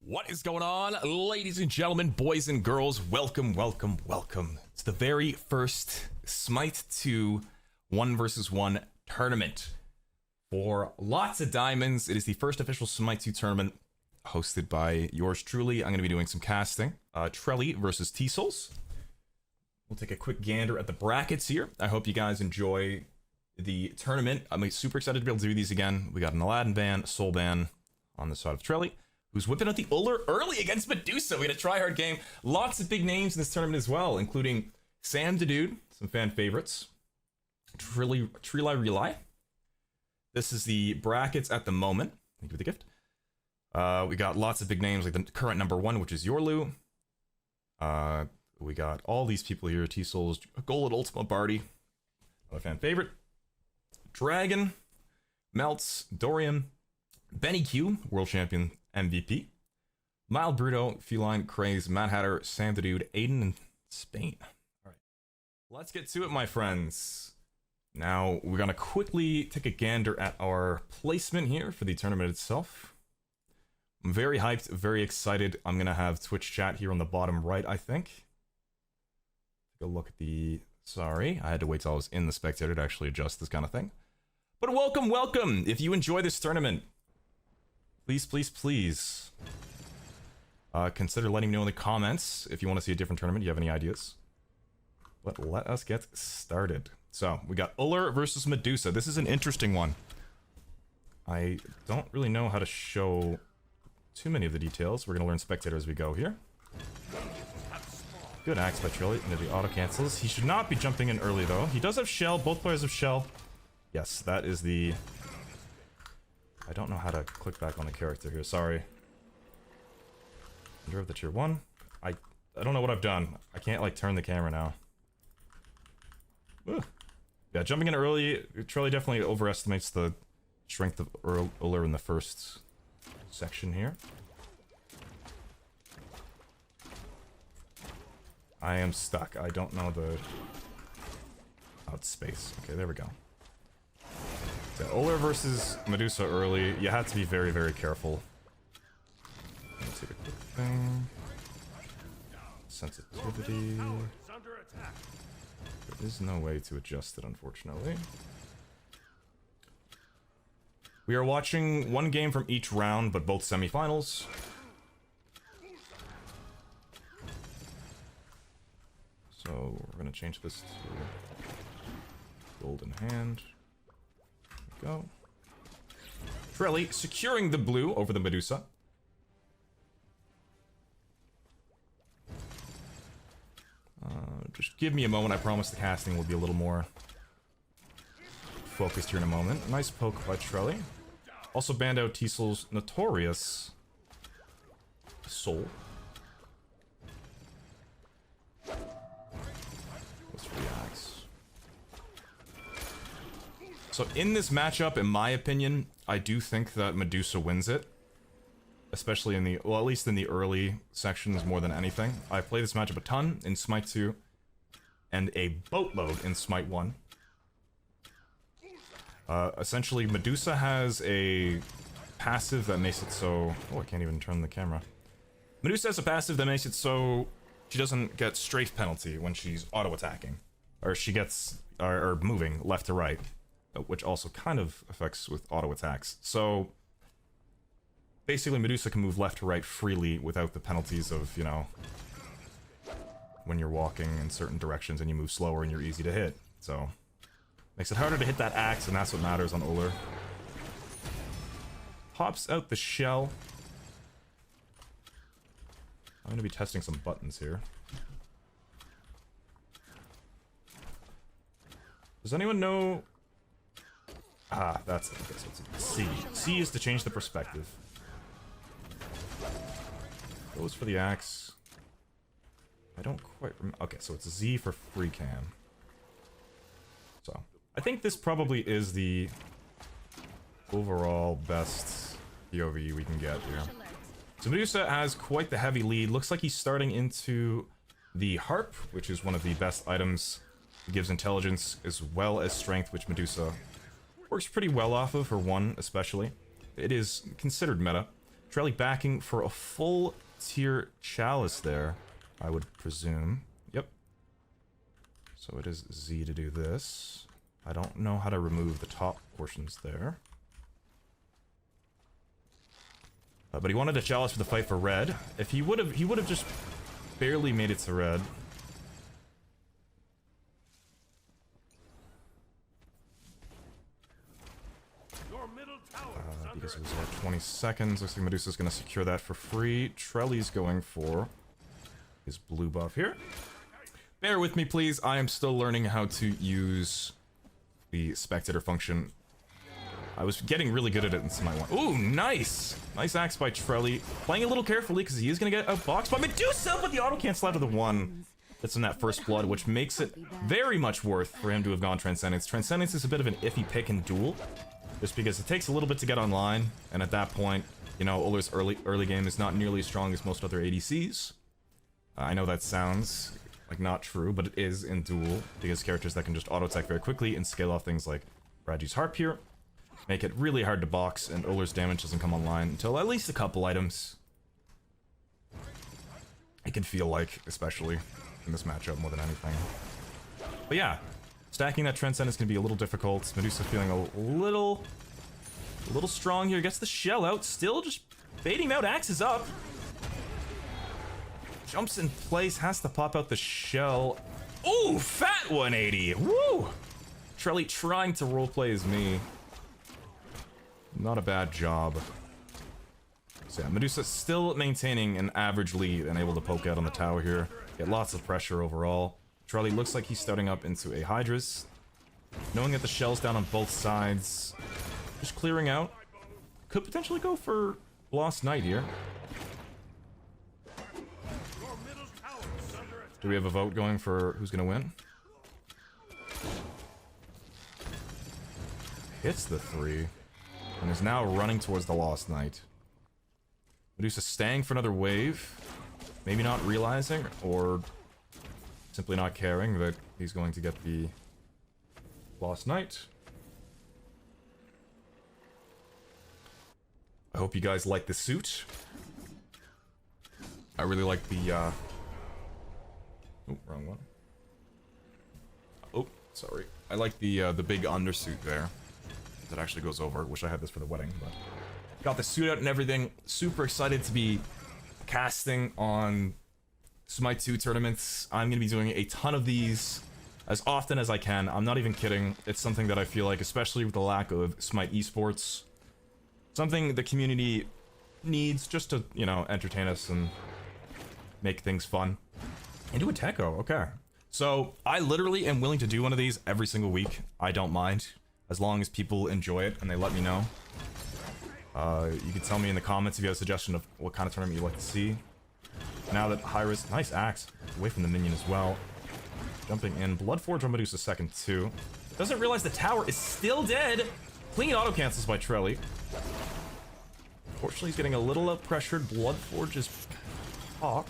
What is going on, ladies and gentlemen, boys and girls? Welcome to the very first Smite 2 1 vs 1 tournament for lots of diamonds. It is the first official Smite 2 tournament hosted by yours truly. I'm going to be doing some casting. Trelly versus T-Souls. We'll take a quick gander at the brackets here. I hope you guys enjoy the tournament. I'm super excited to be able to do these again. We got an Aladdin ban, Soul ban on the side of Trelly, who's whipping out the Uller early against Medusa. We had a try-hard game. Lots of big names in this tournament as well, including Sam the Dude, some fan favorites. Rely. This is the brackets at the moment. Thank you for the gift. We got lots of big names, like the current #1, which is Yorlu. We got all these people here. T-Souls, Goal at Ultima Barty, another fan favorite. Dragon, Melts, Dorian, Benny Q, World Champion MVP, Mild Bruto, Feline, Craze, Mad Hatter, Sam the Dude, Aiden, and Spain. Alright, let's get to it, my friends. Now, we're gonna quickly take a gander at our placement here for the tournament itself. I'm very hyped, very excited. I'm gonna have Twitch chat here on the bottom right, I think. Take a look at the... Sorry, I had to wait till I was in the spectator to actually adjust this kind of thing. But welcome! If you enjoy this tournament, please consider letting me know in the comments if you want to see a different tournament, you have any ideas. But let us get started. So, we got Uller versus Medusa. This is an interesting one. I don't really know how to show too many of the details. We're going to learn spectator as we go here. Good axe by Trelly into the auto cancels. He should not be jumping in early though. He does have shell. Both players have shell. Yes, that is the... I don't know how to click back on the character here, sorry. Under of the tier 1. I don't know what I've done. I can't like turn the camera now. Ooh. Yeah, jumping in early, Trelly definitely overestimates the strength of Uller in the first section here. I am stuck. I don't know the... Oh, it's space. Okay, there we go. So, Uller versus Medusa early, you had to be very careful. Let's take a quick thing. Sensitivity. There is no way to adjust it, unfortunately. We are watching one game from each round, but both semifinals. So, we're gonna change this to golden hand. Go. Trelly securing the blue over the Medusa. Just give me a moment. I promise the casting will be a little more focused here in a moment. Nice poke by Trelly. Also banned out T-Soul's notorious Soul. Let's react. So in this matchup, in my opinion, I do think that Medusa wins it. Especially in the, well, at least in the early sections more than anything. I play this matchup a ton in Smite 2 and a boatload in Smite 1. Essentially, Medusa has a passive that makes it so... Oh, I can't even turn the camera. Medusa has a passive that makes it so she doesn't get strafe penalty when she's auto-attacking. Or she gets... or moving left to right. Which also kind of affects with auto attacks. So basically Medusa can move left to right freely without the penalties of, you know, when you're walking in certain directions and you move slower and you're easy to hit. So makes it harder to hit that axe, and that's what matters on Uller. Pops out the shell. I'm gonna be testing some buttons here. Does anyone know... Ah, that's it. Okay, so it's C. C is to change the perspective. Goes for the axe. I don't quite remember. Okay, so it's Z for free cam. So, I think this probably is the overall best POV we can get here. So Medusa has quite the heavy lead. Looks like he's starting into the harp, which is one of the best items. It gives intelligence as well as strength, which Medusa works pretty well off of, for one especially. It is considered meta. Trelly backing for a full tier chalice there, I would presume. Yep. So it is Z to do this. I don't know how to remove the top portions there. But he wanted a chalice for the fight for red. If he would have just barely made it to red. Because it was at 20 seconds. Looks like Medusa's going to secure that for free. Trelly's going for his blue buff here. Bear with me, please. I am still learning how to use the spectator function. I was getting really good at it in Smite 1. Ooh, nice! Nice axe by Trelly. Playing a little carefully because he is going to get outboxed by Medusa, but the auto cancel out of the one that's in that first blood, which makes it very much worth for him to have gone Transcendence. Transcendence is a bit of an iffy pick in Duel, just because it takes a little bit to get online, and at that point, you know, Ullr's early game is not nearly as strong as most other ADCs. I know that sounds like not true, but it is in Duel, because characters that can just auto-attack very quickly and scale off things like Raji's Harp here make it really hard to box, and Ullr's damage doesn't come online until at least a couple items. It can feel like, especially in this matchup more than anything. But yeah, stacking that Transcendence can be a little difficult. Medusa feeling a little strong here. Gets the shell out. Still just baiting him out. Axe is up. Jumps in place. Has to pop out the shell. Ooh, fat 180. Woo! Trelly trying to roleplay as me. Not a bad job. So yeah, Medusa still maintaining an average lead and able to poke out on the tower here. Get lots of pressure overall. Trelly looks like he's starting up into a Hydra's. Knowing that the shell's down on both sides. Just clearing out. Could potentially go for Lost Knight here. Do we have a vote going for who's going to win? Hits the 3. And is now running towards the Lost Knight. Medusa staying for another wave. Maybe not realizing, or simply not caring that he's going to get the Lost Knight. I hope you guys like the suit. I really like the, oh, wrong one. Oh, sorry. I like the big undersuit there. That actually goes over. Wish I had this for the wedding, but... Got the suit out and everything. Super excited to be casting on Smite 2 tournaments. I'm going to be doing a ton of these as often as I can. I'm not even kidding. It's something that I feel like, especially with the lack of Smite esports, something the community needs just to, you know, entertain us and make things fun. Into a Techo, okay. So, I literally am willing to do one of these every single week. I don't mind, as long as people enjoy it and they let me know. You can tell me in the comments if you have a suggestion of what kind of tournament you'd like to see. Now that Hyra's... Nice axe. Away from the minion as well. Jumping in. Bloodforge on Medusa second too. Doesn't realize the tower is still dead. Clean auto cancels by Trelly. Unfortunately, he's getting a little out-pressured. Bloodforge is popped.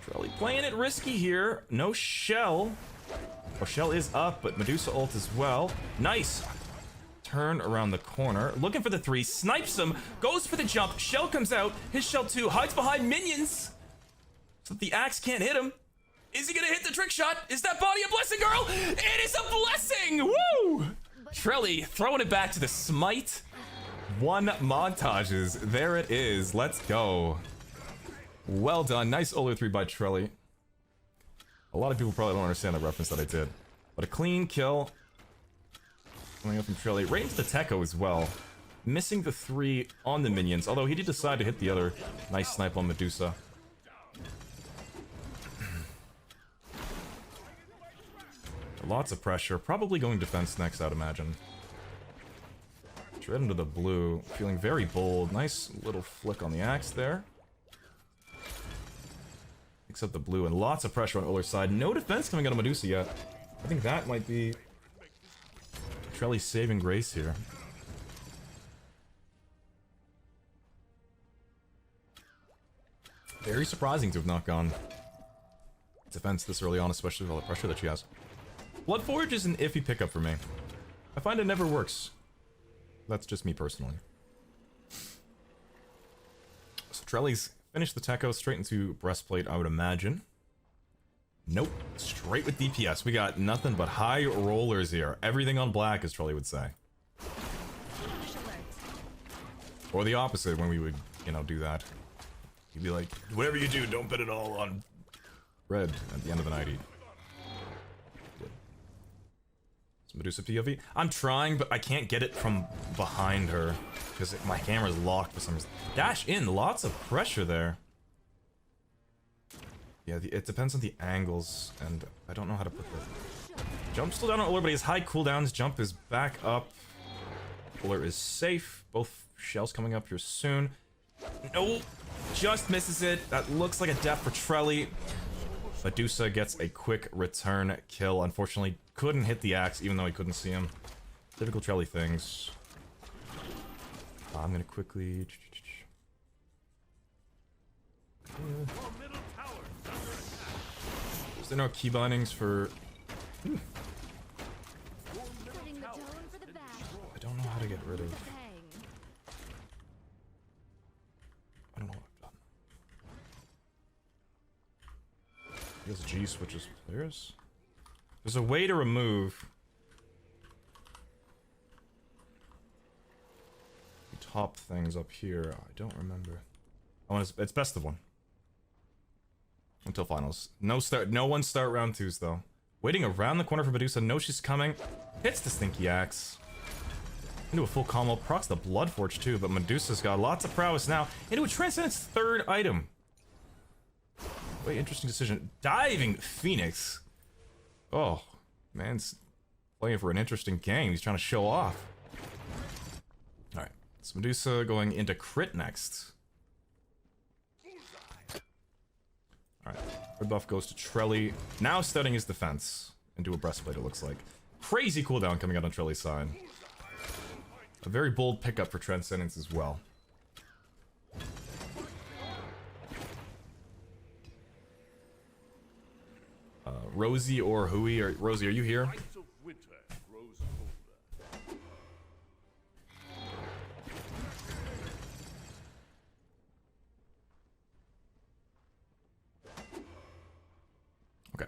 Trelly playing it risky here. No shell. Oh, shell is up, but Medusa ult as well. Nice. Turn around the corner, looking for the 3, snipes him, goes for the jump, shell comes out, his shell too, hides behind minions, so that the axe can't hit him. Is he gonna hit the trick shot? Is that body a blessing, girl? It is a blessing! Woo! Trelly throwing it back to the Smite 1 montages. There it is. Let's go. Well done. Nice Ullr 3 by Trelly. A lot of people probably don't understand the reference that I did, but a clean kill. Coming up from Trelly, right into the Techo as well. Missing the 3 on the minions, although he did decide to hit the other. Nice snipe on Medusa. Lots of pressure, probably going defense next, I'd imagine. Tread into the blue, feeling very bold. Nice little flick on the axe there. Picks up the blue, and lots of pressure on Ullr's side. No defense coming out of Medusa yet. I think that might be Trelly's saving grace here. Very surprising to have not gone defense this early on, especially with all the pressure that she has. Bloodforge is an iffy pickup for me. I find it never works. That's just me personally. Trelly's finished the Techo straight into breastplate, I would imagine. Nope. Straight with DPS. We got nothing but high rollers here. Everything on black, as Trelly would say. Or the opposite, when we would, you know, do that. He'd be like, whatever you do, don't bet it all on red at the end of the night. Medusa POV. I'm trying, but I can't get it from behind her because my camera's locked for some reason. Dash in, lots of pressure there. Yeah, it depends on the angles, and I don't know how to put the jump still down on Uller, but he has high cooldowns. Jump is back up. Uller is safe. Both shells coming up here soon. No, just misses it. That looks like a death for Trelly. Medusa gets a quick return kill. Unfortunately, couldn't hit the axe, even though he couldn't see him. Typical Trelly things. I'm gonna quickly... Is there no key bindings for... I don't know how to get rid of... I don't know what I've done. I guess G switches players. There's a way to remove the top things up here. I don't remember. It's best of one. Until finals. No one start round twos though. Waiting around the corner for Medusa. Knows she's coming. Hits the stinky axe. Into a full combo. Procs the Bloodforge too, but Medusa's got lots of prowess now. Into a Transcendence third item. Very interesting decision. Diving Phoenix. Oh, man's playing for an interesting game. He's trying to show off. Alright, so Medusa going into crit next. Alright, red buff goes to Trelly. Now studying his defense into a breastplate, it looks like. Crazy cooldown coming out on Trelly's side. A very bold pickup for Transcendence as well. Rosie or Hui, or Rosie, are you here? Okay.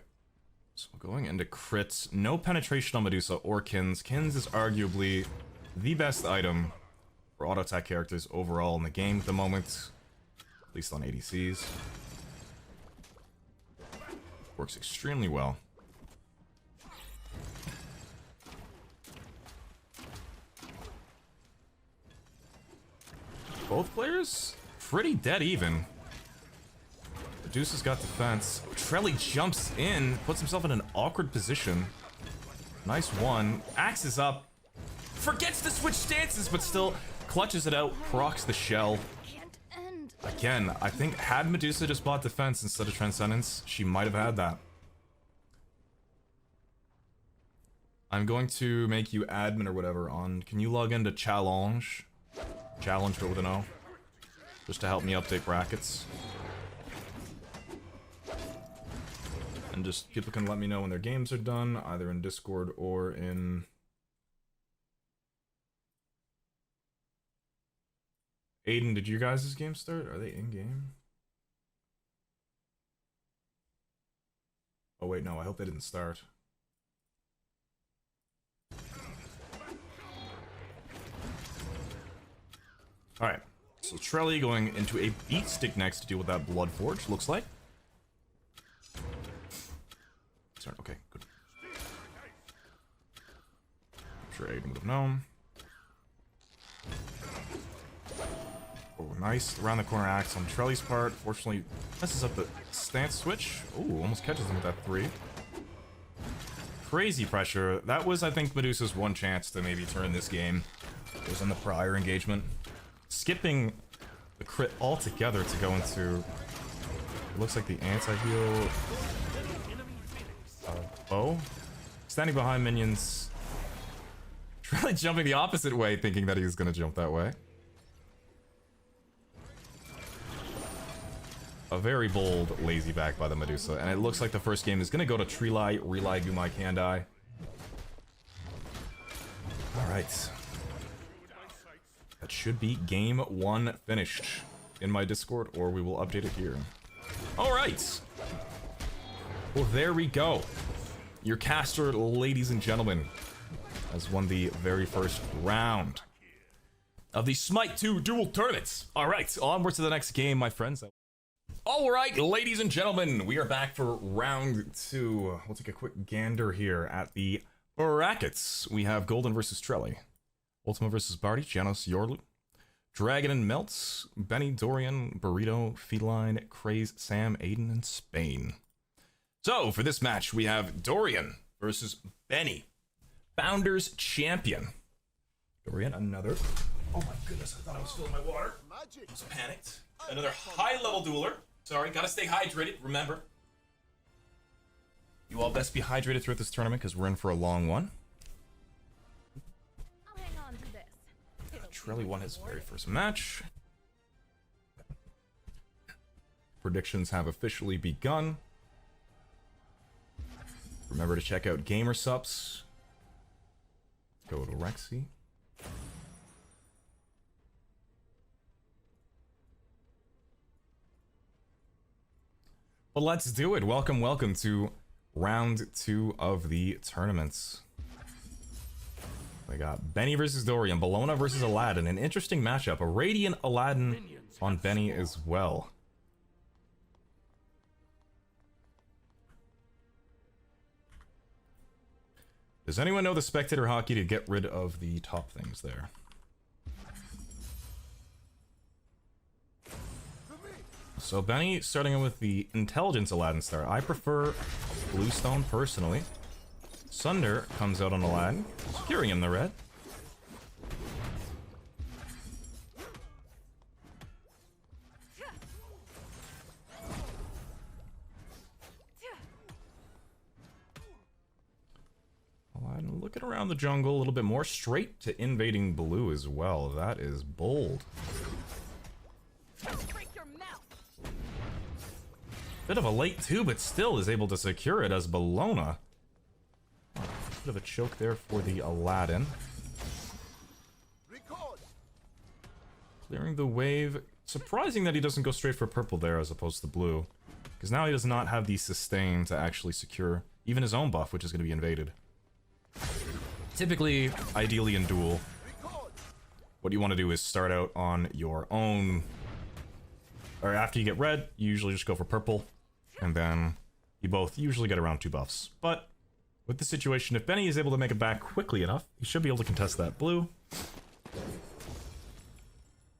So going into crits, no penetration on Medusa or Kins. Kins is arguably the best item for auto attack characters overall in the game at the moment, at least on ADCs. Works extremely well. Both players pretty dead even. Medusa's got defense. Trelly jumps in, puts himself in an awkward position. Nice one. Axe is up. Forgets to switch stances, but still clutches it out, procs the shell. Again, I think had Medusa just bought defense instead of Transcendence, she might have had that. I'm going to make you admin or whatever on... Can you log into Challenge? Challenge, but with an O. Just to help me update brackets. And just people can let me know when their games are done, either in Discord or in... Aiden, did you guys' game start? Are they in-game? Oh wait, no, I hope they didn't start. Alright, so Trelly going into a beat stick next to deal with that Bloodforge, looks like. Okay, good. I'm sure Aiden would have known. Oh, nice. Around the corner axe on Trelly's part. Fortunately, messes up the stance switch. Oh, almost catches him with that 3. Crazy pressure. That was, I think, Medusa's one chance to maybe turn this game. It was in the prior engagement. Skipping the crit altogether to go into... It looks like the anti-heal... bow? Standing behind minions. Trelly jumping the opposite way, thinking that he was going to jump that way. A very bold lazy back by the Medusa, and it looks like the first game is gonna go to Trelai, Relai, Gumai, Kandai. Alright. That should be game 1 finished. in my Discord, or we will update it here. Alright! Well, there we go. Your caster, ladies and gentlemen, has won the very first round of the Smite 2 Duel Tournaments. Alright, onward to the next game, my friends. Alright, ladies and gentlemen, we are back for round 2. We'll take a quick gander here at the brackets. We have Golden versus Trelly, Ultima versus Barty, Janos Yorlu, Dragon and Melts, Benny, Dorian, Burrito, Feline, Craze, Sam, Aiden, and Spain. So, for this match, we have Dorian versus Benny, Founders Champion. Dorian, another... Oh my goodness, I thought I was filling my water. I was panicked. Another high-level dueler. Sorry, gotta stay hydrated, remember. You all best be hydrated throughout this tournament, because we're in for a long one. I'll hang on to this. Trelly won his very first match. Predictions have officially begun. Remember to check out Gamer Subs. Go to Rexsi. Well, let's do it. Welcome to round 2 of the tournaments. We got Benny versus Dorian, Bologna versus Aladdin. An interesting matchup. A Radiant Aladdin on Benny as well. Does anyone know the spectator hotkey to get rid of the top things there? So Benny starting in with the Intelligence Aladdin star. I prefer Bluestone personally. Sunder comes out on Aladdin, securing him the red. Aladdin looking around the jungle a little bit more, straight to invading blue as well. That is bold. Bit of a late 2, but still is able to secure it as Bologna. Bit of a choke there for the Aladdin. Clearing the wave. Surprising that he doesn't go straight for purple there as opposed to blue. Because now he does not have the sustain to actually secure even his own buff, which is going to be invaded. Typically, ideally in Duel, what you want to do is start out on your own... Or after you get red, you usually just go for purple. And then you both usually get around 2 buffs. But with the situation, if Benny is able to make it back quickly enough, he should be able to contest that blue.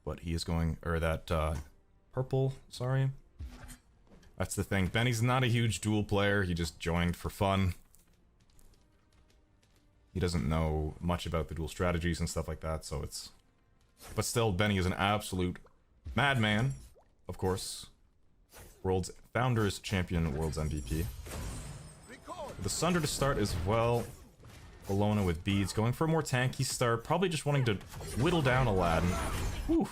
But he is going, or that purple, sorry. That's the thing. Benny's not a huge Duel player. He just joined for fun. He doesn't know much about the Duel strategies and stuff like that, so it's... But still, Benny is an absolute madman, of course. World's Founders Champion, World's MVP. The Sunder to start as well. Bologna with beads, going for a more tanky start, probably just wanting to whittle down Aladdin. Whew.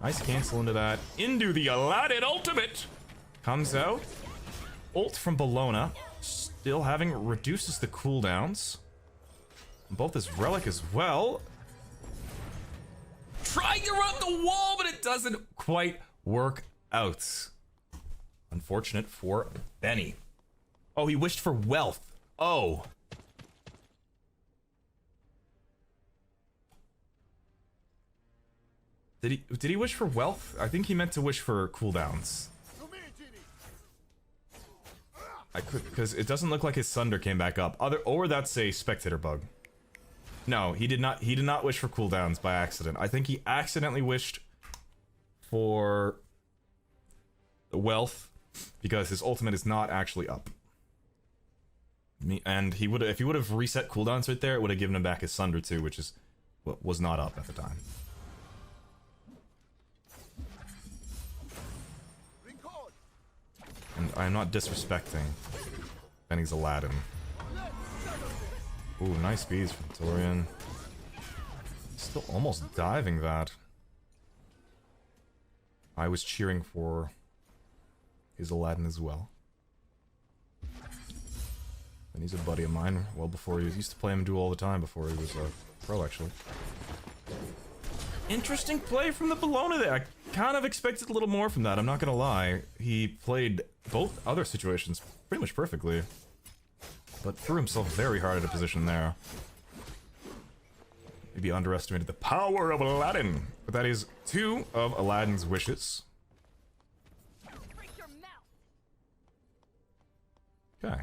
Nice cancel into that. Into the Aladdin ultimate! Comes out. Ult from Bologna. Still having, reduces the cooldowns. Both his relic as well. Trying to run the wall, but it doesn't quite work out. Unfortunate for Benny. Oh, he wished for wealth. Oh. Did he wish for wealth? I think he meant to wish for cooldowns. I could, because it doesn't look like his Sunder came back up. Or that's a spectator bug. No, he did not wish for cooldowns by accident. I think he accidentally wished for the wealth because his ultimate is not actually up. And he would, if he would have reset cooldowns right there, it would have given him back his Sunder too, which is what was not up at the time. And I'm not disrespecting Benny's Aladdin. Ooh, nice beads from Dorian. Still almost diving that. I was cheering for his Aladdin as well. And he's a buddy of mine, well before he used to play him Duel all the time before he was a pro, actually. Interesting play from the Bologna there. I kind of expected a little more from that, I'm not gonna lie. He played both other situations pretty much perfectly, but threw himself very hard at a position there. Maybe underestimated the power of Aladdin. But that is 2 of Aladdin's wishes. Okay.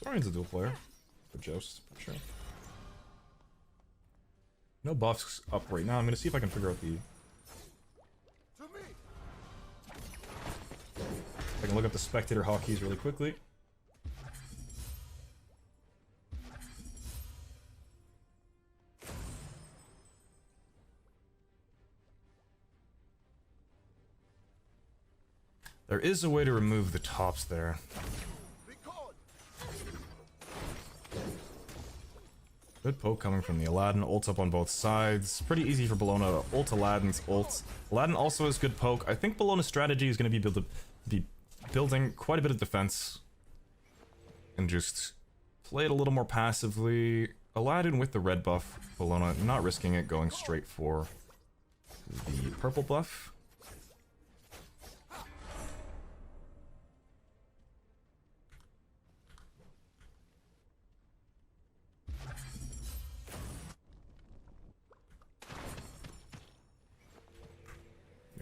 Dorian's a dual player. For Joust, for sure. No buffs up right now. I'm gonna see if I can figure out the... I can look up the spectator hotkeys really quickly. There is a way to remove the tops there. Good poke coming from the Aladdin. Ult up on both sides. Pretty easy for Bologna to ult Aladdin's ult. Aladdin also has good poke. I think Bologna's strategy is going to be building quite a bit of defense. And just play it a little more passively. Aladdin with the red buff. Bologna not risking it, going straight for the purple buff.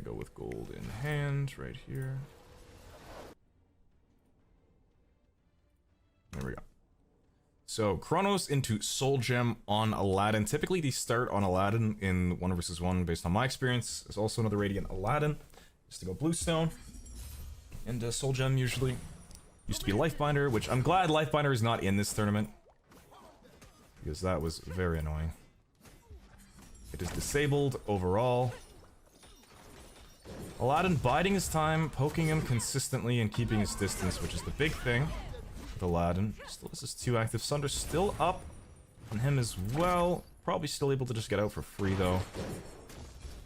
Go with gold in hand right here. There we go. So Chronos into Soul Gem on Aladdin. Typically these start on Aladdin in 1 versus 1 based on my experience. There's also another Radiant Aladdin just to go Bluestone. And Soul Gem usually used to be Lifebinder, which I'm glad Lifebinder is not in this tournament, because that was very annoying. It is disabled overall. Aladdin biding his time, poking him consistently and keeping his distance, which is the big thing with Aladdin. Still has his 2 active. Sunder's still up on him as well. Probably still able to just get out for free though.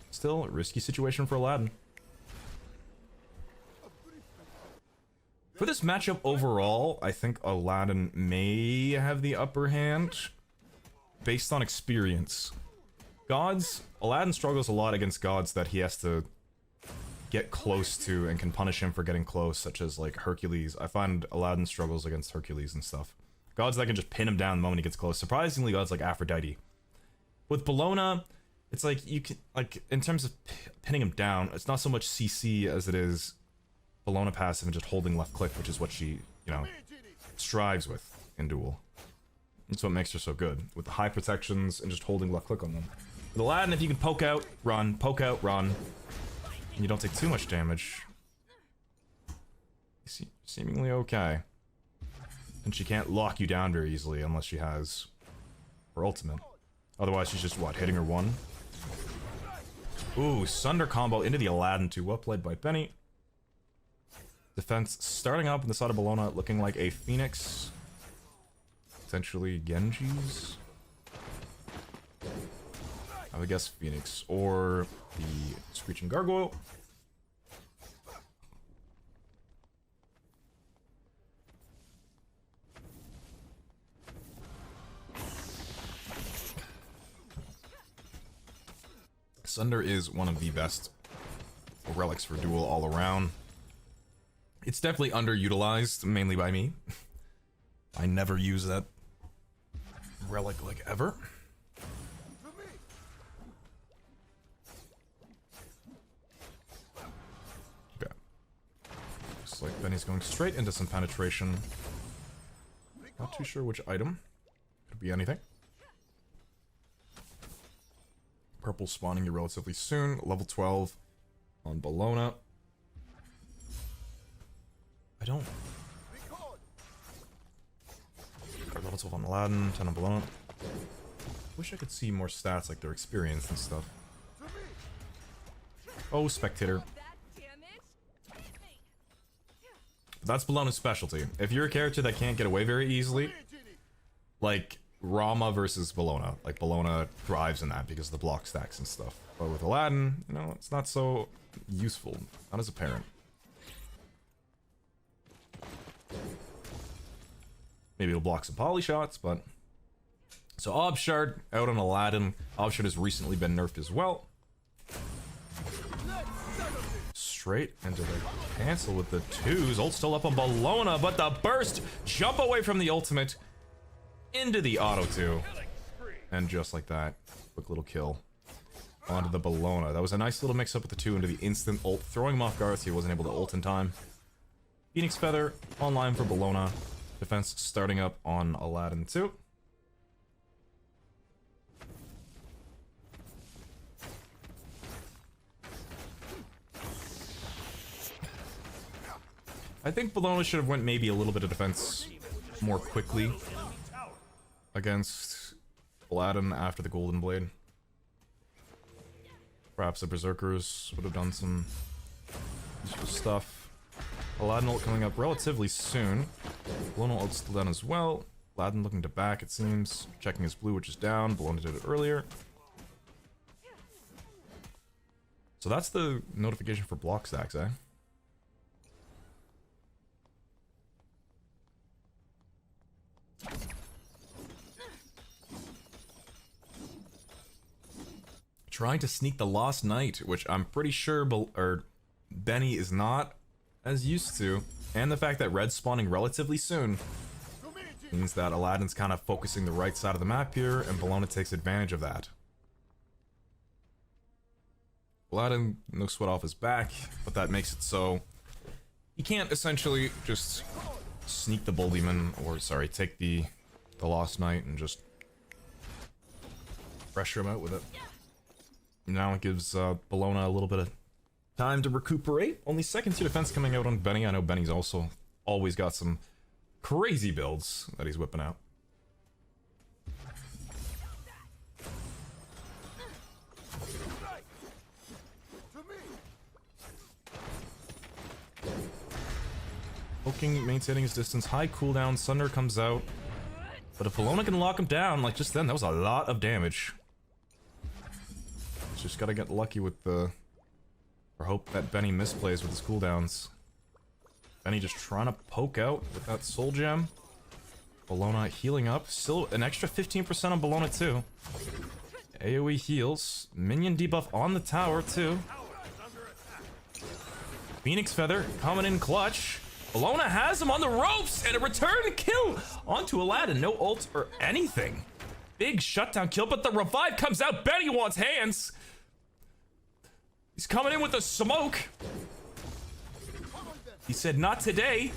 Still a risky situation for Aladdin. For this matchup overall, I think Aladdin may have the upper hand based on experience. Gods, Aladdin struggles a lot against gods that he has to get close to and can punish him for getting close, such as like Hercules. I find Aladdin struggles against Hercules and stuff. Gods that can just pin him down the moment he gets close. Surprisingly, gods like Aphrodite. With Bologna, it's like you can, like, in terms of pinning him down, it's not so much CC as it is Bologna passive and just holding left click, which is what she, you know, strives with in Duel. That's what makes her so good, with the high protections and just holding left click on them. With Aladdin, if you can poke out, run, and you don't take too much damage, seemingly okay. And she can't lock you down very easily unless she has her ultimate. Otherwise, she's just, what, hitting her 1? Ooh, Sunder combo into the Aladdin too. Well played by Benny. Defense starting up on the side of Bologna, looking like a Phoenix. Potentially Genji's. I would guess Phoenix or the Screeching Gargoyle. Sunder is one of the best relics for Duel all around. It's definitely underutilized, mainly by me. I never use that relic, like, ever. Okay. Looks like Benny's going straight into some penetration. Not too sure which item. Could be anything. Purple spawning you relatively soon. Level 12 on Bologna. I don't... Level 12 on Aladdin, 10 on Bologna. Wish I could see more stats like their experience and stuff. Oh, Spectator. That's Bologna's specialty. If you're a character that can't get away very easily, like Rama versus Bologna. Like, Bologna thrives in that because of the block stacks and stuff. But with Aladdin, you know, it's not so useful. Not as apparent. Maybe it'll block some poly shots, but So Obshard out on Aladdin. Obshard has recently been nerfed as well. Straight into the cancel with the twos. Ult still up on Bologna, but the burst. Jump away from the ultimate. Into the auto 2. And just like that, quick little kill. Onto the Bologna. That was a nice little mix up with the 2 into the instant ult. Throwing him off guard so he wasn't able to ult in time. Phoenix Feather online for Bologna. Defense starting up on Aladdin 2. I think Bologna should have went maybe a little bit of defense more quickly against Aladdin after the Golden Blade. Perhaps the Berserkers would have done some useful stuff. Aladdin ult coming up relatively soon. Bologna ult still done as well. Aladdin looking to back, it seems. Checking his blue, which is down. Bologna did it earlier. So that's the notification for block stacks, eh? Trying to sneak the Lost Knight, which I'm pretty sure Benny is not as used to. And the fact that Red's spawning relatively soon means that Aladdin's kind of focusing the right side of the map here, and Bologna takes advantage of that. Aladdin, no sweat off his back, but that makes it so he can't essentially just sneak the Bull Demon, or sorry, take the Lost Knight and just pressure him out with it. Now it gives Bologna a little bit of time to recuperate. Only second tier defense coming out on Benny. I know Benny's also always got some crazy builds that he's whipping out. Poking, maintaining his distance, high cooldown, Sunder comes out. But if Bologna can lock him down, like just then, that was a lot of damage. Just gotta get lucky with the... or hope that Benny misplays with his cooldowns. Benny just trying to poke out with that soul gem. Bologna healing up. Still an extra 15% on Bologna too. AoE heals. Minion debuff on the tower too. Phoenix Feather coming in clutch. Bologna has him on the ropes and a return kill onto Aladdin. No ult or anything. Big shutdown kill, but the revive comes out. Benny wants hands. He's coming in with the smoke. He said, not today.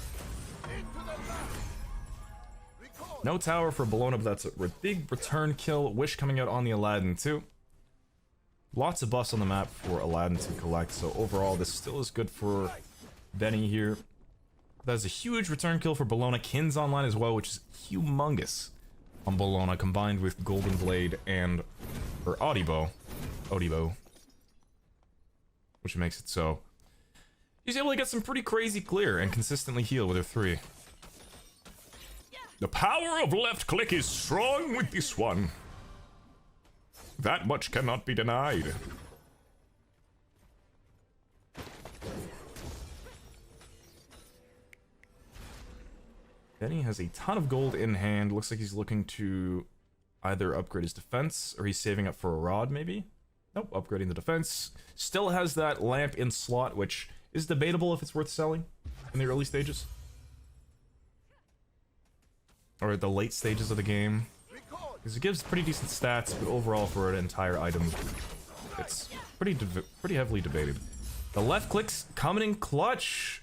No tower for Bologna, but that's a big return kill. Wish coming out on the Aladdin too. Lots of buffs on the map for Aladdin to collect, so overall this still is good for Benny here. That's a huge return kill for Bologna. Kin's online as well, which is humongous on Bologna, combined with Golden Blade and or Audibo, which makes it so he's able to get some pretty crazy clear and consistently heal with her 3. The power of left click is strong with this one. That much cannot be denied. Benny has a ton of gold in hand. Looks like he's looking to either upgrade his defense or he's saving up for a rod, maybe? Nope, upgrading the defense. Still has that lamp in slot, which is debatable if it's worth selling in the early stages. Or at the late stages of the game. Because it gives pretty decent stats, but overall for an entire item, it's pretty heavily debated. The left click's coming in clutch.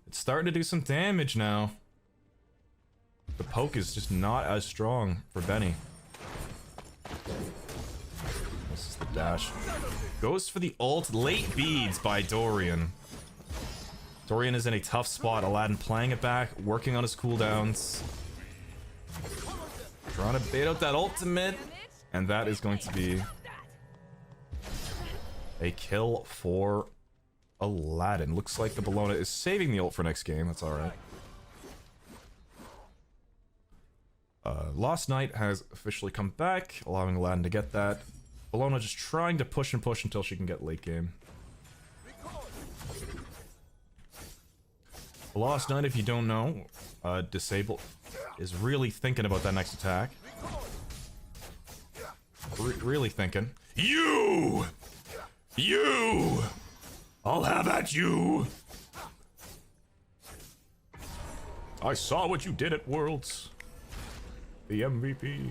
It's starting to do some damage now. The poke is just not as strong for Benny. This is the dash. Goes for the ult. Late beads by Dorian. Dorian is in a tough spot. Aladdin playing it back, working on his cooldowns. Trying to bait out that ultimate. And that is going to be a kill for Aladdin. Looks like the Bologna is saving the ult for next game. That's alright. Lost Knight has officially come back, allowing Aladdin to get that. Bologna just trying to push and push until she can get late game. Lost Knight, if you don't know, Disable is really thinking about that next attack. Really thinking. You! You! I'll have at you! I saw what you did at Worlds. The MVP.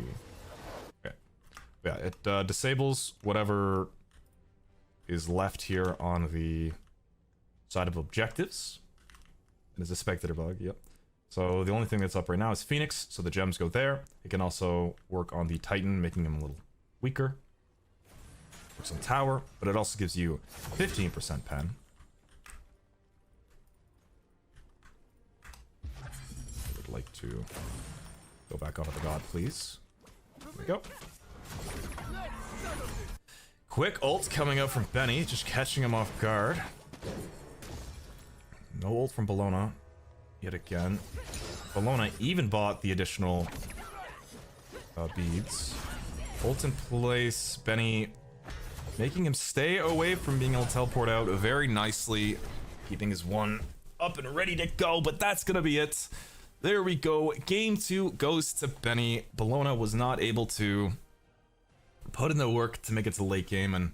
Okay. Yeah, it disables whatever is left here on the side of objectives. It is a spectator bug, yep. So the only thing that's up right now is Phoenix, so the gems go there. It can also work on the Titan, making him a little weaker. Works on Tower, but it also gives you 15% pen. I would like to go back onto the god, please. There we go. Quick ult coming up from Benny, just catching him off guard. No ult from Bologna yet again. Bologna even bought the additional beads. Ult in place. Benny making him stay away from being able to teleport out very nicely. Keeping his one up and ready to go, but that's gonna be it. There we go. Game 2 goes to Benny. Bologna was not able to put in the work to make it to the late game and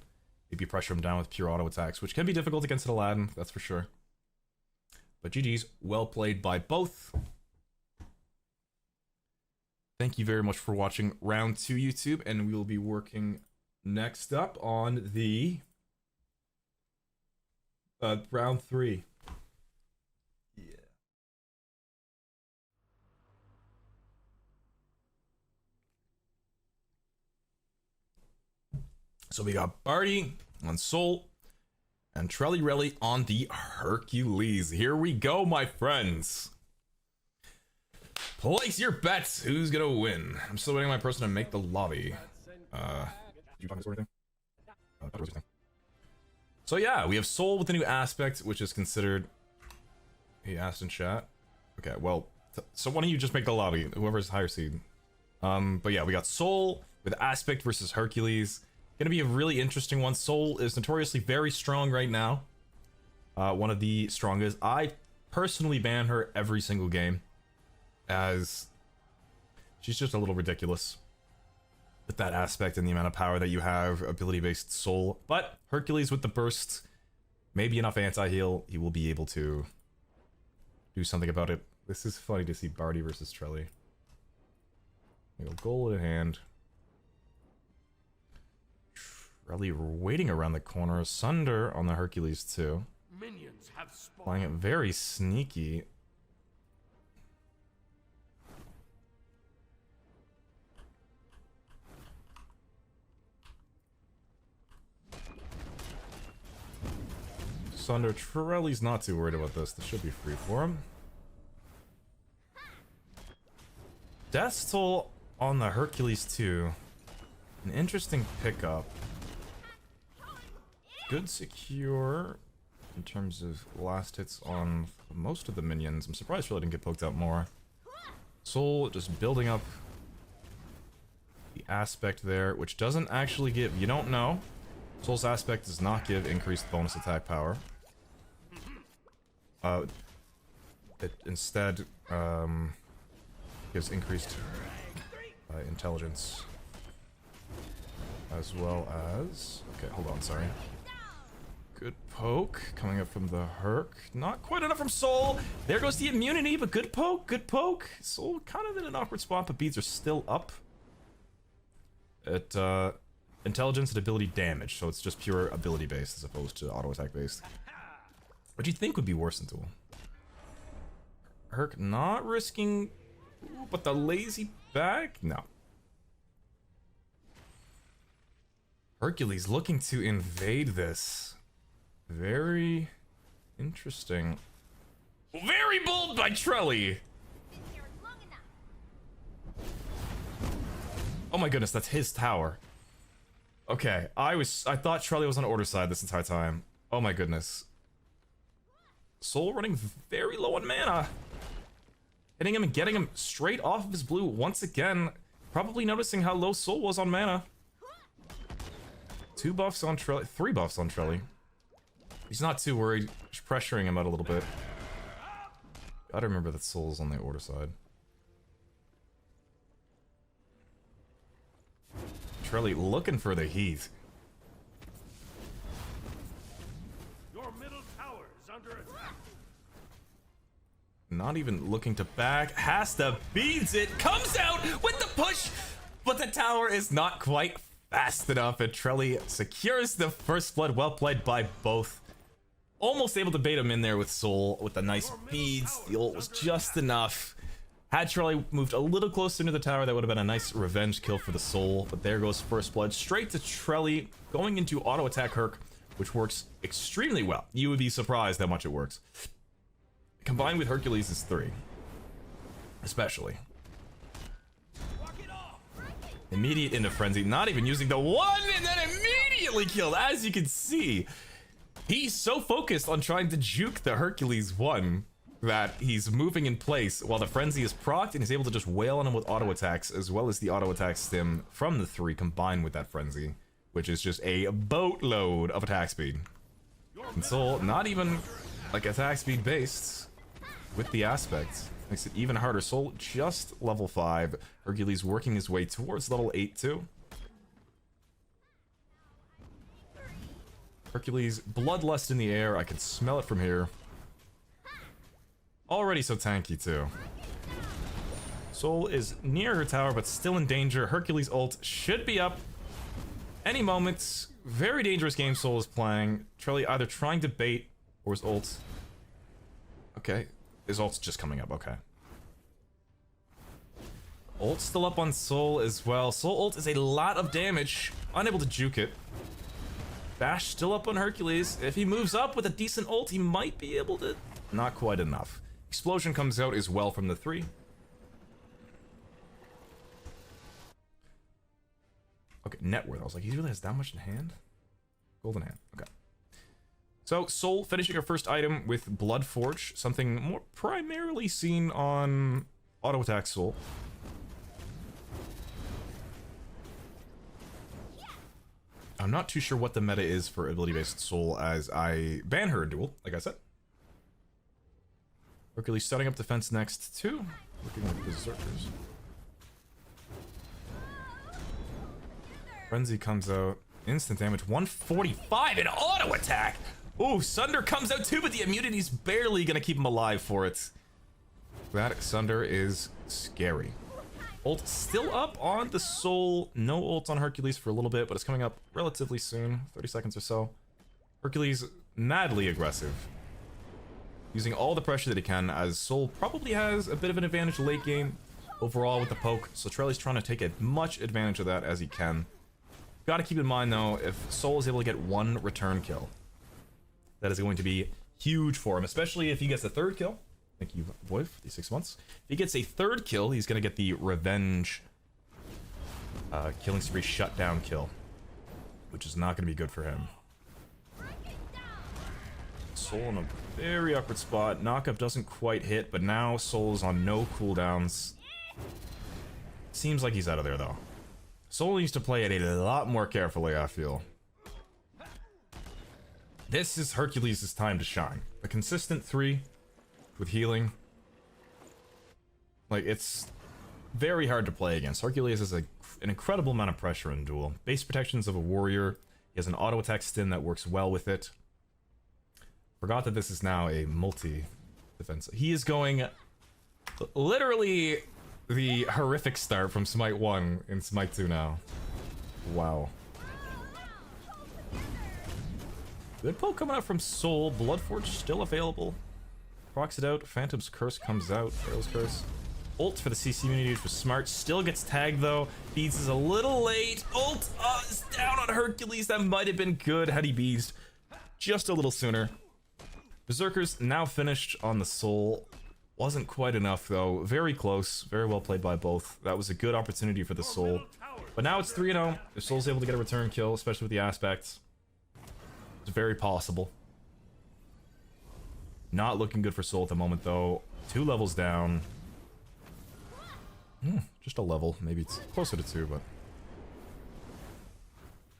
maybe pressure him down with pure auto attacks, which can be difficult against an Aladdin, that's for sure. But GG's, well played by both. Thank you very much for watching round 2, YouTube, and we will be working next up on the round 3. Yeah. So we got Barty on Soul and Trelly Relly on the Hercules. Here we go, my friends. Place your bets. Who's gonna win? I'm still waiting on my person to make the lobby. Did you find this or anything? So yeah, we have Soul with the new aspect, which is considered. He asked in chat. Okay, well, so why don't you just make the lobby? Whoever's higher seed. But yeah, we got Soul with aspect versus Hercules. Gonna be a really interesting one. Soul is notoriously very strong right now. One of the strongest. I personally ban her every single game, as she's just a little ridiculous with that aspect and the amount of power that you have, ability-based Soul. But Hercules with the burst, maybe enough anti-heal, he will be able to do something about it. This is funny to see Barty versus Trelly. Goal in hand. Trelly waiting around the corner. Sunder on the Hercules too. Minions have playing it very sneaky. Sunder, Trelly's not too worried about this. This should be free for him. Death Toll on the Hercules too. An interesting pickup. Good secure in terms of last hits on most of the minions. I'm surprised Trelly didn't get poked out more. Soul just building up the aspect there, which doesn't actually give, you don't know. Soul's aspect does not give increased bonus attack power. It instead gives increased intelligence, as well as... Okay, hold on, sorry. Good poke coming up from the Herc. Not quite enough from Soul. There goes the immunity, but good poke, good poke. Soul kind of in an awkward spot, but beads are still up. At intelligence and ability damage, so it's just pure ability based as opposed to auto attack based. What do you think would be worse in Duel? Herc not risking, but the lazy back? No. Hercules looking to invade this. Very interesting. Very bold by Trelly. Oh my goodness, that's his tower. Okay, I thought Trelly was on order side this entire time. Oh my goodness. Soul running very low on mana. Hitting him and getting him straight off of his blue once again. Probably noticing how low Soul was on mana. 2 buffs on Trelly, 3 buffs on Trelly. He's not too worried, just pressuring him out a little bit. Gotta remember that Soul's on the order side. Trelly looking for the heat. Your middle tower is under attack. Not even looking to back. Has to beats it. Comes out with the push. But the tower is not quite fast enough. And Trelly secures the first blood. Well played by both. Almost able to bait him in there with Soul with the nice beads. The ult was just enough. Had Trelly moved a little closer to the tower, that would have been a nice revenge kill for the Soul. But there goes first blood straight to Trelly, going into auto attack Herc, which works extremely well. You would be surprised how much it works. Combined with Hercules is 3. Especially. Immediate into frenzy, not even using the 1, and then immediately killed. As you can see, he's so focused on trying to juke the Hercules 1 that he's moving in place while the frenzy is procced, and he's able to just wail on him with auto attacks, as well as the auto attack stim from the 3 combined with that frenzy, which is just a boatload of attack speed. And Soul, not even like attack speed based with the aspects, makes it even harder. Soul just level 5. Hercules working his way towards level 8 too. Hercules, bloodlust in the air. I can smell it from here. Already so tanky too. Soul is near her tower, but still in danger. Hercules ult should be up any moment. Very dangerous game Soul is playing. Trelly either trying to bait or his ult. Okay, his ult's just coming up. Okay. Ult still up on Soul as well. Soul ult is a lot of damage. Unable to juke it. Bash still up on Hercules. If he moves up with a decent ult, he might be able to. Not quite enough. Explosion comes out as well from the 3. Okay, net worth. I was like, he really has that much in hand? Golden hand. Okay. So, Soul finishing her first item with Blood Forge. Something more primarily seen on auto attack Soul. I'm not too sure what the meta is for ability-based Soul, as I ban her in Duel, like I said. Hercules setting up defense next too. Looking like Berserkers. Frenzy comes out. Instant damage. 145 in auto attack. Ooh, Sunder comes out too, but the immunity's barely gonna keep him alive for it. That Sunder is scary. Ult still up on the Soul. No ult on Hercules for a little bit, but it's coming up relatively soon. 30 seconds or so. Hercules madly aggressive. Using all the pressure that he can, as Soul probably has a bit of an advantage late game overall with the poke. So Trelly's trying to take as much advantage of that as he can. Gotta keep in mind though, if Soul is able to get 1 return kill, that is going to be huge for him, especially if he gets the 3rd kill. Thank you, boy, for these 6 months. If he gets a 3rd kill, he's going to get the revenge killing spree shutdown kill, which is not going to be good for him. Soul in a very awkward spot. Knockup doesn't quite hit, but now Soul is on no cooldowns. Seems like he's out of there, though. Soul needs to play it a lot more carefully, I feel. This is Hercules' time to shine. A consistent 3 with healing. Like, it's very hard to play against. Hercules has an incredible amount of pressure in Duel. Base protections of a warrior. He has an auto attack stim that works well with it. Forgot that this is now a multi-defense. He is going literally the horrific start from Smite 1 in Smite 2 now. Wow. Good poke coming out from Soul. Bloodforge still available. Procs it out. Phantom's Curse comes out. Pharaoh's Curse. Ult for the CC immunity, which was smart. Still gets tagged though. Beads is a little late. Ult is down on Hercules. That might have been good had he beads just a little sooner. Berserkers now finished on the Soul. Wasn't quite enough though. Very close. Very well played by both. That was a good opportunity for the Soul. But now it's 3-0. If Soul's able to get a return kill, especially with the aspects, it's very possible. Not looking good for Soul at the moment though. 2 levels down. Just a level. Maybe it's closer to 2, but...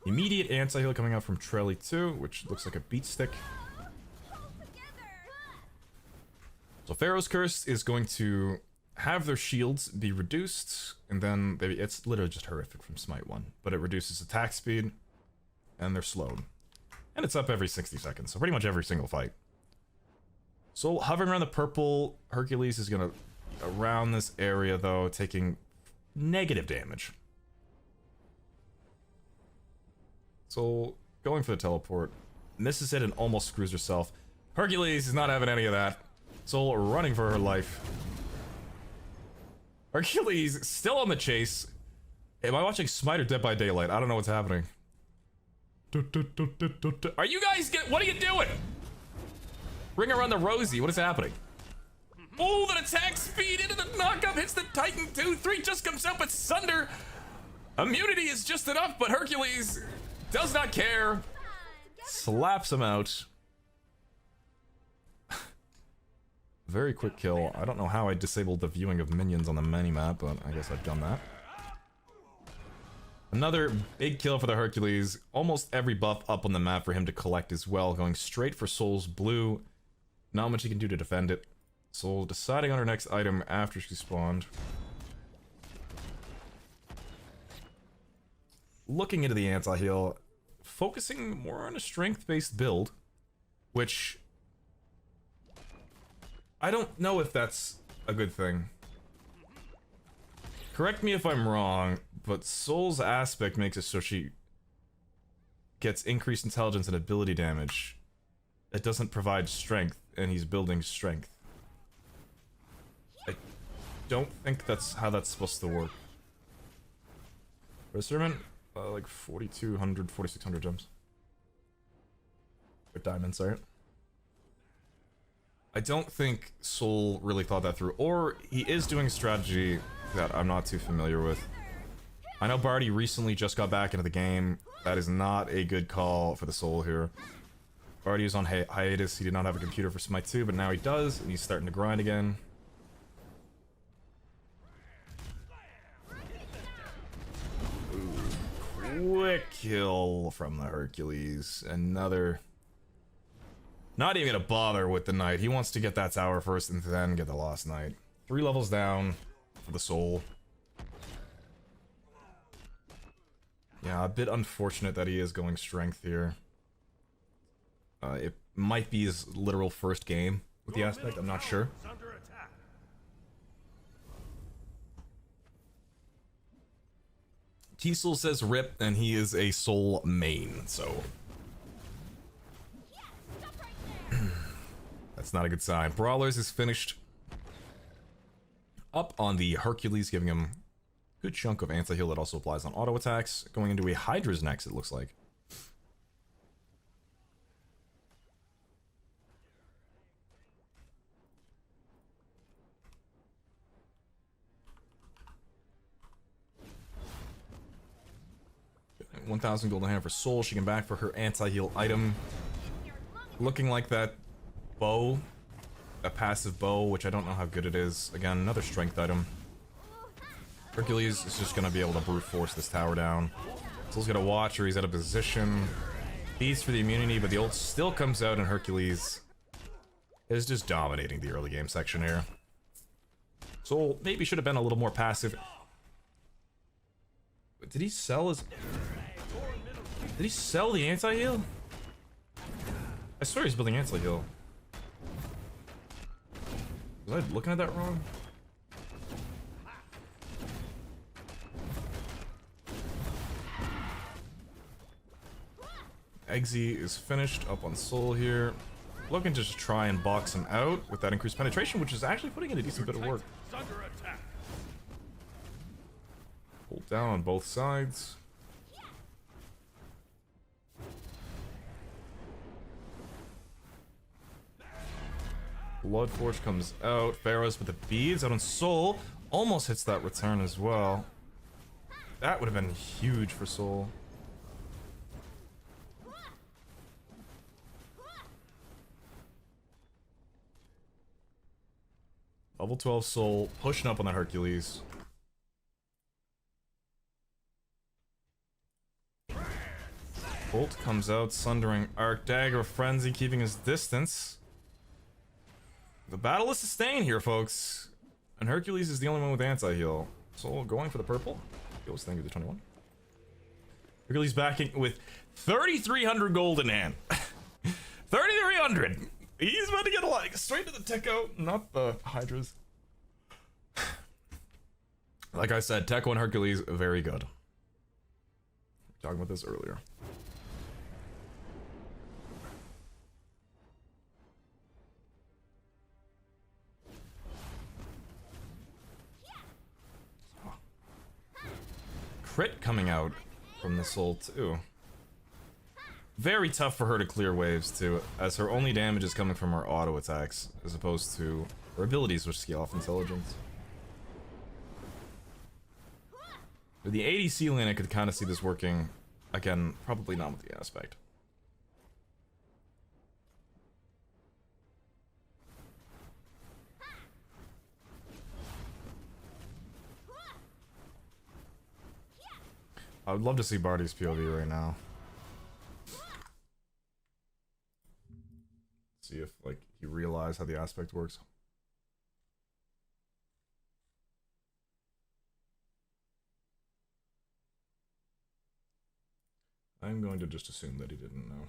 Immediate anti-heal coming out from Trelly too, which looks like a beat stick. So Pharaoh's Curse is going to have their shields be reduced, and then it's literally just horrific from Smite 1, but it reduces attack speed, and they're slowed. And it's up every 60 seconds, so pretty much every single fight. So hovering around the purple, Hercules is gonna around this area though, taking negative damage. So going for the teleport, misses it and almost screws herself. Hercules is not having any of that. Soul running for her life. Hercules still on the chase. Am I watching Smite or Dead by Daylight? I don't know what's happening. Are you guys what are you doing? Ring around the Rosie, what is happening? Oh, that attack speed into the knockup hits the Titan 2-3, just comes out, but Sunder. Immunity is just enough, but Hercules does not care. Slaps him out. Very quick kill. I don't know how I disabled the viewing of minions on the minimap, but I guess I've done that. Another big kill for the Hercules. Almost every buff up on the map for him to collect as well. Going straight for Soul's blue. Not much he can do to defend it. Soul deciding on her next item after she spawned. Looking into the anti-heal. Focusing more on a strength-based build. Which I don't know if that's a good thing. Correct me if I'm wrong, but Soul's aspect makes it so she gets increased intelligence and ability damage. It doesn't provide strength, and he's building strength. I don't think that's how that's supposed to work. Reservant, like 4,200, 4,600 gems. Or diamonds, sorry. I don't think Soul really thought that through, or he is doing a strategy that I'm not too familiar with. I know Barty recently just got back into the game. That is not a good call for the Soul here. Barty is on hiatus. He did not have a computer for Smite 2, but now he does, and he's starting to grind again. Ooh, quick kill from the Hercules. Another... Not even gonna bother with the Knight. He wants to get that tower first and then get the Lost Knight. 3 levels down for the Soul. Yeah, a bit unfortunate that he is going strength here. It might be his literal first game with the aspect, I'm not sure. Kiesel says rip, and he is a Soul main, so... That's not a good sign. Brawlers is finished up on the Hercules, giving him a good chunk of anti-heal that also applies on auto attacks. Going into a Hydra's next, it looks like. $1,000 gold in hand for Soul. She can back for her anti-heal item. Looking like that bow, a passive bow, which I don't know how good it is. Again, another strength item. Hercules is just gonna be able to brute force this tower down. Soul's gonna watch, or he's out of position. Beats for the immunity, but the ult still comes out, and Hercules is just dominating the early game section here. Soul maybe should have been a little more passive. Did he sell his... Did he sell the anti-heal? I swear he's building anti-heal. Was I looking at that wrong? Eggsy is finished up on Soul here. Looking to just try and box him out with that increased penetration, which is actually putting in a decent bit of work. Hold down on both sides. Bloodforge comes out. Pharaohs with the beads out on Soul. Almost hits that return as well. That would have been huge for Soul. Level 12 Soul pushing up on that Hercules. Bolt comes out, Sundering Arc Dagger Frenzy, keeping his distance. The battle is sustained here, folks. And Hercules is the only one with anti-heal. So going for the purple. Heals, thank you, the 21. Hercules backing with 3,300 gold in hand. 3,300! He's about to get a lot. Straight to the Techo, not the Hydras. Like I said, Techo and Hercules, very good. We were talking about this earlier. Crit coming out from the soul too. Very tough for her to clear waves too, as her only damage is coming from her auto attacks, as opposed to her abilities which scale off intelligence. With the ADC lane, I could kind of see this working. Again, probably not with the aspect. I would love to see Barty's POV right now. See if, like, he realized how the aspect works. I'm going to just assume that he didn't know.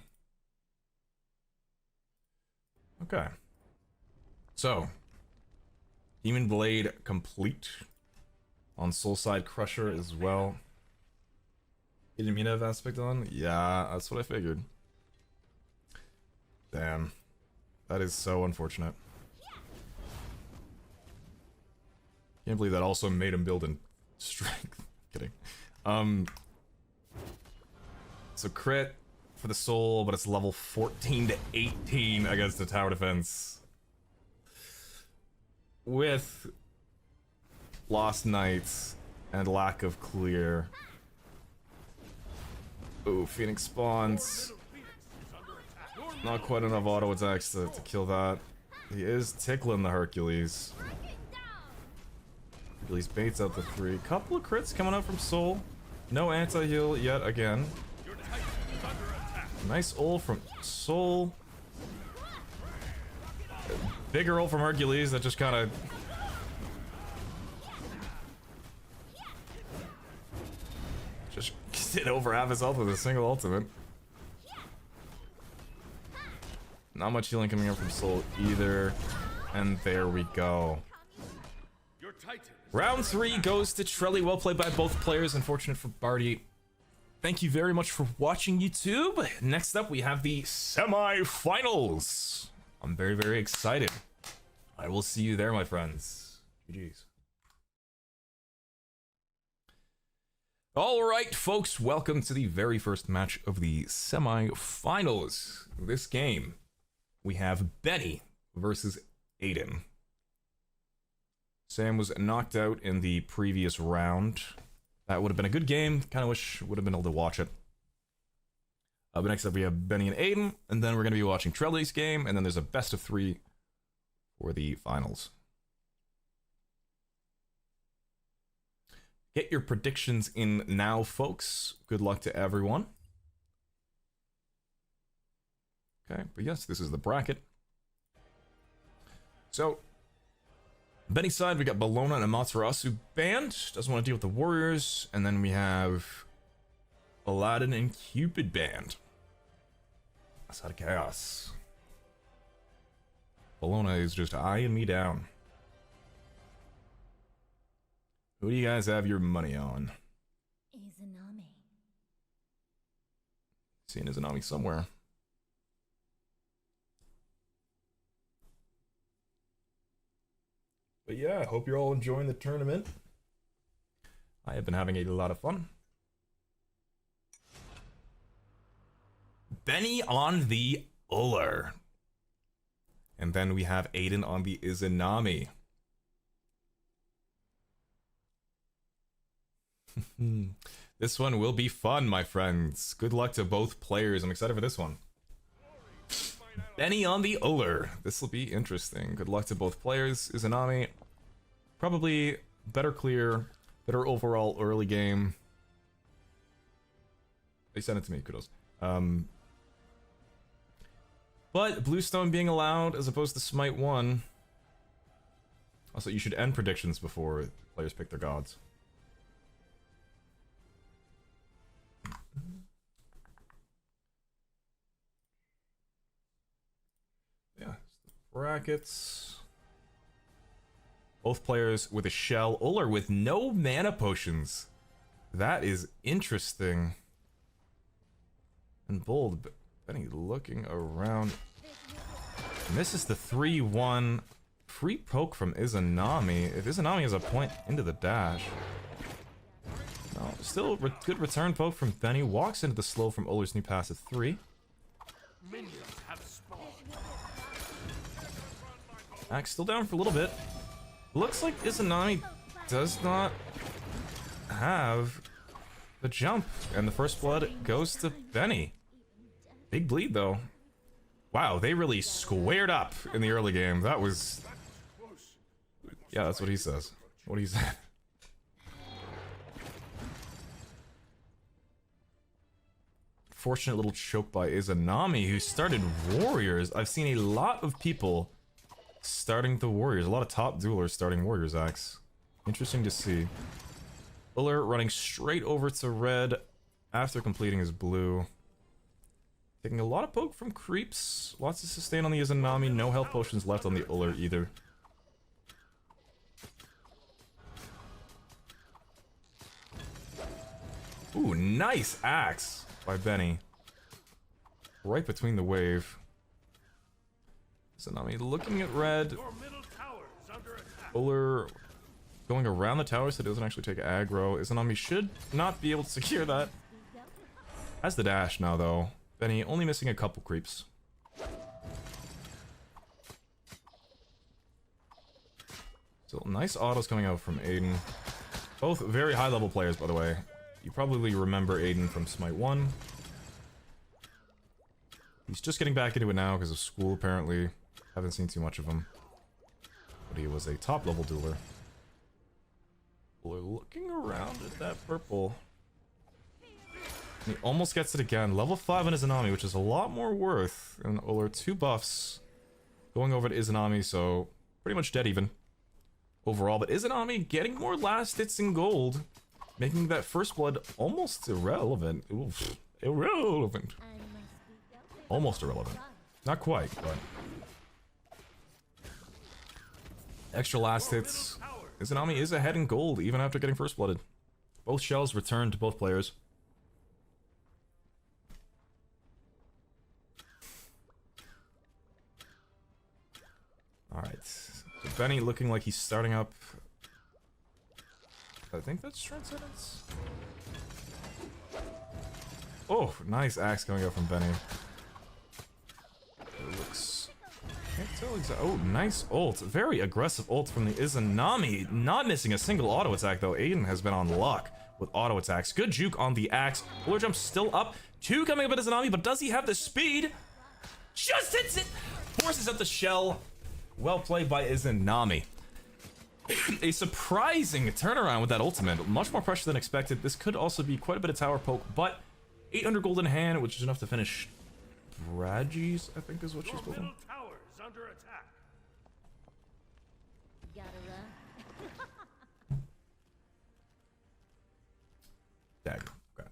Okay. So, Demon Blade complete on Soulside Crusher as well. He didn't mean to have aspect on? Yeah, that's what I figured. Damn. That is so unfortunate. Can't believe that also made him build in strength. Kidding. So crit for the soul, but it's level 14 to 18 against the tower defense. With Lost Knights and lack of clear. Ooh, Phoenix spawns. Not quite enough auto attacks to kill that. He is tickling the Hercules. Hercules baits out the 3. Couple of crits coming out from Soul. No anti-heal yet again. Nice ult from Soul. Bigger ult from Hercules that just kind of... just did over half his health with a single ultimate. Not much healing coming up from Soul either. And there we go. Round 3 goes to Trelly. Well played by both players. Unfortunate for Barty. Thank you very much for watching, YouTube. Next up, we have the semi-finals. I'm very, very excited. I will see you there, my friends. GG's. All right, folks. Welcome to the very first match of the semi-finals. This game, we have Benny versus Aiden. Sam was knocked out in the previous round. That would have been a good game. Kind of wish would have been able to watch it. But next up we have Benny and Aiden, and then we're going to be watching Trelly's game, and then there's a best of 3 for the finals. Get your predictions in now, folks. Good luck to everyone. Okay, but yes, this is the bracket. So, Benny's side, we got Bellona and Amaterasu banned. Doesn't want to deal with the Warriors. And then we have Aladdin and Cupid banned. That's out of chaos. Bellona is just eyeing me down. Who do you guys have your money on? Izanami. Seeing Izanami somewhere. But yeah, I hope you're all enjoying the tournament. I have been having a lot of fun. Benny on the Uller. And then we have Aiden on the Izanami. This one will be fun, my friends. Good luck to both players. I'm excited for this one. Benny on the Uller. This will be interesting. Good luck to both players. Izanami, probably better clear, better overall early game. They sent it to me, kudos. But Bluestone being allowed as opposed to Smite 1. Also, you should end predictions before players pick their gods. Yeah, brackets. Both players with a shell. Uller with no mana potions. That is interesting. And bold. Benny looking around. Misses the 3-1. Free poke from Izanami. If Izanami has a point into the dash. No, still good return poke from Benny. Walks into the slow from Uller's new pass at 3. Minions have spawned. Axe still down for a little bit. Looks like Izanami does not have the jump. And the first blood goes to Benny. Big bleed though. Wow, they really squared up in the early game. That was... Yeah, that's what he says. What he said. Fortunate little choke by Izanami, who started Warriors. I've seen a lot of people starting the Warriors. A lot of top duelers starting Warriors Axe. Interesting to see. Uller running straight over to red after completing his blue. Taking a lot of poke from creeps. Lots of sustain on the Izanami. No health potions left on the Uller either. Ooh, nice axe by Benny. Right between the wave. Izanami looking at red. Your middle tower is under attack. Uller going around the tower so it doesn't actually take aggro. Izanami should not be able to secure that. Has the dash now though. Benny only missing a couple creeps. Still nice autos coming out from Aiden. Both very high level players, by the way. You probably remember Aiden from Smite 1. He's just getting back into it now because of school, apparently. Haven't seen too much of him. But he was a top level dueler. We're looking around at that purple. And he almost gets it again. Level 5 on Izanami, which is a lot more worth. And Uller 2 buffs going over to Izanami, so pretty much dead even overall. But Izanami getting more last hits in gold, making that first blood almost irrelevant. Oof, irrelevant. Almost irrelevant. Not quite, but... Extra last hits. Izanami is ahead in gold even after getting first blooded. Both shells returned to both players. Alright. So Benny looking like he's starting up. I think that's Transcendence. Oh, nice axe coming out from Benny. It looks... Can't tell exactly. Oh, nice ult. Very aggressive ult from the Izanami. Not missing a single auto attack though. Aiden has been on luck with auto attacks. Good juke on the axe. Uller jump still up. 2 coming up at Izanami, but does he have the speed? Just hits it! Forces up the shell. Well played by Izanami. A surprising turnaround with that ultimate. Much more pressure than expected. This could also be quite a bit of tower poke, but 800 gold in hand, which is enough to finish Bradgies, I think is what she's Your building. middle tower is under attack. Gotta run. Dagger. Okay.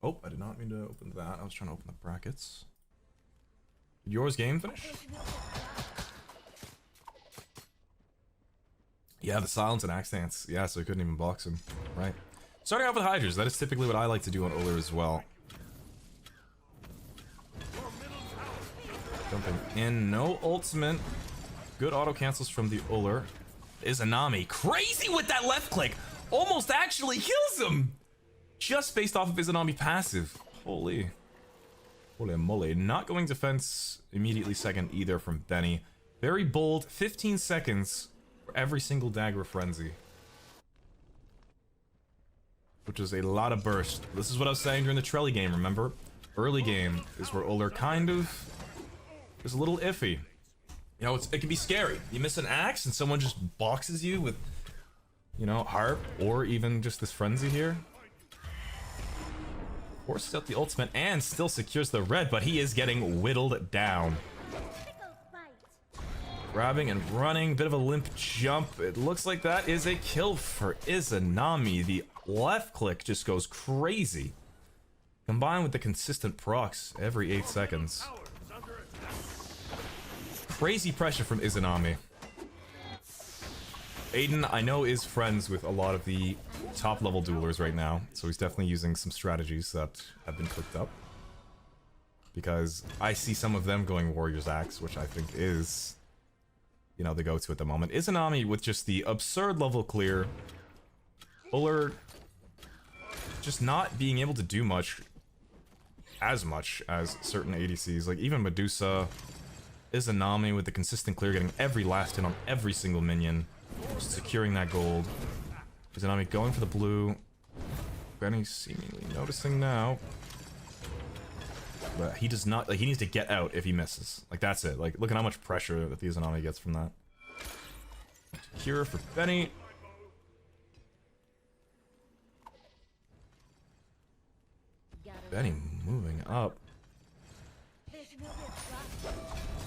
Oh, I did not mean to open that. I was trying to open the brackets. Did yours game finish? Yeah, the silence and axe dance. Yeah, so he couldn't even box him. Right. Starting off with Hydras. That is typically what I like to do on Uller as well. Jumping in. No ultimate. Good auto cancels from the Uller. Izanami. Crazy with that left click. Almost actually kills him. Just based off of Izanami passive. Holy. Holy moly. Not going defense immediately second either from Benny. Very bold. 15 seconds for every single dagger frenzy. Which is a lot of burst. This is what I was saying during the Trelly game, remember? Early game is where Uller kind of is a little iffy. You know, it can be scary. You miss an axe and someone just boxes you with, you know, harp or even just this frenzy here. Forces out the ultimate and still secures the red, but he is getting whittled down. Grabbing and running, bit of a limp jump. It looks like that is a kill for Izanami. The left click just goes crazy. Combined with the consistent procs every 8 seconds. Crazy pressure from Izanami. Aiden, I know, is friends with a lot of the top level duelers right now, so he's definitely using some strategies that have been cooked up. Because I see some of them going Warrior's Axe, which I think is, you know, the go-to at the moment. Izanami with just the absurd level clear. Uller just not being able to do much as certain ADCs, like even Medusa. Izanami with the consistent clear, getting every last hit on every single minion, just securing that gold. Izanami going for the blue. Benny seemingly noticing now, but he does not, like, he needs to get out if he misses. Like, that's it. Like, look at how much pressure that the Izanami gets from that. Cure for Benny. Benny moving up.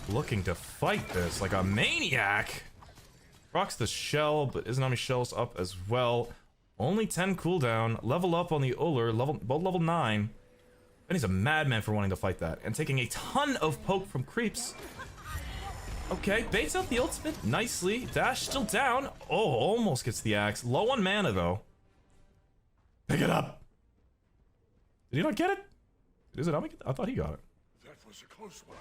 Looking to fight this like a maniac. Rocks the shell, but Izanami shells up as well. Only 10 cooldown. Level up on the Uller, both level 9. Benny's a madman for wanting to fight that. And taking a ton of poke from creeps. Okay, baits out the ultimate nicely. Dash still down. Oh, almost gets the axe. Low on mana though. Pick it up. Did he not get it? Did Izanami get it? I thought he got it. That was a close one.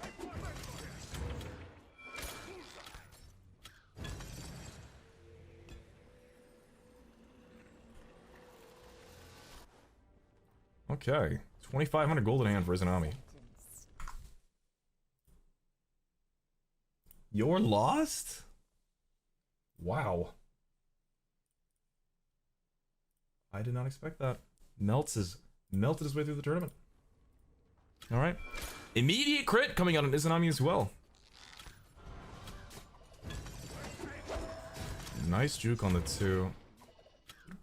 Okay, 2,500 gold in hand for Izanami. You're lost? Wow. I did not expect that. Melted his way through the tournament. Alright. Immediate crit coming out on Izanami as well. Nice juke on the 2.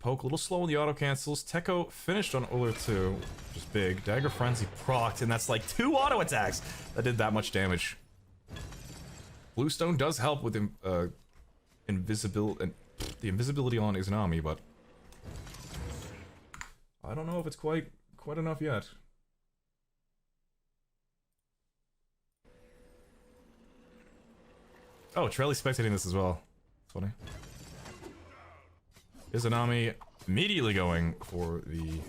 Poke a little slow on the auto cancels. Tekko finished on Uller 2, which is big. Dagger Frenzy procced, and that's like 2 auto attacks that did that much damage. Bluestone does help with the invisibility on Izanami, but I don't know if it's quite enough yet. Oh, Trelly's spectating this as well. It's funny. Izanami immediately going for the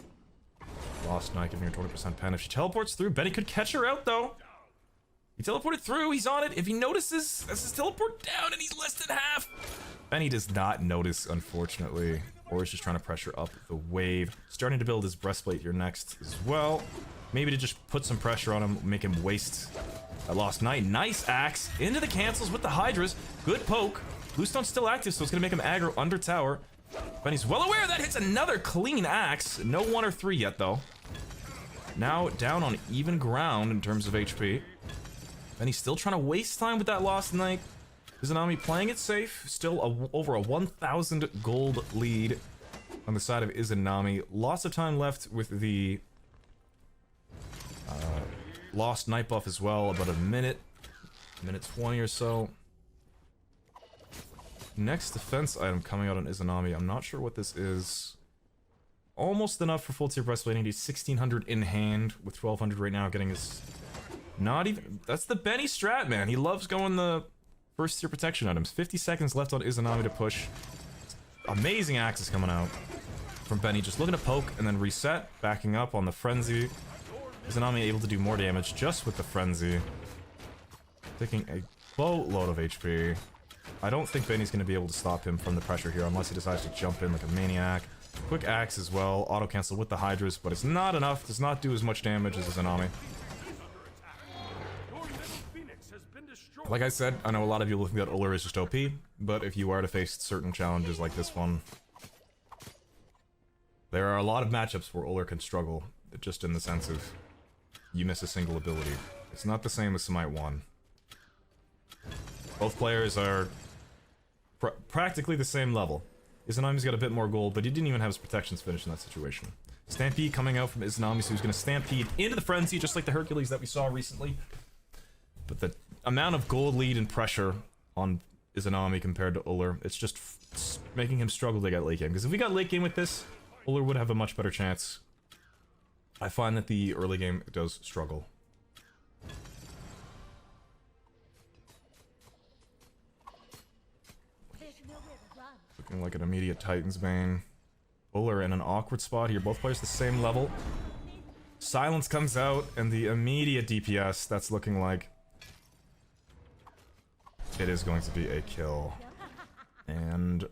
Lost Knight, giving her 20% pen. If she teleports through, Benny could catch her out though. He teleported through, he's on it. If he notices, that's his teleport down and he's less than half. Benny does not notice, unfortunately. Or is just trying to pressure up the wave. Starting to build his breastplate here next as well. Maybe to just put some pressure on him, make him waste that Lost Knight. Nice axe into the cancels with the Hydras. Good poke. Bluestone's still active, so it's gonna make him aggro under tower. Benny's well aware that hits another clean axe. No 1 or 3 yet, though. Now down on even ground in terms of HP. Benny's still trying to waste time with that Lost Knight. Izanami playing it safe. Still over a 1,000 gold lead on the side of Izanami. Lots of time left with the Lost Knight buff as well. About a minute 20 or so. Next defense item coming out on Izanami. I'm not sure what this is. Almost enough for full tier breastplate. He's 1,600 in hand with 1,200 right now. Getting his... Not even... That's the Benny strat, man. He loves going the first tier protection items. 50 seconds left on Izanami to push. Amazing axes coming out from Benny. Just looking to poke and then reset. Backing up on the Frenzy. Izanami able to do more damage just with the Frenzy. Taking a boatload of HP. I don't think Benny's going to be able to stop him from the pressure here unless he decides to jump in like a maniac. Quick axe as well. Auto cancel with the Hydras, but it's not enough. Does not do as much damage as Izanami. Like I said, I know a lot of you think that Uller is just OP, but if you are to face certain challenges like this one, there are a lot of matchups where Uller can struggle, just in the sense of you miss a single ability. It's not the same as Smite 1. Both players are practically the same level. Izanami's got a bit more gold, but he didn't even have his protections finished in that situation. Stampede coming out from Izanami, so he's going to Stampede into the Frenzy, just like the Hercules that we saw recently. But the amount of gold lead and pressure on Izanami compared to Uller. It's just making him struggle to get late game. Because if we got late game with this, Uller would have a much better chance. I find that the early game does struggle. Looking like an immediate Titan's Bane. Uller in an awkward spot here. Both players the same level. Silence comes out, and the immediate DPS, that's looking like it is going to be a kill. And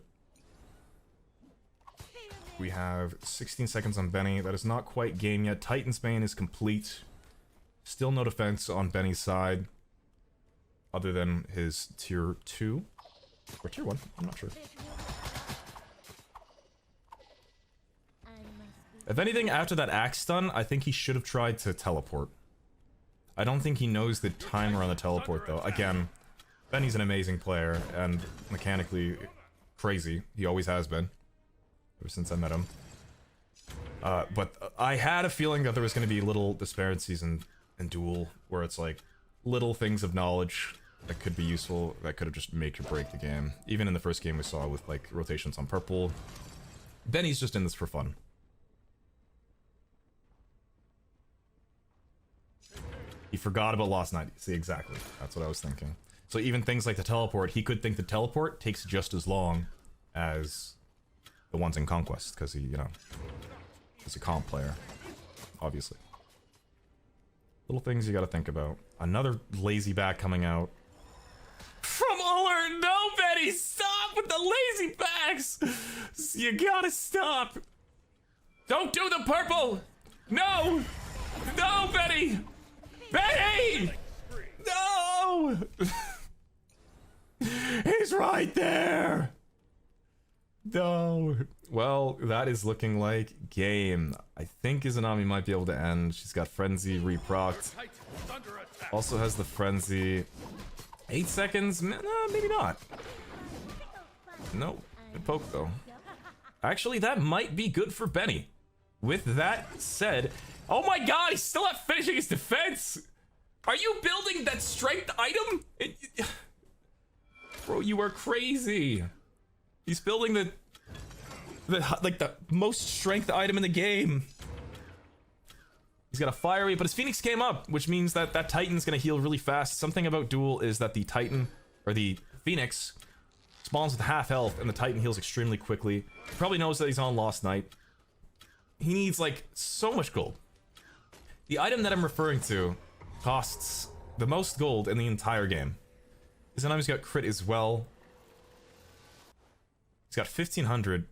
we have 16 seconds on Benny. That is not quite game yet. Titan's Bane is complete. Still no defense on Benny's side, other than his tier 2. Or tier 1, I'm not sure. If anything, after that axe stun, I think he should have tried to teleport. I don't think he knows the timer on the teleport, though. Again, Benny's an amazing player, and mechanically crazy. He always has been, ever since I met him. But I had a feeling that there was going to be little disparities in Duel, where it's like little things of knowledge that could be useful, that could have just make or break the game. Even in the first game we saw with like rotations on purple. Benny's just in this for fun. He forgot about Lost Night. See, exactly. That's what I was thinking. So even things like the teleport, he could think the teleport takes just as long as the ones in Conquest, because he, you know, he's a comp player, obviously. Little things you gotta think about. Another lazy back coming out. From Uller! No, Benny! Stop with the lazy backs! You gotta stop! Don't do the purple! No! No, Benny! Benny! No! He's right there! No. Well, that is looking like game. I think Izanami might be able to end. She's got Frenzy reprocced. Also has the Frenzy. 8 seconds? Maybe not. Nope. Good poke, though. Actually, that might be good for Benny. With that said... Oh my god, he's still not finishing his defense! Are you building that strength item? Bro, you are crazy. He's building the most strength item in the game. He's got a fire rate, but his Phoenix came up, which means that that Titan's gonna heal really fast. Something about Duel is that the Titan, or the Phoenix, spawns with half health, and the Titan heals extremely quickly. He probably knows that he's on Lost Night. He needs, like, so much gold. The item that I'm referring to costs the most gold in the entire game. Izanami's got crit as well. He's got 1500.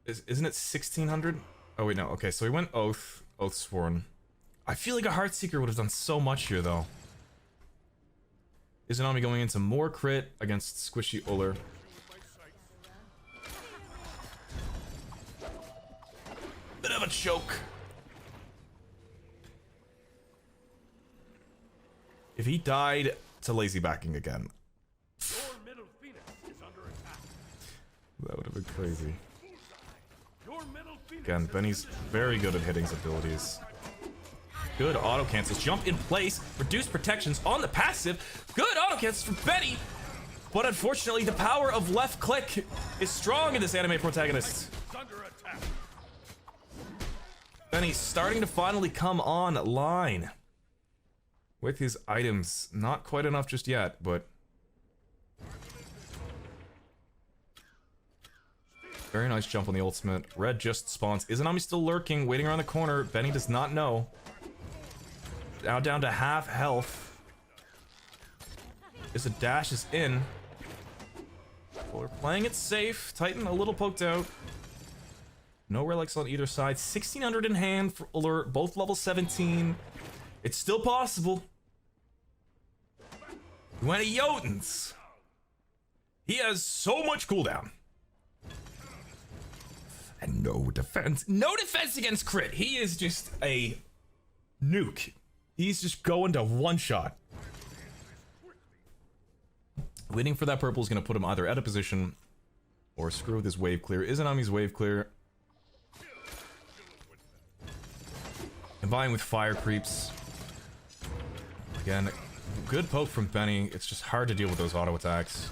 Isn't it 1600? Oh wait, no. Okay, so he went Oath Sworn. I feel like a Heartseeker would have done so much here, though. Izanami going into more crit against squishy Uller. Bit of a choke. If he died to lazy backing again, that would have been crazy. Again, Benny's very good at hitting his abilities. Good auto cancels. Jump in place. Reduce protections on the passive. Good auto cancels from Benny. But unfortunately, the power of left click is strong in this anime protagonist. Benny's starting to finally come online with his items. Not quite enough just yet, but very nice jump on the ultimate. Red just spawns. Izanami still lurking, waiting around the corner. Benny does not know. Now down to half health. Is dash is in. Well, we're playing it safe. Titan a little poked out. No relics on either side. 1600 in hand for Uller. Both level 17. It's still possible. He went to Jotuns. He has so much cooldown. And no defense. No defense against crit. He is just a nuke. He's just going to one shot. Waiting for that purple is going to put him either out of position or screw with his wave clear. Izanami's wave clear. Combined with fire creeps. Again, Good poke from Benny. It's just hard to deal with those auto attacks.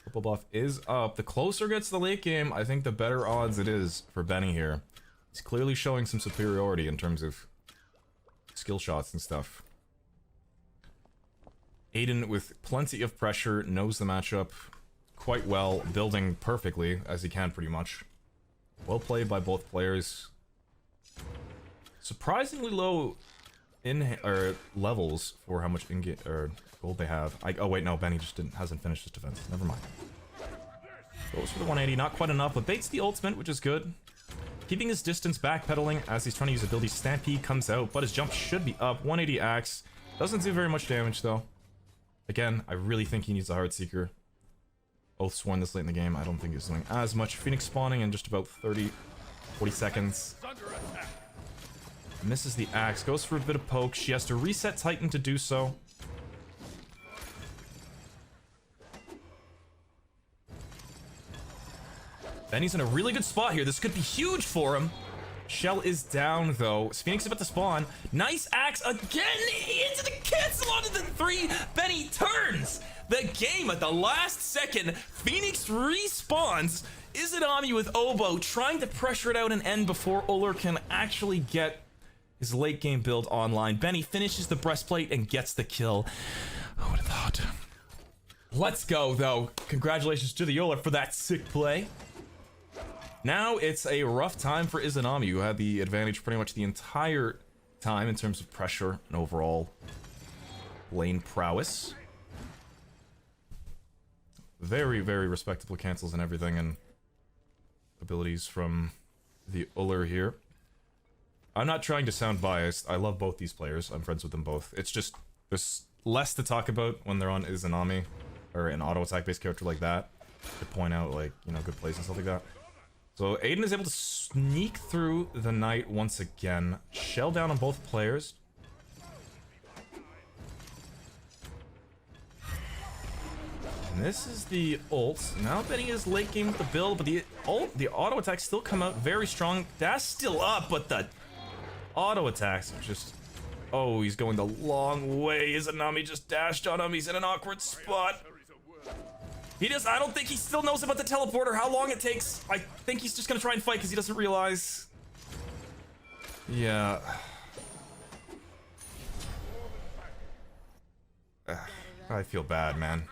Purple buff is up. The closer it gets to the late game, I think the better odds it is for Benny here. He's clearly showing some superiority in terms of skill shots and stuff. Aiden, with plenty of pressure, knows the matchup quite well, building perfectly, as he can pretty much. Well played by both players. Surprisingly low levels for how much gold they have. Oh wait, no, Benny just hasn't finished his defense. Never mind. Goes for the 180, not quite enough, but baits the ultimate, which is good. Keeping his distance, backpedaling as he's trying to use ability. Stampede comes out, but his jump should be up. 180 axe. Doesn't do very much damage, though. Again, I really think he needs a Heart Seeker. Oath Sworn this late in the game, I don't think he's doing as much. Phoenix spawning in just about 40 seconds. Misses the axe, goes for a bit of poke. She has to reset Titan to do so. Benny's in a really good spot here. This could be huge for him. Shell is down, though. Phoenix is about to spawn. Nice axe again into the cancel onto the 3. Benny turns the game at the last second. Phoenix respawns. Izanami with Oboe trying to pressure it out and end before Uller can actually get his late game build online. Benny finishes the breastplate and gets the kill. Who would have thought? Let's go, though. Congratulations to the Uller for that sick play. Now it's a rough time for Izanami, who had the advantage pretty much the entire time in terms of pressure and overall lane prowess. Very, very respectable cancels and everything, and abilities from the Uller here. I'm not trying to sound biased. I love both these players. I'm friends with them both. It's just there's less to talk about when they're on Izanami or an auto attack based character like that to point out, like, you know, good plays and stuff like that. So Aiden is able to sneak through the night once again. Shell down on both players. And this is the ult. Now Benny is late game with the build, but the auto attacks still come out very strong. Dash still up, but the auto attacks are just... Oh, he's going the long way. Izanami just dashed on him. He's in an awkward spot. I don't think he still knows about the teleporter, how long it takes. I think he's just gonna try and fight because he doesn't realize. Yeah. I feel bad, man.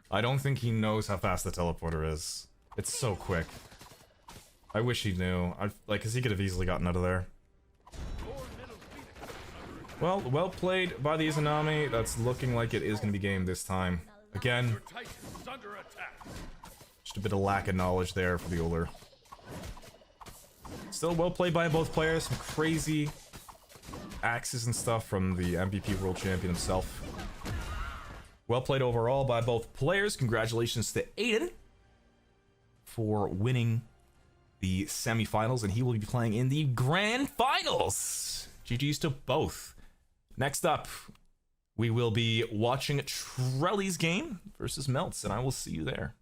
I don't think he knows how fast the teleporter is. It's so quick. I wish he knew. Because he could have easily gotten out of there. Well played by the Izanami. That's looking like it is going to be game this time. Again, just a bit of lack of knowledge there for the Uller. Still well played by both players. Some crazy axes and stuff from the MVP World Champion himself. Well played overall by both players. Congratulations to Aiden for winning the semifinals, and he will be playing in the grand finals. GG's to both. Next up, we will be watching Trelly's game versus Melts, and I will see you there.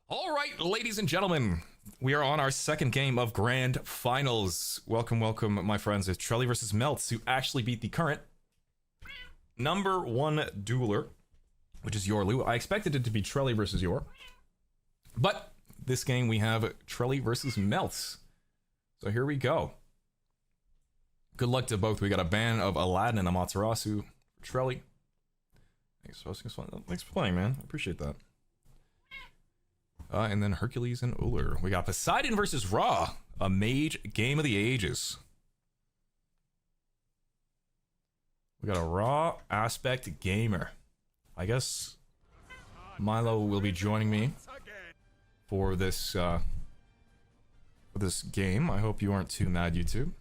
All right, ladies and gentlemen, we are on our second game of grand finals. Welcome, welcome, my friends. It's Trelly versus Melts, who actually beat the current #1 dueler, which is Yorlu. I expected it to be Trelly versus Yor, but this game we have Trelly versus Melts. So here we go. Good luck to both. We got a ban of Aladdin and Amaterasu for Trelly. Thanks for playing, man. I appreciate that. And then Hercules and Uller. We got Poseidon versus Ra, a mage game of the ages. We got a Raw Aspect Gamer. I guess Milo will be joining me for this game. I hope you aren't too mad, YouTube.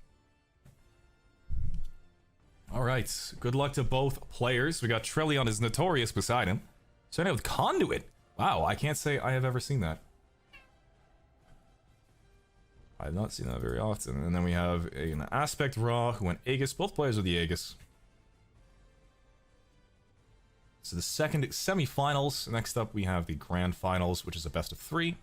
All right, good luck to both players. We got Trelly on his notorious Poseidon. Starting out with Conduit. Wow, I can't say I have ever seen that. I have not seen that very often. And then we have an Aspect Raw who went Aegis. Both players are the Aegis. So the second semifinals. Next up, we have the grand finals, which is a best of 3.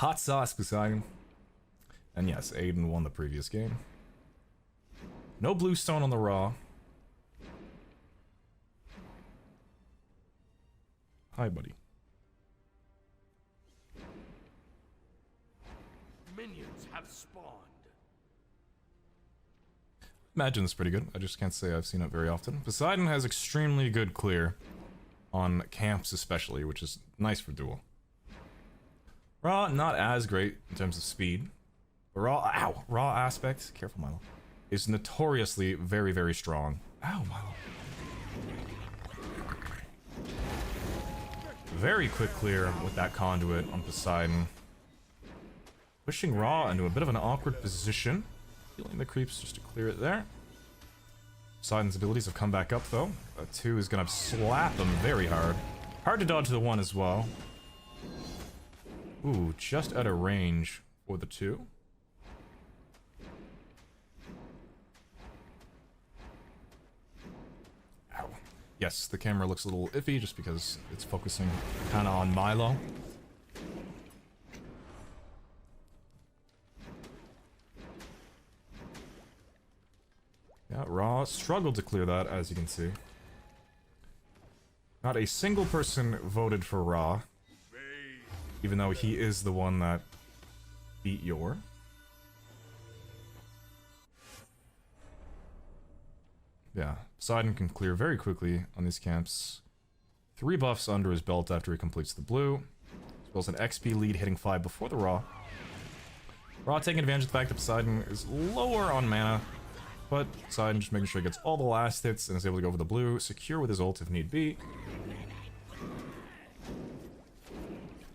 hot sauce Poseidon. And yes, Aiden won the previous game. No blue stone on the Raw. Hi, buddy. Minions have spawned. Imagine it's pretty good. I just can't say I've seen it very often. Poseidon has extremely good clear on camps especially, which is nice for Duel. Raw, not as great in terms of speed. But raw aspect, careful Milo, is notoriously very, very strong. Ow, Milo. Very quick clear with that conduit on Poseidon. Pushing Raw into a bit of an awkward position. Healing the creeps just to clear it there. Poseidon's abilities have come back up though. A 2 is gonna slap him very hard. Hard to dodge the 1 as well. Ooh, just out of range for the 2. Ow. Yes, the camera looks a little iffy just because it's focusing kind of on Milo. Yeah, Raw struggled to clear that, as you can see. Not a single person voted for Raw, even though he is the one that beat Yor. Yeah, Poseidon can clear very quickly on these camps. 3 buffs under his belt after he completes the blue, as well as an XP lead hitting 5 before the Raw. Raw taking advantage of the fact that Poseidon is lower on mana, but Poseidon just making sure he gets all the last hits and is able to go for the blue, secure with his ult if need be.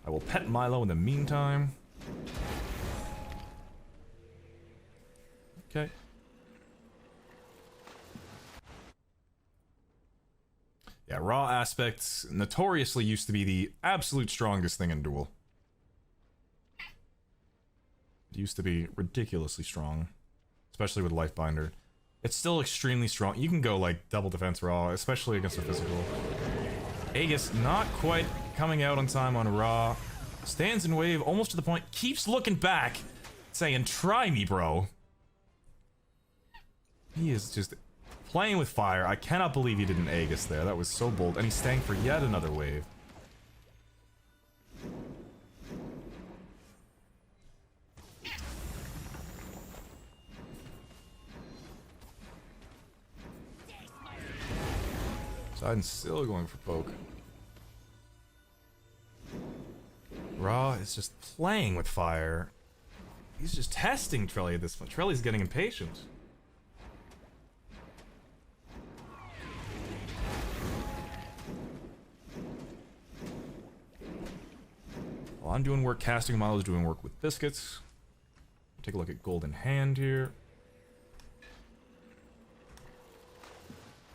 I will pet Milo in the meantime. Okay. Yeah, Raw aspects notoriously used to be the absolute strongest thing in Duel. It used to be ridiculously strong, especially with Lifebinder. It's still extremely strong. You can go like double defense Raw, especially against a physical. Aegis not quite coming out on time on Raw. Stands in wave almost to the point, keeps looking back, saying, try me, bro. He is just playing with fire. I cannot believe he did an Aegis there. That was so bold. And he's staying for yet another wave. Poseidon's still going for poke. Raw is just playing with fire. He's just testing Trelly at this point. Trelly's getting impatient. While I'm doing work casting, Milo's doing work with biscuits. Take a look at Golden Hand here.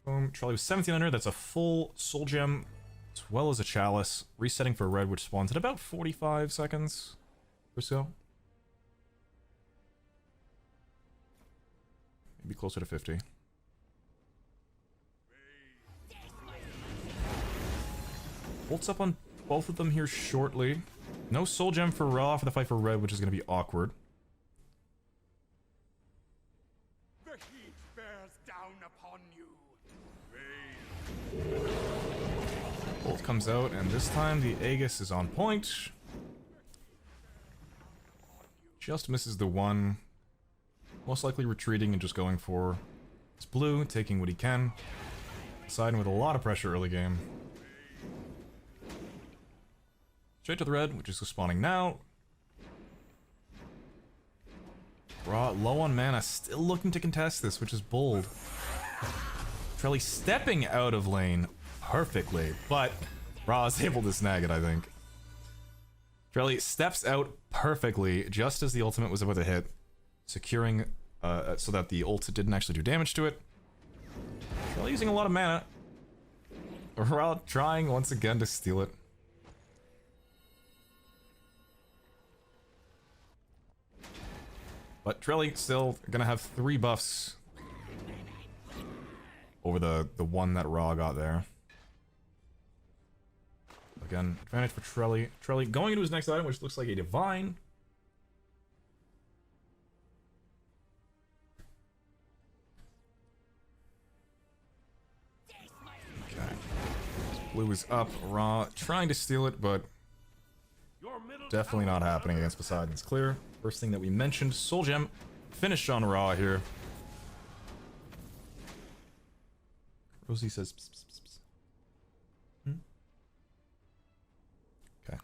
Boom. Trelly was 1700. That's a full soul gem, as well as a chalice. Resetting for red, which spawns in about 45 seconds or so. Maybe closer to 50. Bolts up on both of them here shortly. No soul gem for Raw for the fight for red, which is going to be awkward. The heat bears down upon you. Bolt comes out, and this time the Aegis is on point. Just misses the 1. Most likely retreating and just going for his blue, taking what he can. Poseidon with a lot of pressure early game. Straight to the red, which is spawning now. Raw low on mana, still looking to contest this, which is bold. Trelly stepping out of lane perfectly, but Raw is able to snag it, I think. Trelly steps out perfectly just as the ultimate was about to hit, securing so that the ult didn't actually do damage to it. Trelly using a lot of mana. Raw trying once again to steal it. But Trelly still gonna have 3 buffs over the 1 that Raw got there. Again, advantage for Trelly. Trelly going into his next item, which looks like a Divine. Okay. Blue is up. Raw trying to steal it, but definitely not happening against Poseidon. It's clear. First thing that we mentioned, Soul Gem finished on Raw here. Rosie says, pss, pss, pss, pss. Okay.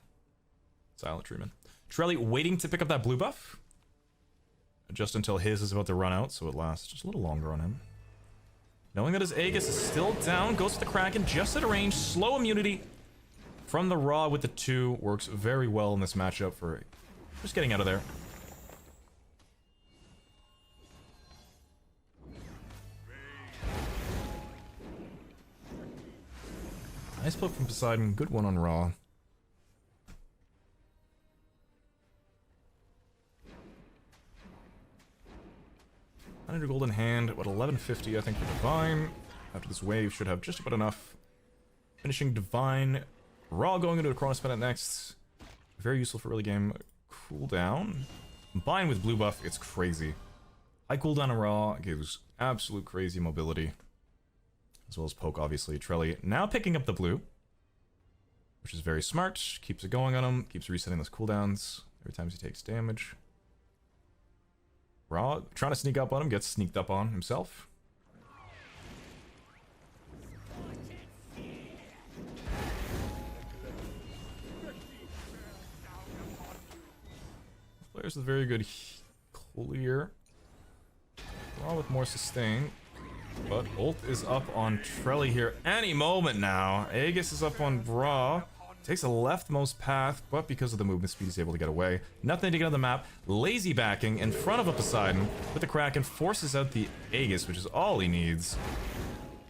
Silent treatment. Trelly waiting to pick up that blue buff. Just until his is about to run out, so it lasts just a little longer on him. Knowing that his Aegis is still down, goes to the Kraken just at a range. Slow immunity from the Raw with the 2. Works very well in this matchup for just getting out of there. Nice poke from Poseidon. Good one on Raw. 100 gold in hand. What, 1150 I think for Divine. After this wave should have just about enough. Finishing Divine. Raw going into a Chronos Pendant next. Very useful for early game. Cooldown. Combined with blue buff, it's crazy. High cooldown on Raw gives absolute crazy mobility. As well as poke, obviously. Trelly now picking up the blue, which is very smart. Keeps it going on him. Keeps resetting those cooldowns every time he takes damage. Raw trying to sneak up on him. Gets sneaked up on himself. Players with very good clear. Raw with more sustain. But ult is up on Trelly here any moment now. Aegis is up on Raw. Takes a leftmost path, but because of the movement speed, he's able to get away. Nothing to get on the map. Lazy backing in front of a Poseidon with the Kraken. Forces out the Aegis, which is all he needs.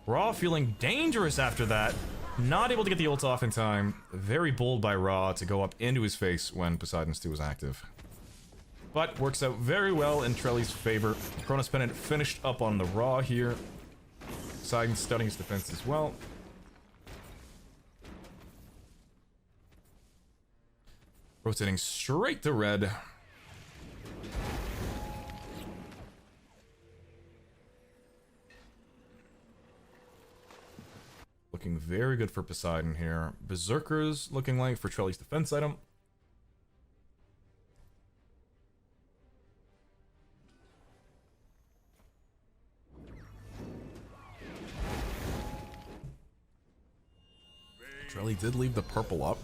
Raw feeling dangerous after that. Not able to get the ult off in time. Very bold by Raw to go up into his face when Poseidon's 2 was active. But works out very well in Trelly's favor. Chronos Pendant finished up on the Raw here. Poseidon stunning his defense as well. Rotating straight to red. Looking very good for Poseidon here. Berserkers looking like for Trelly's defense item. Trelly did leave the purple up,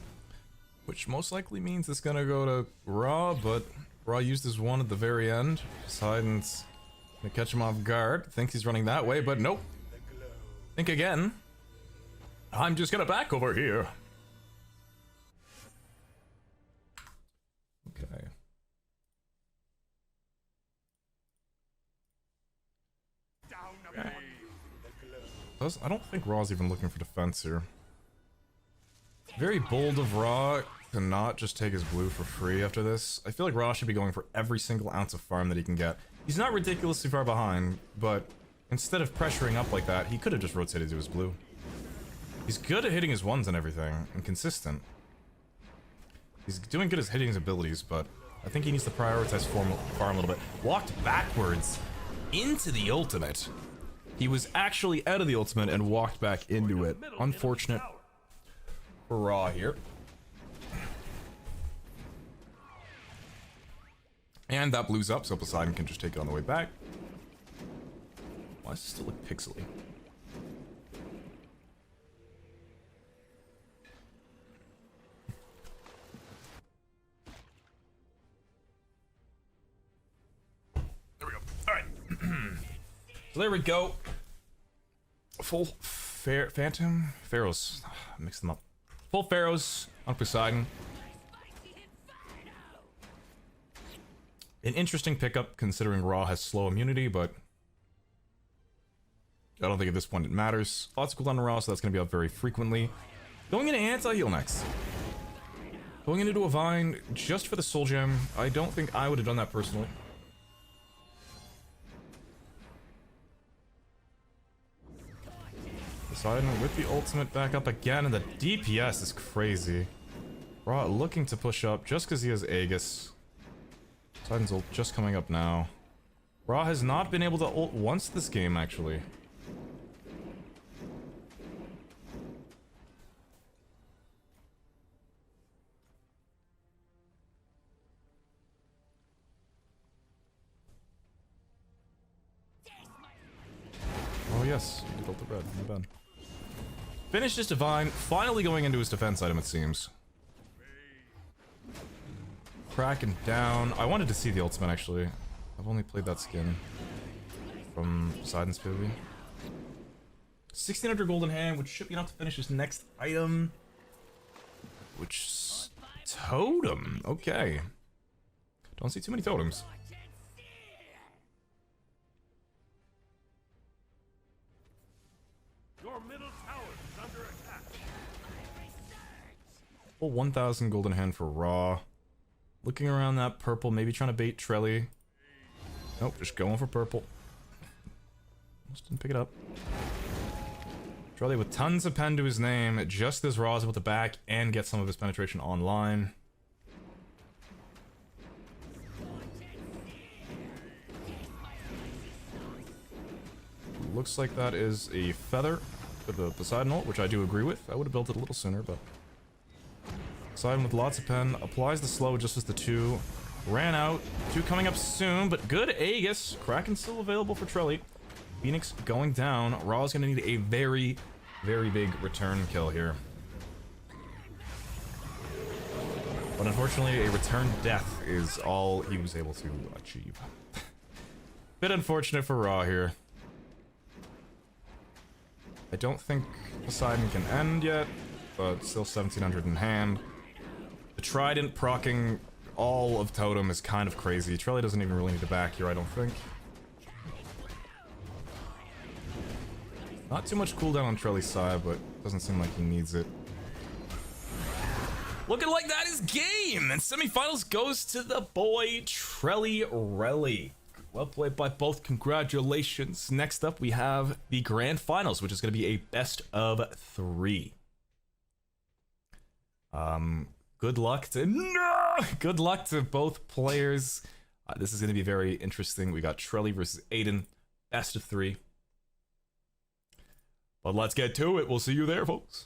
which most likely means it's gonna go to Raw, but Raw used his 1 at the very end. Poseidon's gonna catch him off guard. Thinks he's running that way, but nope. Think again. I'm just gonna back over here. Okay. I don't think Raw's even looking for defense here. Very bold of Raw to not just take his blue for free after this. I feel like Raw should be going for every single ounce of farm that he can get. He's not ridiculously far behind, but instead of pressuring up like that, he could have just rotated to his blue. He's good at hitting his 1s and everything, and consistent. He's doing good at hitting his abilities, but I think he needs to prioritize farm a little bit. Walked backwards into the ultimate. He was actually out of the ultimate and walked back into it. Unfortunate for Raw here. And that blue's up, so Poseidon can just take it on the way back. Why does it still look pixely? There we go. Alright. So there we go. Full Phantom? Pharaohs. Mix them up. Full Pharaohs on Poseidon. An interesting pickup considering Raw has slow immunity, but I don't think at this point it matters. Lots of cooldown on Raw, so that's going to be up very frequently. Going into anti-heal next. Going into a Vine just for the Soul Gem. I don't think I would have done that personally. Poseidon with the ultimate back up again, and the DPS is crazy. Ra looking to push up just because he has Aegis. Poseidon's ult just coming up now. Ra has not been able to ult once this game, actually. Oh yes, he built the bread. My bad. Finished his divine, finally going into his defense item, it seems. Cracking down. I wanted to see the ultimate, actually. I've only played that skin from Poseidon's POV. 1600 gold in hand, which should be enough to finish his next item. Which is totem. Okay. Don't see too many totems. Your middle tower is under attack. Full 1000 gold in hand for Ra. Looking around that purple, maybe trying to bait Trelly. Nope, just going for purple. Just didn't pick it up. Trelly with tons of pen to his name, just as Ra is able to back and get some of his penetration online. Looks like that is a feather for the Poseidon ult, which I do agree with. I would have built it a little sooner, but... Poseidon with lots of pen, applies the slow just as the 2 ran out. 2 coming up soon, but good Aegis. Kraken still available for Trelly. Phoenix going down. Ra's gonna need a very, very big return kill here. But unfortunately, a return death is all he was able to achieve. Bit unfortunate for Ra here. I don't think Poseidon can end yet, but still 1700 in hand. The Trident proccing all of Totem is kind of crazy. Trelly doesn't even really need to back here, I don't think. Not too much cooldown on Trelly's side, but doesn't seem like he needs it. Looking like that is game! And semifinals goes to the boy, Trelly Relly. Well played by both, congratulations. Next up, we have the grand finals, which is going to be a best of 3. Good luck to both players. This is going to be very interesting. We got Trelly versus Aiden, best of 3. But let's get to it. We'll see you there, folks.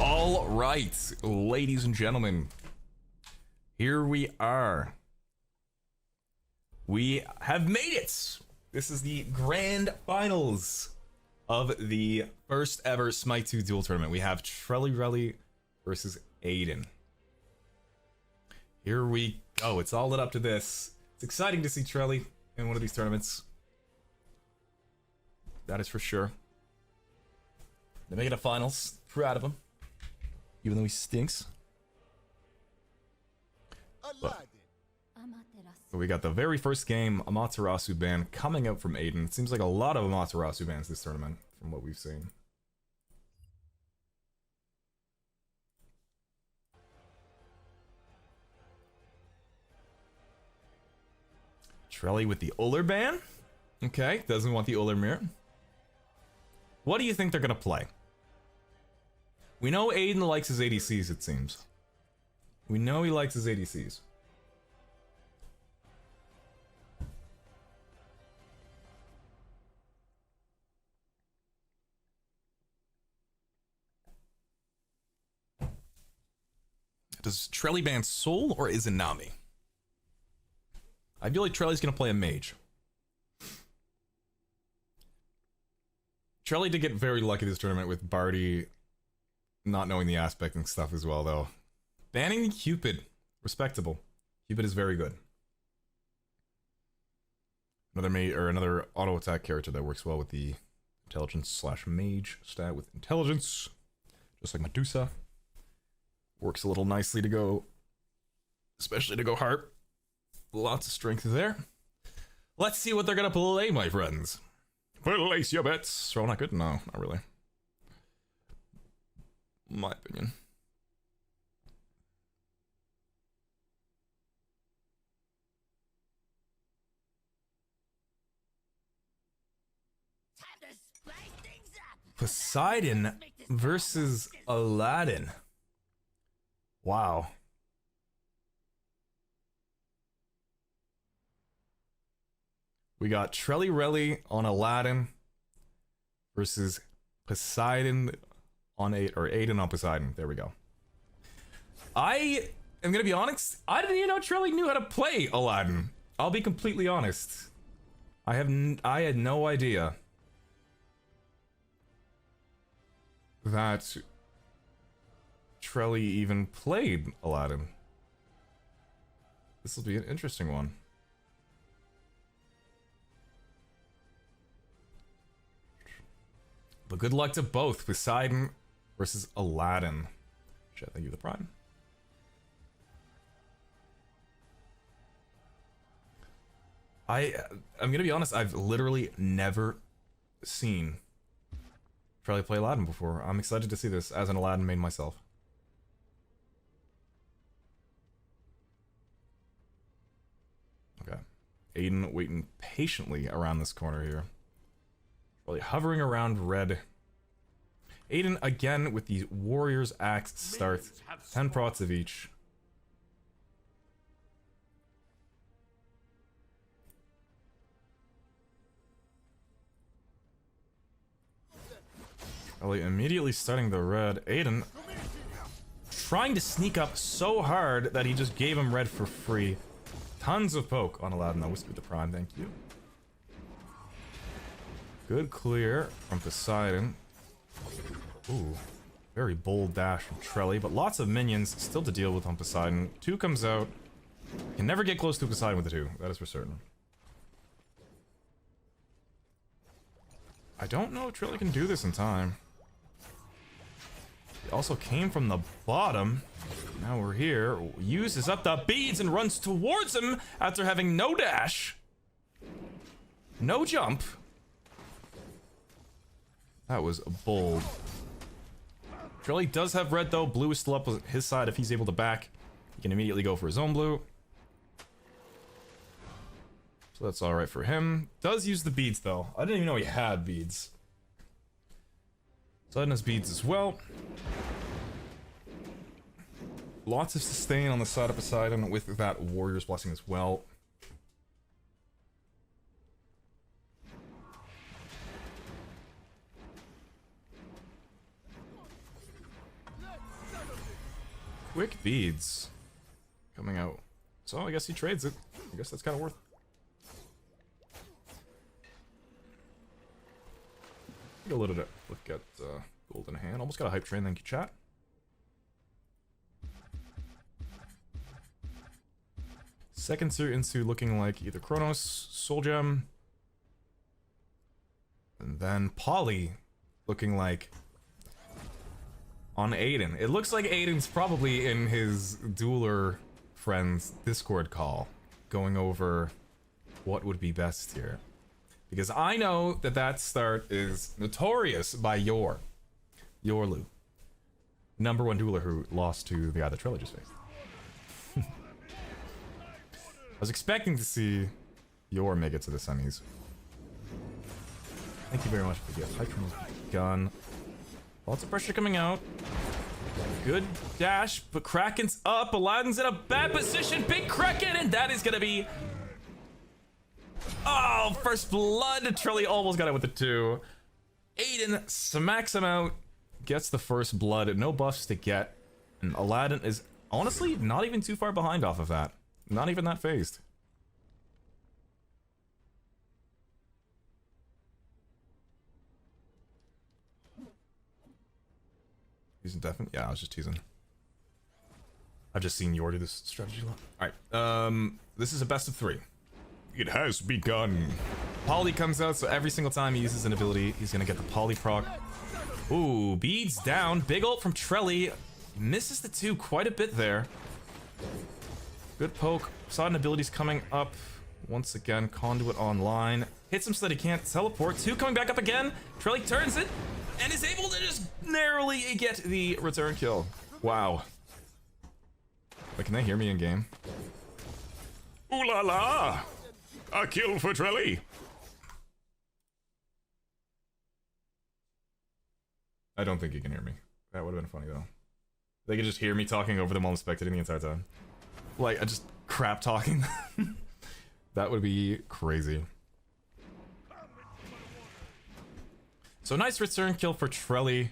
All right, ladies and gentlemen, here we are. We have made it. This is the grand finals of the first ever Smite 2 duel tournament. We have Trelly Relly versus Aiden. Here we go. It's all lit up to this. It's exciting to see Trelly in one of these tournaments. That is for sure. They make it a finals. Proud of him. Even though he stinks. But we got the very first game, Amaterasu ban, coming out from Aiden. It seems like a lot of Amaterasu bans this tournament, from what we've seen. Trelly with the Uller ban. Okay, doesn't want the Uller mirror. What do you think they're gonna play? We know Aiden likes his ADCs, it seems. We know he likes his ADCs. Does Trelly ban Soul or is it Nami? I feel like Trelly's gonna play a mage. Trelly did get very lucky this tournament with Barty not knowing the aspect and stuff as well, though. Banning Cupid. Respectable. Cupid is very good. Another auto attack character that works well with the intelligence / mage stat with intelligence. Just like Medusa. Works a little nicely to go, especially to go harp. Lots of strength there. Let's see what they're gonna play, my friends. Place your bets. Oh, not good? No, not really. In my opinion. Time to splice things Poseidon versus Aladdin. Wow. We got Trelli on Aladdin versus Poseidon on Aiden on Poseidon. There we go. I am gonna be honest. I didn't even know Trelli knew how to play Aladdin. I'll be completely honest. I had no idea that Trelli even played Aladdin. This will be an interesting one. But good luck to both Poseidon versus Aladdin. Should I thank you the prime? I'm gonna be honest, I've literally never seen Trelli play Aladdin before. I'm excited to see this as an Aladdin main myself. Okay. Aiden waiting patiently around this corner here. Really hovering around red. Aiden again with the Warrior's Axe start. 10 prots of each. Really immediately starting the red. Aiden trying to sneak up so hard that he just gave him red for free. Tons of poke on Aladdin though. Whisper the prime, thank you. Good clear from Poseidon. Ooh, very bold dash from Trelli, but lots of minions still to deal with on Poseidon. 2 comes out. Can never get close to Poseidon with the 2, that is for certain. I don't know if Trelli can do this in time. He also came from the bottom. Now we're here. Uses up the beads and runs towards him after having no dash. No jump. That was bold. Trelli does have red though. Blue is still up on his side. If he's able to back, he can immediately go for his own blue. So that's alright for him. Does use the beads though. I didn't even know he had beads. Poseidon has beads as well. Lots of sustain on the side of Poseidon with that Warrior's Blessing as well. Quick beads coming out. So I guess he trades it. I guess that's kind of worth it. Take a little bit. Look at Golden Hand. Almost got a hype train. Thank you, chat. Second tier into looking like either Kronos, Soul Gem, and then Polly looking like on Aiden. It looks like Aiden's probably in his Dueler friends Discord call, going over what would be best here. Because I know that that start is notorious by Yorlu. #1 dueler who lost to the guy that Trelli just faced. I was expecting to see Yor make it to the semis. Thank you very much for the gift. Hyphen gun. Lots of pressure coming out. Good dash, but Kraken's up. Aladdin's in a bad position. Big Kraken, and that is gonna be... Oh, first blood. Trelli almost got it with the 2. Aiden smacks him out. Gets the first blood. No buffs to get. And Aladdin is honestly not even too far behind off of that. Not even that phased. He's definitely... Yeah, I was just teasing. I've just seen Yor do this strategy a lot. Alright, this is a best of 3. It has begun. Polly comes out, so every single time he uses an ability, he's gonna get the Polly proc. Ooh, beads down. Big ult from Trelli. Misses the 2 quite a bit there. Good poke. Poseidon abilities coming up. Once again, Conduit online. Hits him so that he can't teleport. 2 coming back up again. Trelli turns it and is able to just narrowly get the return kill. Wow. Wait, can they hear me in game? Ooh la la! A kill for Trelli! I don't think he can hear me. That would have been funny though. They could just hear me talking over them while I'm spectating the entire time. Like, I just crap talking. That would be crazy. So nice return kill for Trelly,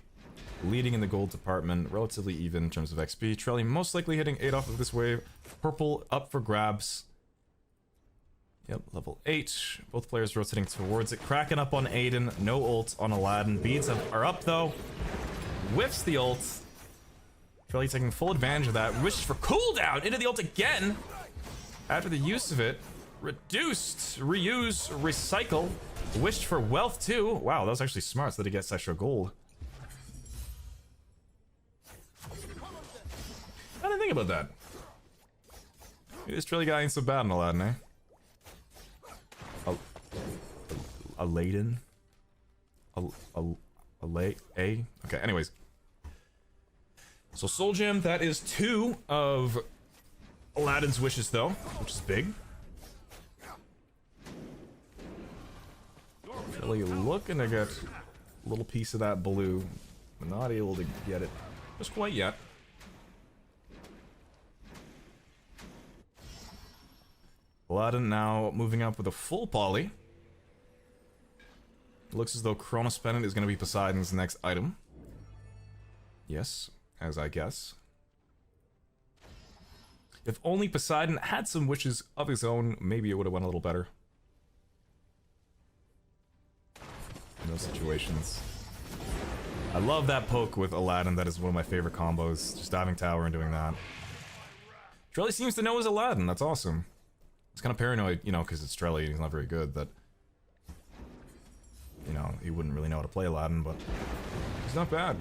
leading in the gold department, relatively even in terms of XP. Trelly most likely hitting 8 off of this wave. Purple up for grabs. Yep, level 8. Both players rotating towards it. Cracking up on Aiden. No ult on Aladdin. Beads are up though. Whiffs the ult. Trelly taking full advantage of that. Wishes for cooldown into the ult again. After the use of it. Reduced. Reuse. Recycle. Wished for wealth too. Wow, that was actually smart so that he gets extra gold. I didn't think about that. Maybe this Trelly guy ain't so bad in Aladdin, eh? Aladdin? Okay, anyways. So Soul Gem, that is 2 of Aladdin's wishes though, which is big. Really looking to get a little piece of that blue, but not able to get it just quite yet. Aladdin now moving up with a full poly. Looks as though Chronos Pendant is going to be Poseidon's next item. Yes, as I guess. If only Poseidon had some wishes of his own, maybe it would have went a little better. In those situations. I love that poke with Aladdin. That is one of my favorite combos. Just diving tower and doing that. Trelly seems to know his Aladdin. That's awesome. It's kind of paranoid, you know, because it's Trelly and he's not very good, that, you know, he wouldn't really know how to play Aladdin, but he's not bad.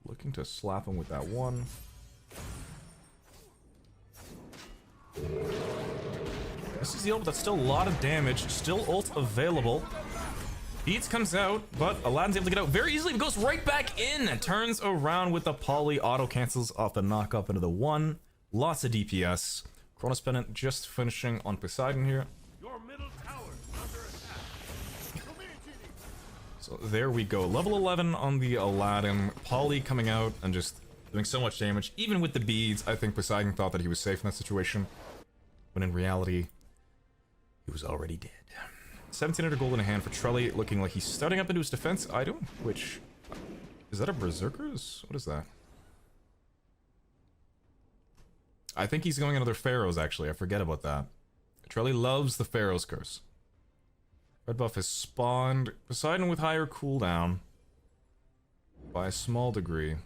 Looking to slap him with that one. This is the ult, but that's still a lot of damage. Still ult available. Beats comes out, but Aladdin's able to get out very easily. It goes right back in and turns around with the poly. Auto cancels off the knock up into the 1. Lots of DPS. Chronos Pendant just finishing on Poseidon here. Your middle tower under attack. So there we go. Level 11 on the Aladdin. Poly coming out and just doing so much damage. Even with the beads, I think Poseidon thought that he was safe in that situation. When in reality, he was already dead. 1700 gold in a hand for Trelly, looking like he's starting up into his defense item, which... Is that a Berserker's? What is that? I think he's going another Pharaoh's, actually. I forget about that. Trelly loves the Pharaoh's Curse. Red buff has spawned. Poseidon with higher cooldown. By a small degree.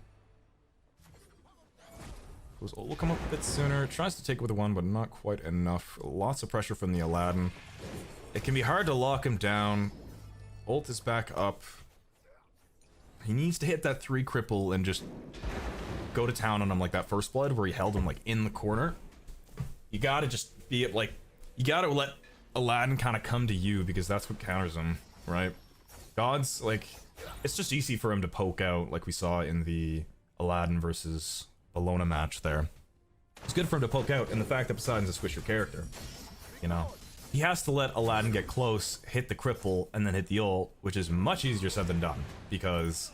His ult will come up a bit sooner. Tries to take it with a 1, but not quite enough. Lots of pressure from the Aladdin. It can be hard to lock him down. Ult is back up. He needs to hit that 3 cripple and just go to town on him like that first blood where he held him like in the corner. You gotta just be it like, you gotta let Aladdin kind of come to you because that's what counters him, right? Gods, like, it's just easy for him to poke out like we saw in the Aladdin versus Bellona match there. It's good for him to poke out, and the fact that Poseidon's a squisher character, you know? He has to let Aladdin get close, hit the cripple, and then hit the ult, which is much easier said than done, because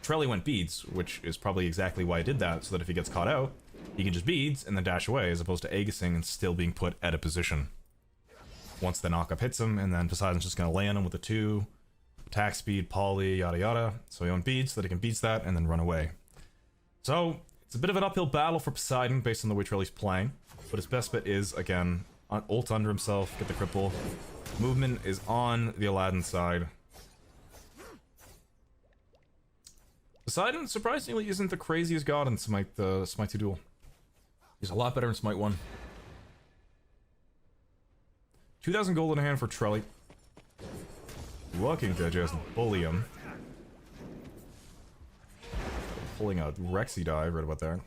Trelly went beads, which is probably exactly why he did that, so that if he gets caught out, he can just beads and then dash away, as opposed to Aegising and still being put at a position. Once the knockup hits him, and then Poseidon's just gonna lay on him with a 2, attack speed, poly, yada yada, so he went beads, so that he can beats that, and then run away. So, it's a bit of an uphill battle for Poseidon, based on the way Trelly's playing, but his best bet is, again, ult under himself, get the cripple. Movement is on the Aladdin side. Poseidon, surprisingly, isn't the craziest god in Smite 2 Duel. He's a lot better in Smite 1. 2,000 gold in hand for Trelly. Looking to just bully him. Pulling a Rexsi dive right about there.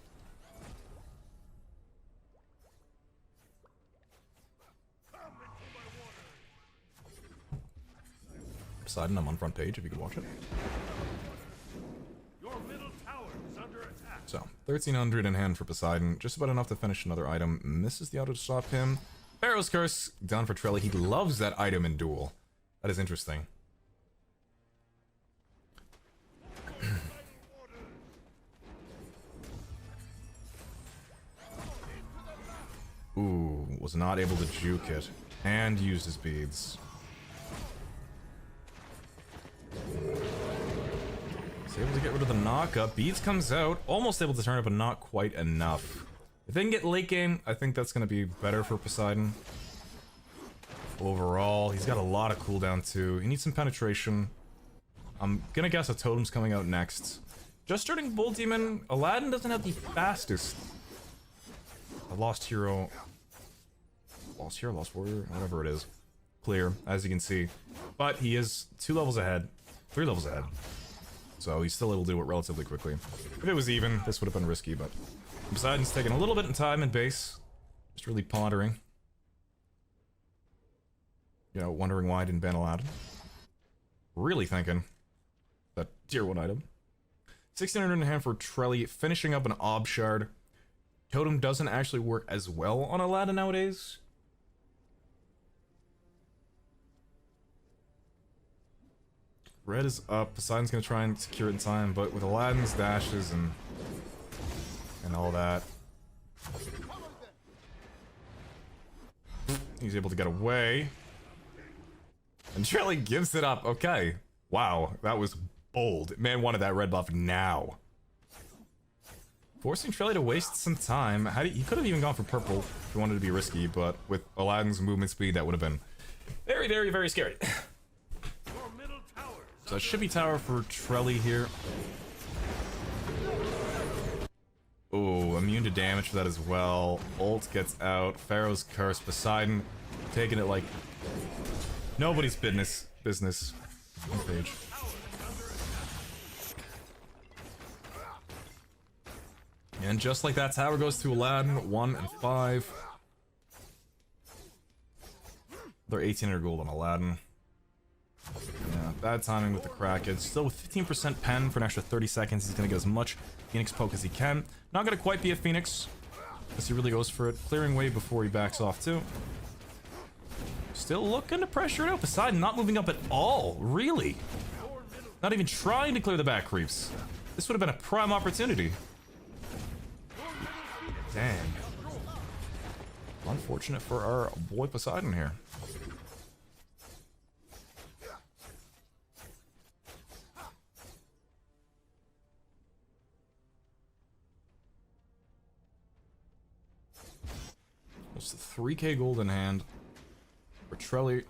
Poseidon, I'm on front page if you could watch it. Your middle tower is under attack. So, 1,300 in hand for Poseidon. Just about enough to finish another item. Misses the auto to stop him. Pharaoh's Curse down for Trelly. He loves that item in Duel. That is interesting. Ooh, was not able to juke it. And used his beads. He's able to get rid of the knock-up. Beads comes out. Almost able to turn it, but not quite enough. If they can get late game, I think that's going to be better for Poseidon. Overall, he's got a lot of cooldown too. He needs some penetration. I'm going to guess a totem's coming out next. Just starting Bull Demon, Aladdin doesn't have the fastest. A Lost Hero, Lost Warrior, whatever it is. Clear, as you can see. But he is 2 levels ahead, 3 levels ahead. So he's still able to do it relatively quickly. If it was even, this would have been risky, but Poseidon's taking a little bit of time in base. Just really pondering. You know, wondering why I didn't ban Aladdin. Really thinking. That tier 1 item. 1600 in hand for Trelly, finishing up an Ob Shard. Totem doesn't actually work as well on Aladdin nowadays. Red is up. Poseidon's gonna try and secure it in time, but with Aladdin's dashes and all that, he's able to get away. And Trelly gives it up. Okay. Wow, that was bold. Man wanted that red buff now. Forcing Trelly to waste some time. He could have even gone for purple if he wanted to be risky, but with Aladdin's movement speed, that would have been very, very, very scary. So it should be tower for Trelly here. Oh, immune to damage for that as well. Ult gets out. Pharaoh's Curse. Poseidon taking it like nobody's business. On page. And just like that, tower goes to Aladdin, 1 and 5. They're 1800 gold on Aladdin. Yeah, bad timing with the Kraken. Still with 15% pen for an extra 30 seconds. He's gonna get as much Phoenix poke as he can. Not gonna quite be a Phoenix, because he really goes for it. Clearing wave before he backs off too. Still looking to pressure it out. Poseidon not moving up at all, really. Not even trying to clear the back creeps. This would have been a prime opportunity. Dang. Unfortunate for our boy Poseidon here. Almost 3k gold in hand for Trelly.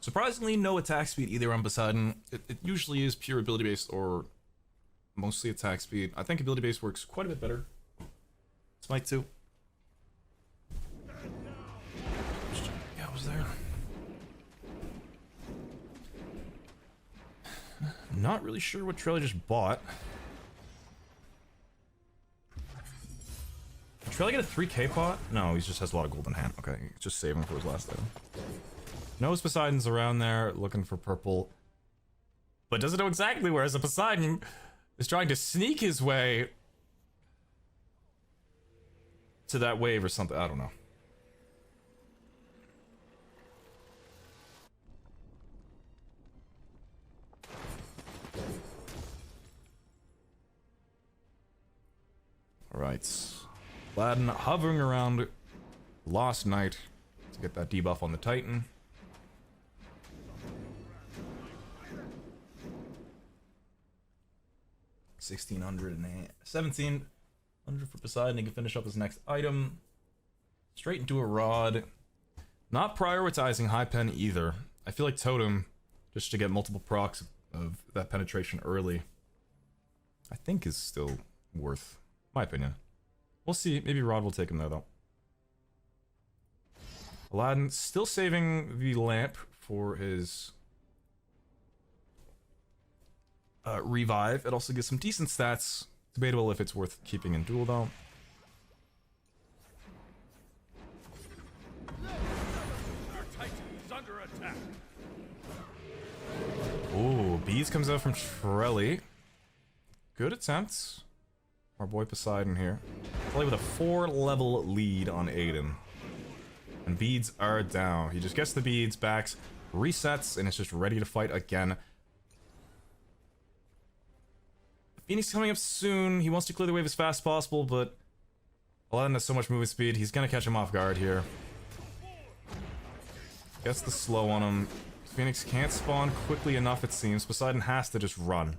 Surprisingly, no attack speed either on Poseidon. It usually is pure ability based or mostly attack speed. I think ability based works quite a bit better. Smite 2. Yeah, I was there. Not really sure what Trelly just bought. Did Trelly get a 3k pot? No, he just has a lot of gold in hand. Okay, just saving for his last item. Knows Poseidon's around there looking for purple, but doesn't know exactly where. As a Poseidon is trying to sneak his way to that wave or something. I don't know. All right, Aladdin hovering around Lost Night to get that debuff on the Titan. $1,700 for Poseidon. He can finish up his next item. Straight into a rod. Not prioritizing high pen either. I feel like Totem, just to get multiple procs of that penetration early, I think is still worth, my opinion. We'll see. Maybe Rod will take him there though. Aladdin still saving the lamp for his revive. It also gives some decent stats. Debatable if it's worth keeping in Duel though. Your Titan is under attack. Ooh, Bees comes out from Trelly. Good attempts. Our boy Poseidon here. Play with a 4-level lead on Aiden. And beads are down. He just gets the beads back, resets, and it's just ready to fight again. Phoenix coming up soon. He wants to clear the wave as fast as possible, but Aladdin has so much movement speed. He's going to catch him off guard here. Gets the slow on him. Phoenix can't spawn quickly enough, it seems. Poseidon has to just run.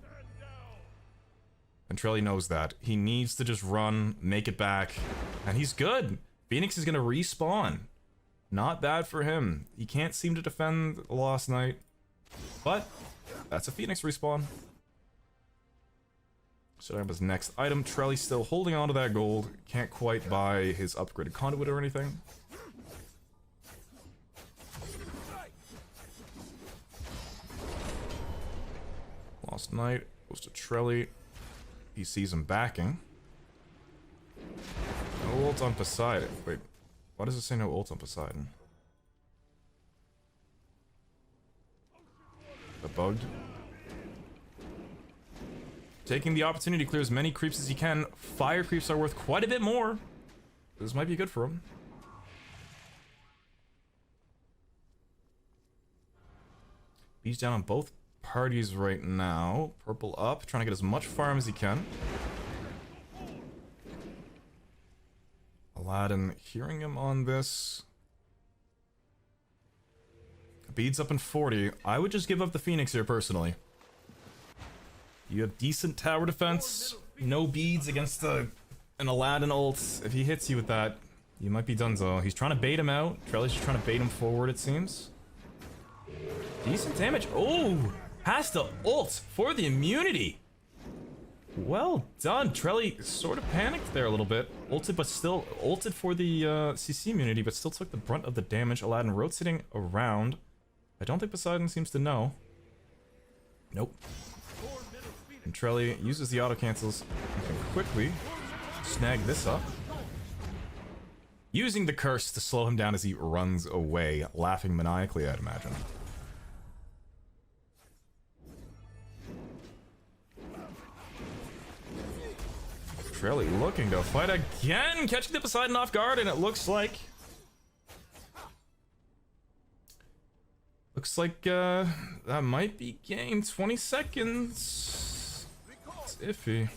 And Trelly knows that. He needs to just run, make it back, and he's good. Phoenix is going to respawn. Not bad for him. He can't seem to defend the Lost Knight, but that's a Phoenix respawn. Should I have his next item? Trelly still holding on to that gold. Can't quite buy his upgraded conduit or anything. Lost Knight goes to Trelly. He sees him backing. No ult on Poseidon. Wait, why does it say no ult on Poseidon? That bugged. Taking the opportunity to clear as many creeps as he can. Fire creeps are worth quite a bit more. This might be good for him. He's down on both parties right now. Purple up, trying to get as much farm as he can. Aladdin hearing him on this. Beads up in 40. I would just give up the Phoenix here personally. You have decent tower defense, no beads against an Aladdin ult. If he hits you with that, you might be donezo. He's trying to bait him out. Trelly's just trying to bait him forward, it seems. Decent damage. Oh, has to ult for the immunity. Well done. Trelly sort of panicked there a little bit. Ulted, but still ulted for the CC immunity, but still took the brunt of the damage. Aladdin rotating around. I don't think Poseidon seems to know. Nope. And Trelly uses the auto cancels and can quickly snag this up. Using the curse to slow him down as he runs away, laughing maniacally, I'd imagine. Trelly looking to fight again, catching the Poseidon off guard, and it looks like that might be game. 20 seconds. It's iffy.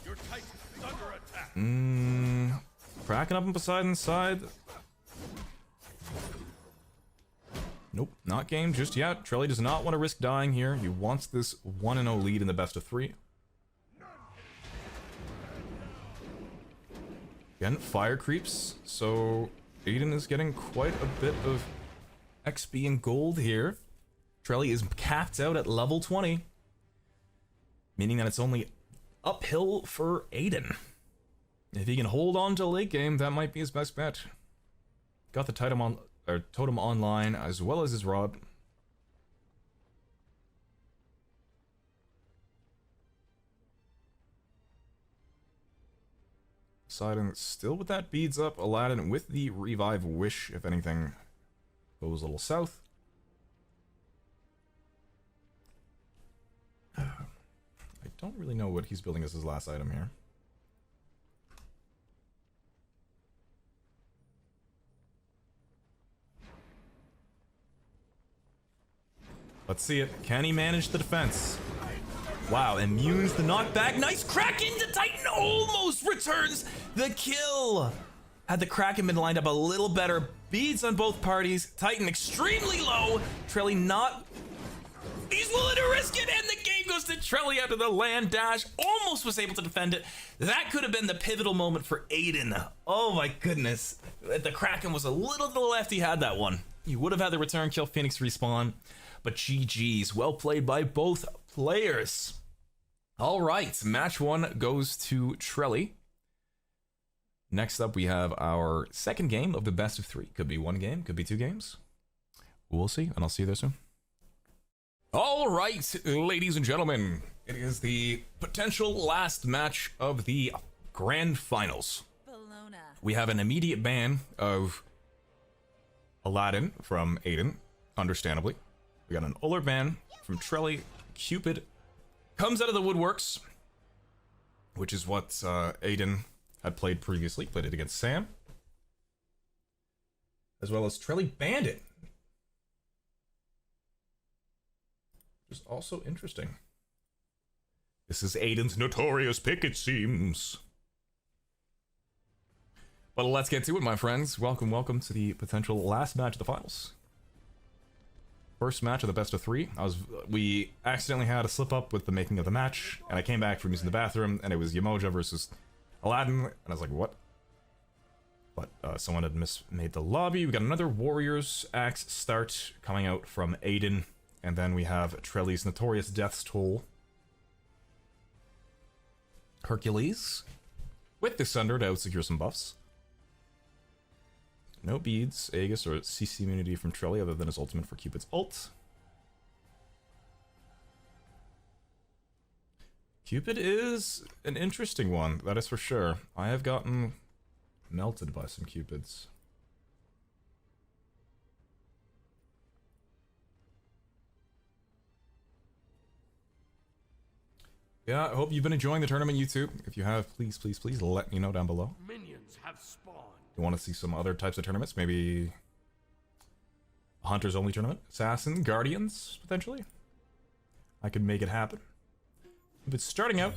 Your Titan is under attack. Cracking up on Poseidon's side. Nope, not game just yet. Trelly does not want to risk dying here. He wants this 1-0 lead in the best of 3. Again, fire creeps, so Aiden is getting quite a bit of XP and gold here. Trelly is capped out at level 20, meaning that it's only uphill for Aiden. If he can hold on to late game, that might be his best bet. Got the totem online as well as his rod. Poseidon still with that beads up. Aladdin with the revive wish if anything goes a little south. I don't really know what he's building as his last item here. Let's see it. Can he manage the defense? Wow, immunes the knockback. Nice crack into Titan. Almost returns the kill. Had the Kraken been lined up a little better. Beads on both parties. Titan extremely low. Trelly not. He's willing to risk it, and the game goes to Trelly after the land dash. Almost was able to defend it. That could have been the pivotal moment for Aiden. Oh my goodness. The Kraken was a little to the left. He had that one. He would have had the return kill. Phoenix respawn. But GG's. Well played by both players. All right, match 1 goes to Trelly. Next up, we have our second game of the best of 3. Could be 1 game, could be 2 games. We'll see, and I'll see you there soon. All right, ladies and gentlemen, it is the potential last match of the grand finals. Bologna. We have an immediate ban of Aladdin from Aiden, understandably. We got an Uller ban from Trelly, Cupid, comes out of the woodworks, which is what Aiden had played previously. Played it against Sam, as well as Trelly Bandit, which is also interesting. This is Aiden's notorious pick, it seems. But let's get to it, my friends. Welcome to the potential last match of the finals. First match of the best of 3. We accidentally had a slip up with the making of the match, and I came back from using the bathroom, and it was Yamoja versus Aladdin, and I was like, what? But someone had made the lobby. We got another Warriors Axe start coming out from Aiden, and then we have Trelly's notorious Death's Toll. Hercules with the Sunder to outsecure some buffs. No beads, Aegis, or CC immunity from Trelly other than his ultimate for Cupid's ult. Cupid is an interesting one, that is for sure. I have gotten melted by some Cupids. Yeah, I hope you've been enjoying the tournament, YouTube. If you have, please let me know down below. Minions have spawned. You want to see some other types of tournaments? Maybe a Hunters only tournament? Assassin, Guardians, potentially? I could make it happen. But starting out,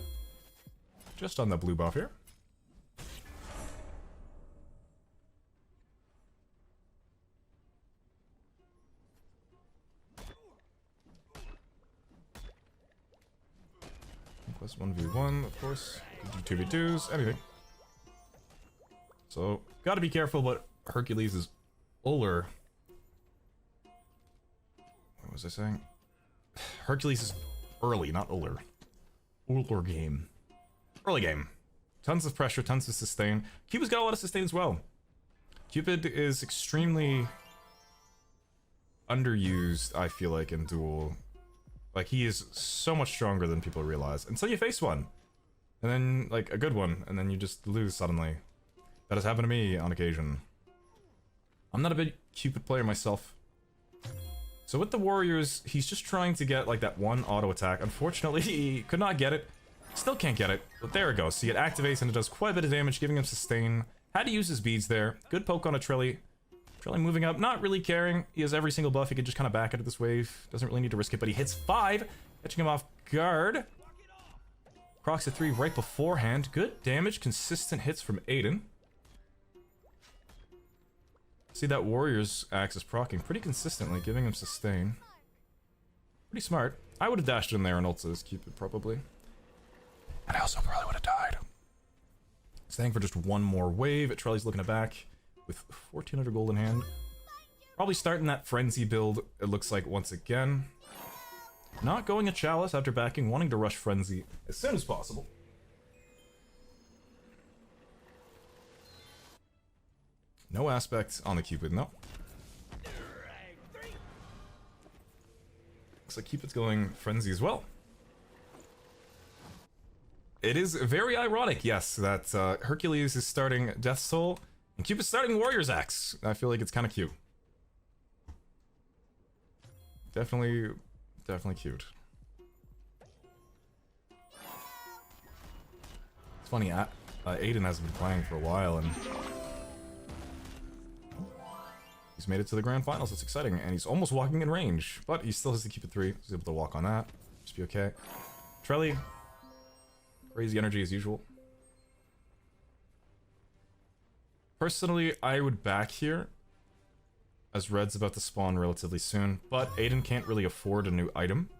just on the blue buff here. Plus 1v1, of course. 2v2s, anything. So, gotta be careful, but Hercules is Uller. What was I saying? Hercules is early, not Uller. Uller game. Early game. Tons of pressure, tons of sustain. Cupid's got a lot of sustain as well. Cupid is extremely underused, I feel like, in Duel. Like, he is so much stronger than people realize. Until you face one. And then, like, a good one. And then you just lose suddenly. That has happened to me on occasion. I'm not a big Cupid player myself. So with the Warriors, he's just trying to get, like, that one auto attack. Unfortunately, he could not get it. Still can't get it. But there it goes. See, it activates and it does quite a bit of damage, giving him sustain. Had to use his beads there. Good poke on a Trelly. Trelly moving up, not really caring. He has every single buff. He could just kind of back out of this wave. Doesn't really need to risk it, but he hits 5, catching him off guard. Procs at 3 right beforehand. Good damage, consistent hits from Aiden. See, that Warriors Axe is proccing pretty consistently, giving him sustain. Pretty smart. I would have dashed in there and ulted his Cupid, probably. And I also probably would have died. Staying for just one more wave. Trelly's looking it back with 1400 gold in hand. Probably starting that Frenzy build, it looks like, once again. Not going a Chalice after backing, wanting to rush Frenzy as soon as possible. No aspect on the Cupid, no. Looks like Cupid's going Frenzy as well. It is very ironic, yes, that Hercules is starting Death's Soul and Cupid's starting Warrior's Axe. I feel like it's kind of cute. Definitely cute. It's funny, Aiden hasn't been playing for a while, and he's made it to the grand finals. That's exciting, and he's almost walking in range, but he still has to keep it 3. He's able to walk on that. Just be okay. Trelly, crazy energy as usual. Personally, I would back here, as Red's about to spawn relatively soon, but Aiden can't really afford a new item.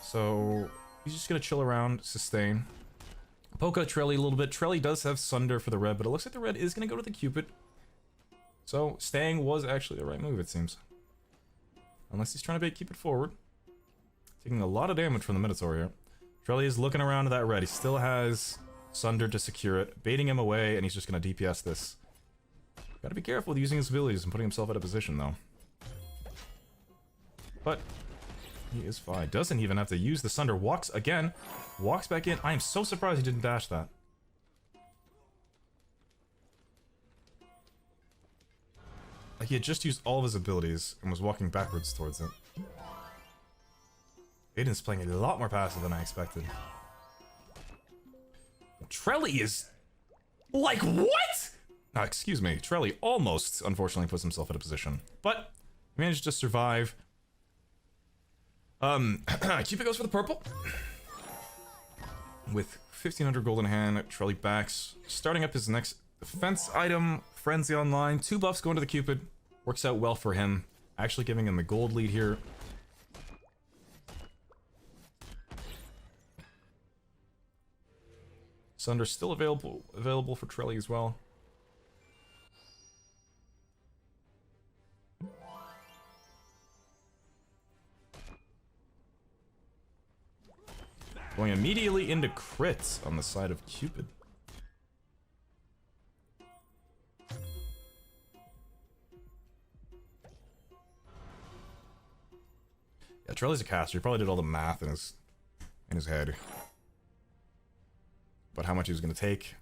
So he's just gonna chill around, sustain. Poke out Trelly a little bit. Trelly does have Sunder for the red, but it looks like the red is gonna go to the Cupid. So staying was actually the right move, it seems. Unless he's trying to bait Cupid forward. Taking a lot of damage from the Minotaur here. Trelly is looking around to that red. He still has Sunder to secure it, baiting him away, and he's just gonna DPS this. Gotta be careful with using his abilities and putting himself out of position, though. But he is fine. Doesn't even have to use the Sunder. Walks again. Walks back in. I am so surprised he didn't dash that. Like, he had just used all of his abilities and was walking backwards towards it. Aiden's playing a lot more passive than I expected. Trelly is... Like, what? Excuse me. Trelly almost, unfortunately, puts himself in a position. But, he managed to survive. Cupid goes for the purple. With 1,500 gold in hand, Trelly backs. Starting up his next defense item, Frenzy Online. 2 buffs going to the Cupid. Works out well for him. Actually giving him the gold lead here. Sunder still available for Trelly as well. Going immediately into crits on the side of Cupid. Yeah, Trelly's a caster. He probably did all the math in his head. But how much he was gonna take.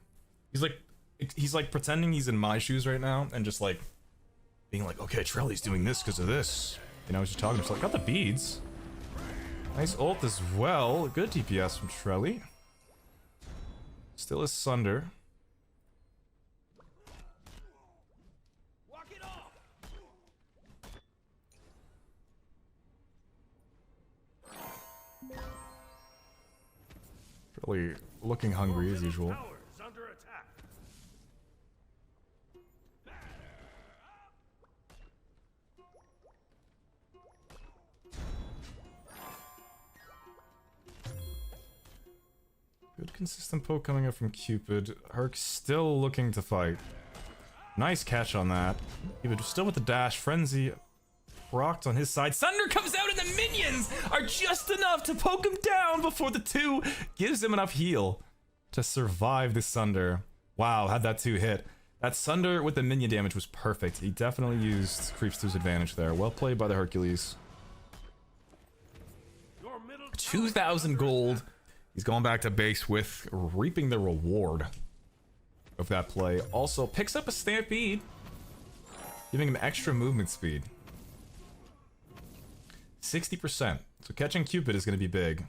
He's like pretending he's in my shoes right now and just like being like, okay, Trelly's doing this because of this. You know, he's just talking to himself. Got the beads. Nice ult as well. Good DPS from Trelly. Still is Sunder. Walk it off. Trelly looking hungry as usual. Towers under attack. Good consistent poke coming up from Cupid. Herc still looking to fight. Nice catch on that. Cupid still with the dash. Frenzy procced on his side. Sunder comes out and the minions are just enough to poke him down before the 2 gives him enough heal to survive the Sunder. Wow, had that 2 hit. That Sunder with the minion damage was perfect. He definitely used creeps to his advantage there. Well played by the Hercules. 2,000 gold. He's going back to base with reaping the reward of that play. Also picks up a Stampede, giving him extra movement speed. 60%. So catching Cupid is going to be big.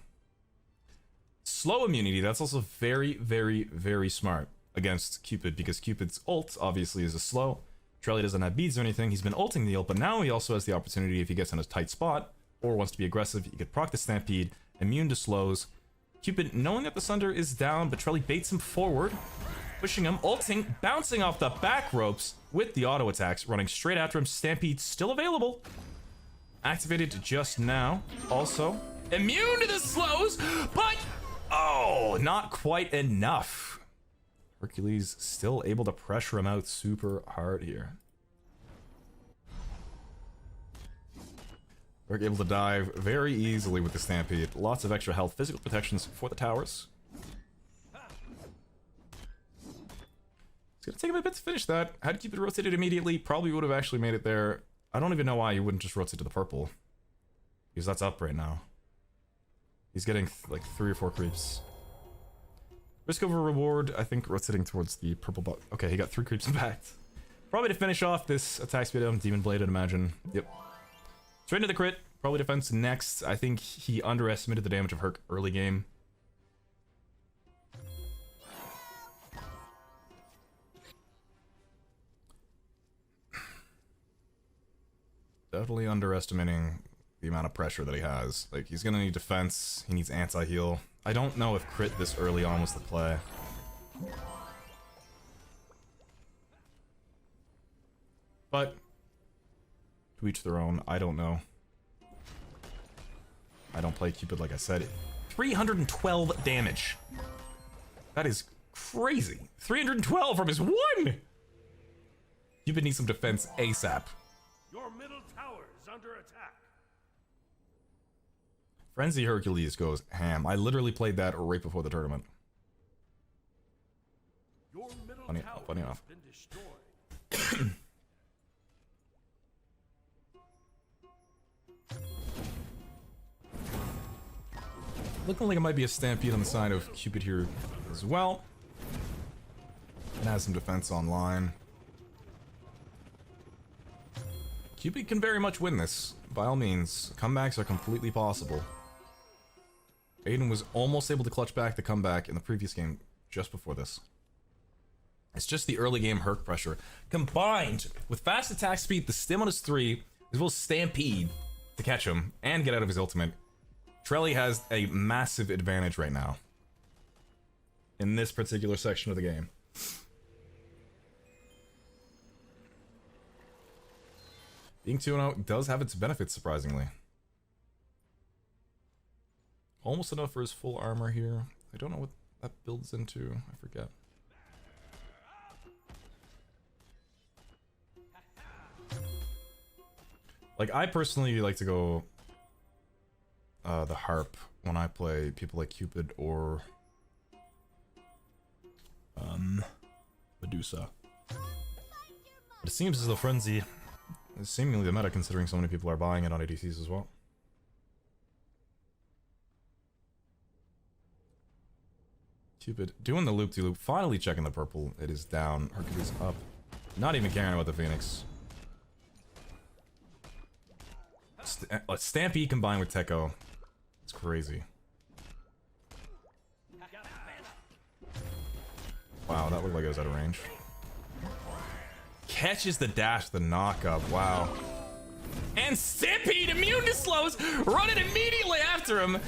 Slow immunity, that's also very, very, very smart against Cupid because Cupid's ult obviously is a slow. Trelly doesn't have beads or anything. He's been ulting the ult, but now he also has the opportunity if he gets in a tight spot or wants to be aggressive, he could proc the Stampede, immune to slows. Cupid, knowing that the Sunder is down, but Trelly baits him forward, pushing him, ulting, bouncing off the back ropes with the auto attacks, running straight after him. Stampede still available. Activated just now. Also, immune to the slows, but, oh, not quite enough. Hercules still able to pressure him out super hard here. They're able to dive very easily with the Stampede. Lots of extra health, physical protections for the towers. It's gonna take him a bit to finish that. Had to keep it rotated immediately, probably would have actually made it there. I don't even know why he wouldn't just rotate to the purple. Because that's up right now. He's getting like 3 or 4 creeps. Risk over reward, I think rotating towards the purple bot. Okay, he got 3 creeps impact. Probably to finish off this attack speed item, Demon Blade, I'd imagine. Yep. Straight into the crit, probably defense next. I think he underestimated the damage of Herc early game. Definitely underestimating the amount of pressure that he has. Like, he's gonna need defense, he needs anti-heal. I don't know if crit this early on was the play. But to each their own, I don't know. I don't play Cupid like I said. 312 damage. That is crazy. 312 from his 1! Cupid needs some defense ASAP. Your middle tower is under attack. Frenzy Hercules goes ham. I literally played that right before the tournament. Your middle Funny tower enough. has been destroyed. Looking like it might be a Stampede on the side of Cupid here as well. And has some defense online. Cupid can very much win this. By all means, comebacks are completely possible. Aiden was almost able to clutch back the comeback in the previous game just before this. It's just the early game Herc pressure combined with fast attack speed, the stim on his 3, as well as Stampede to catch him and get out of his ultimate. Trelly has a massive advantage right now in this particular section of the game. Being 2-0 does have its benefits, surprisingly. Almost enough for his full armor here. I don't know what that builds into. I forget. Like, I personally like to go the harp when I play people like Cupid or Medusa. But it seems as though Frenzy is seemingly the meta, considering so many people are buying it on ADCs as well. Cupid doing the loop-de-loop, finally checking the purple. It is down, Hercules up. Not even caring about the Phoenix. Stampede combined with Tekko. It's crazy. Wow, that looked like it was out of range. Catches the dash, the knock-up, wow. And Stampede, immune to slows, running immediately after him.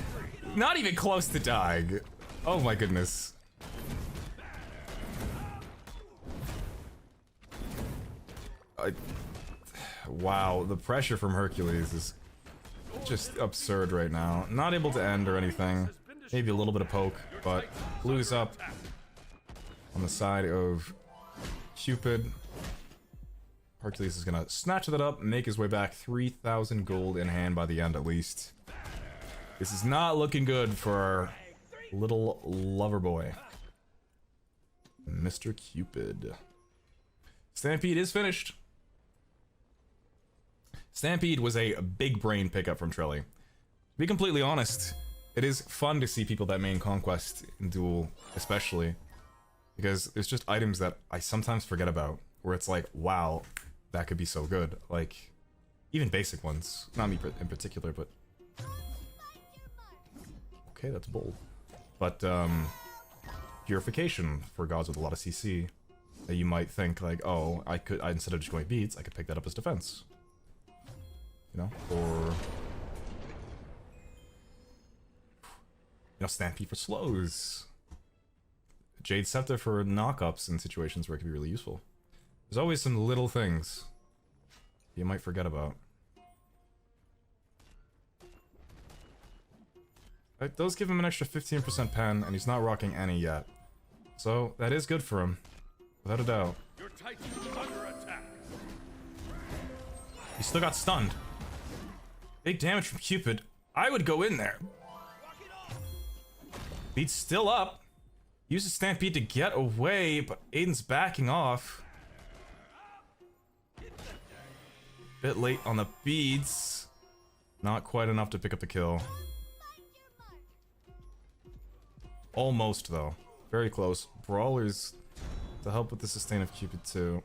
Not even close to dying. Oh my goodness. Wow, the pressure from Hercules is just absurd right now. Not able to end or anything. Maybe a little bit of poke, but Blue's up on the side of Cupid. Hercules is gonna snatch that up, make his way back. 3,000 gold in hand by the end at least. This is not looking good for our little lover boy, Mr. Cupid. Stampede is finished. Stampede was a big brain pickup from Trelly. To be completely honest, it is fun to see people that main Conquest in Duel, especially, because there's just items that I sometimes forget about, where it's like, wow, that could be so good. Like, even basic ones. Not me in particular, but... Okay, that's bold. But, Purification for gods with a lot of CC, that you might think, like, oh, instead of just going beats, I could pick that up as defense. You know, or... You know, Stampede for slows. Jade Scepter for knockups in situations where it can be really useful. There's always some little things you might forget about. It does give him an extra 15% pen, and he's not rocking any yet. So, that is good for him. Without a doubt. Your Titan is under attack. He still got stunned. Big damage from Cupid. I would go in there. Beat's still up. Uses Stampede to get away, but Aiden's backing off. Bit late on the beads. Not quite enough to pick up the kill. Almost, though. Very close. Brawlers to help with the sustain of Cupid, too.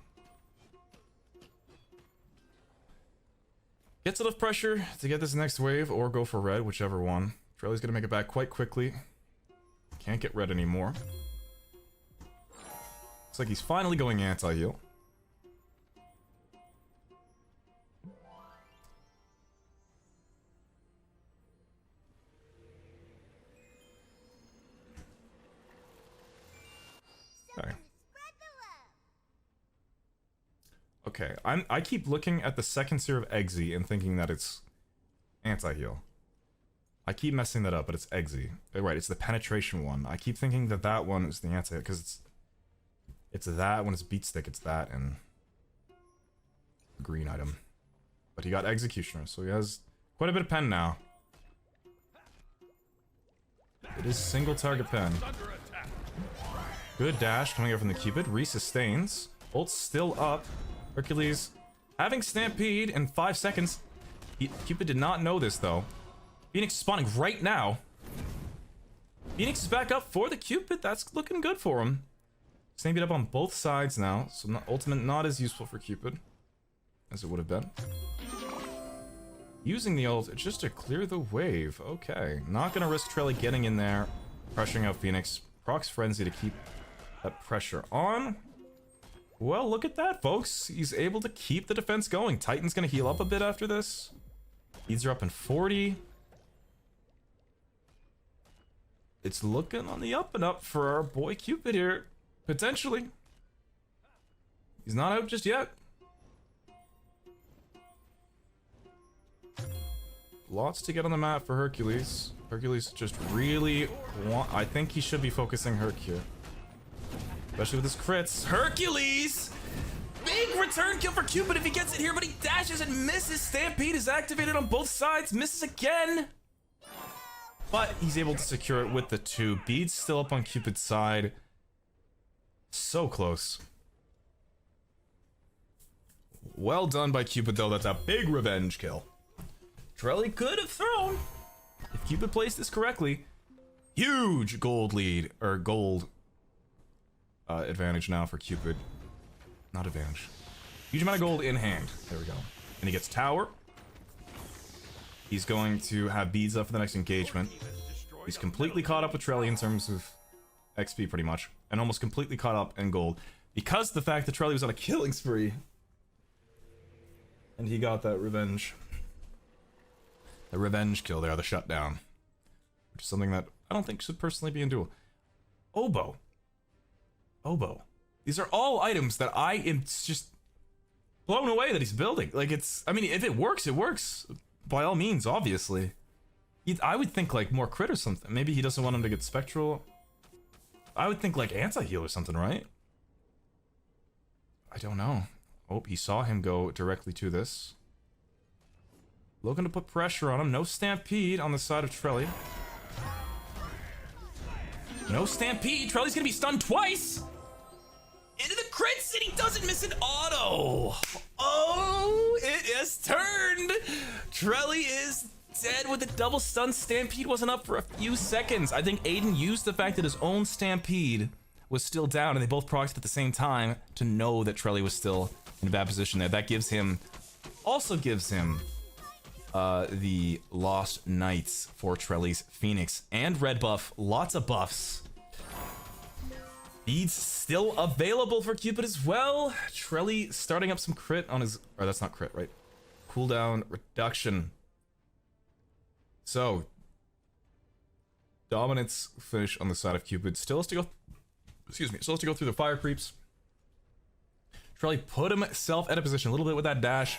Gets enough pressure to get this next wave or go for red, whichever one. Trelly's gonna make it back quite quickly. Can't get red anymore. Looks like he's finally going anti-heal. Okay. Okay, I keep looking at the second tier of Eggsy and thinking that it's anti-heal. I keep messing that up, but it's Eggsy. Right, it's the penetration one. I keep thinking that that one is the anti-heal, because it's that when it's beat stick, it's that and green item. But he got Executioner, so he has quite a bit of pen now. It is single target pen. Good dash coming out from the Cupid. Re-sustains. Ult's still up. Hercules having Stampede in 5 seconds. Cupid did not know this, though. Phoenix is spawning right now. Phoenix is back up for the Cupid. That's looking good for him. Stampede up on both sides now, so ultimate not as useful for Cupid as it would have been. Using the ult just to clear the wave. Okay. Not gonna risk Trelly getting in there, pressuring out Phoenix. Procs Frenzy to keep that pressure on. Well, look at that, folks. He's able to keep the defense going. Titan's gonna heal up a bit after this. Beads are up in 40. It's looking on the up and up for our boy Cupid here. Potentially. He's not out just yet. Lots to get on the map for Hercules. Hercules just really I think he should be focusing Herc here. Especially with his crits. Hercules! Big return kill for Cupid if he gets it here, but he dashes and misses. Stampede is activated on both sides. Misses again. But he's able to secure it with the 2. Beads still up on Cupid's side. So close. Well done by Cupid, though. That's a big revenge kill. Trelly could have thrown. If Cupid placed this correctly. Huge gold lead. Or gold advantage now for Cupid. Not advantage. Huge amount of gold in hand. There we go. And he gets tower. He's going to have beads up for the next engagement. He's completely caught up with Trelly in terms of XP pretty much. And almost completely caught up in gold. Because of the fact that Trelly was on a killing spree. And he got that revenge. The revenge kill there, the shutdown. Which is something that I don't think should personally be in Duel. Oboe. Oboe. These are all items that I am just blown away that he's building. Like, it's, I mean, if it works, it works. By all means, obviously. I would think, like, more crit or something. Maybe he doesn't want him to get spectral. I would think, like, anti-heal or something, right? I don't know. Oh, he saw him go directly to this. Looking to put pressure on him. No stampede on the side of Trelly. No stampede. Trelly's gonna be stunned twice. Into the crits, and he doesn't miss an auto. Oh, it has turned. Trelly is dead with a double stun. Stampede wasn't up for a few seconds. I think Aiden used the fact that his own Stampede was still down, and they both procced at the same time to know that Trelly was still in a bad position there. That gives him, also gives him the Lost Knights for Trelly's Phoenix and red buff. Lots of buffs. Beads still available for Cupid as well. Trelly starting up some crit on his, or that's not crit, right? Cooldown reduction. So, dominance finish on the side of Cupid. Still has to go, excuse me, still has to go through the fire creeps. Trelly put himself at a position a little bit with that dash.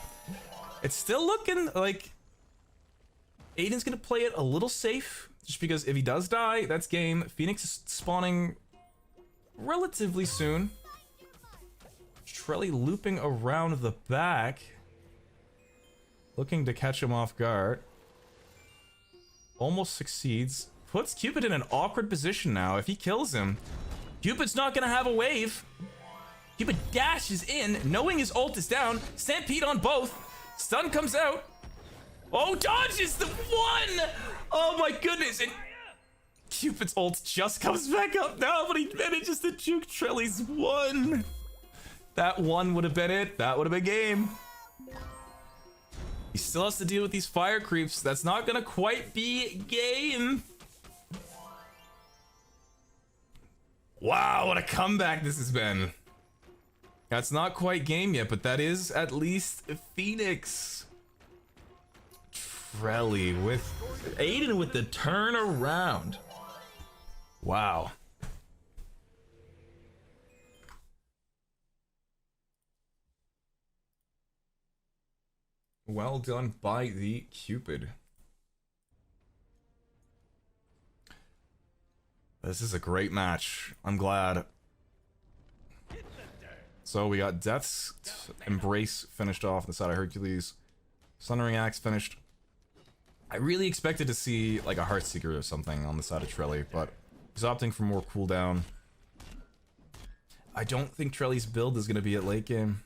It's still looking like Aiden's gonna play it a little safe, just because if he does die, that's game. Phoenix is spawning relatively soon. Trelly looping around the back, looking to catch him off guard. Almost succeeds. Puts Cupid in an awkward position now. If he kills him, Cupid's not gonna have a wave. Cupid dashes in, knowing his ult is down. Stampede on both. Stun comes out. Oh, dodges the one! Oh my goodness, and Cupid's ult just comes back up now, but he manages to juke Trelly's one. That one would have been it. That would have been game. He still has to deal with these fire creeps. That's not gonna quite be game. Wow, what a comeback this has been. That's not quite game yet, but that is at least Phoenix. Trelly with Aiden with the turnaround. Wow. Well done by the Cupid. This is a great match. I'm glad. So we got Death's Embrace finished off on the side of Hercules. Sundering Axe finished. I really expected to see like a Heartseeker or something on the side of Trelly, but he's opting for more cooldown. I don't think Trelly's build is going to be at late game.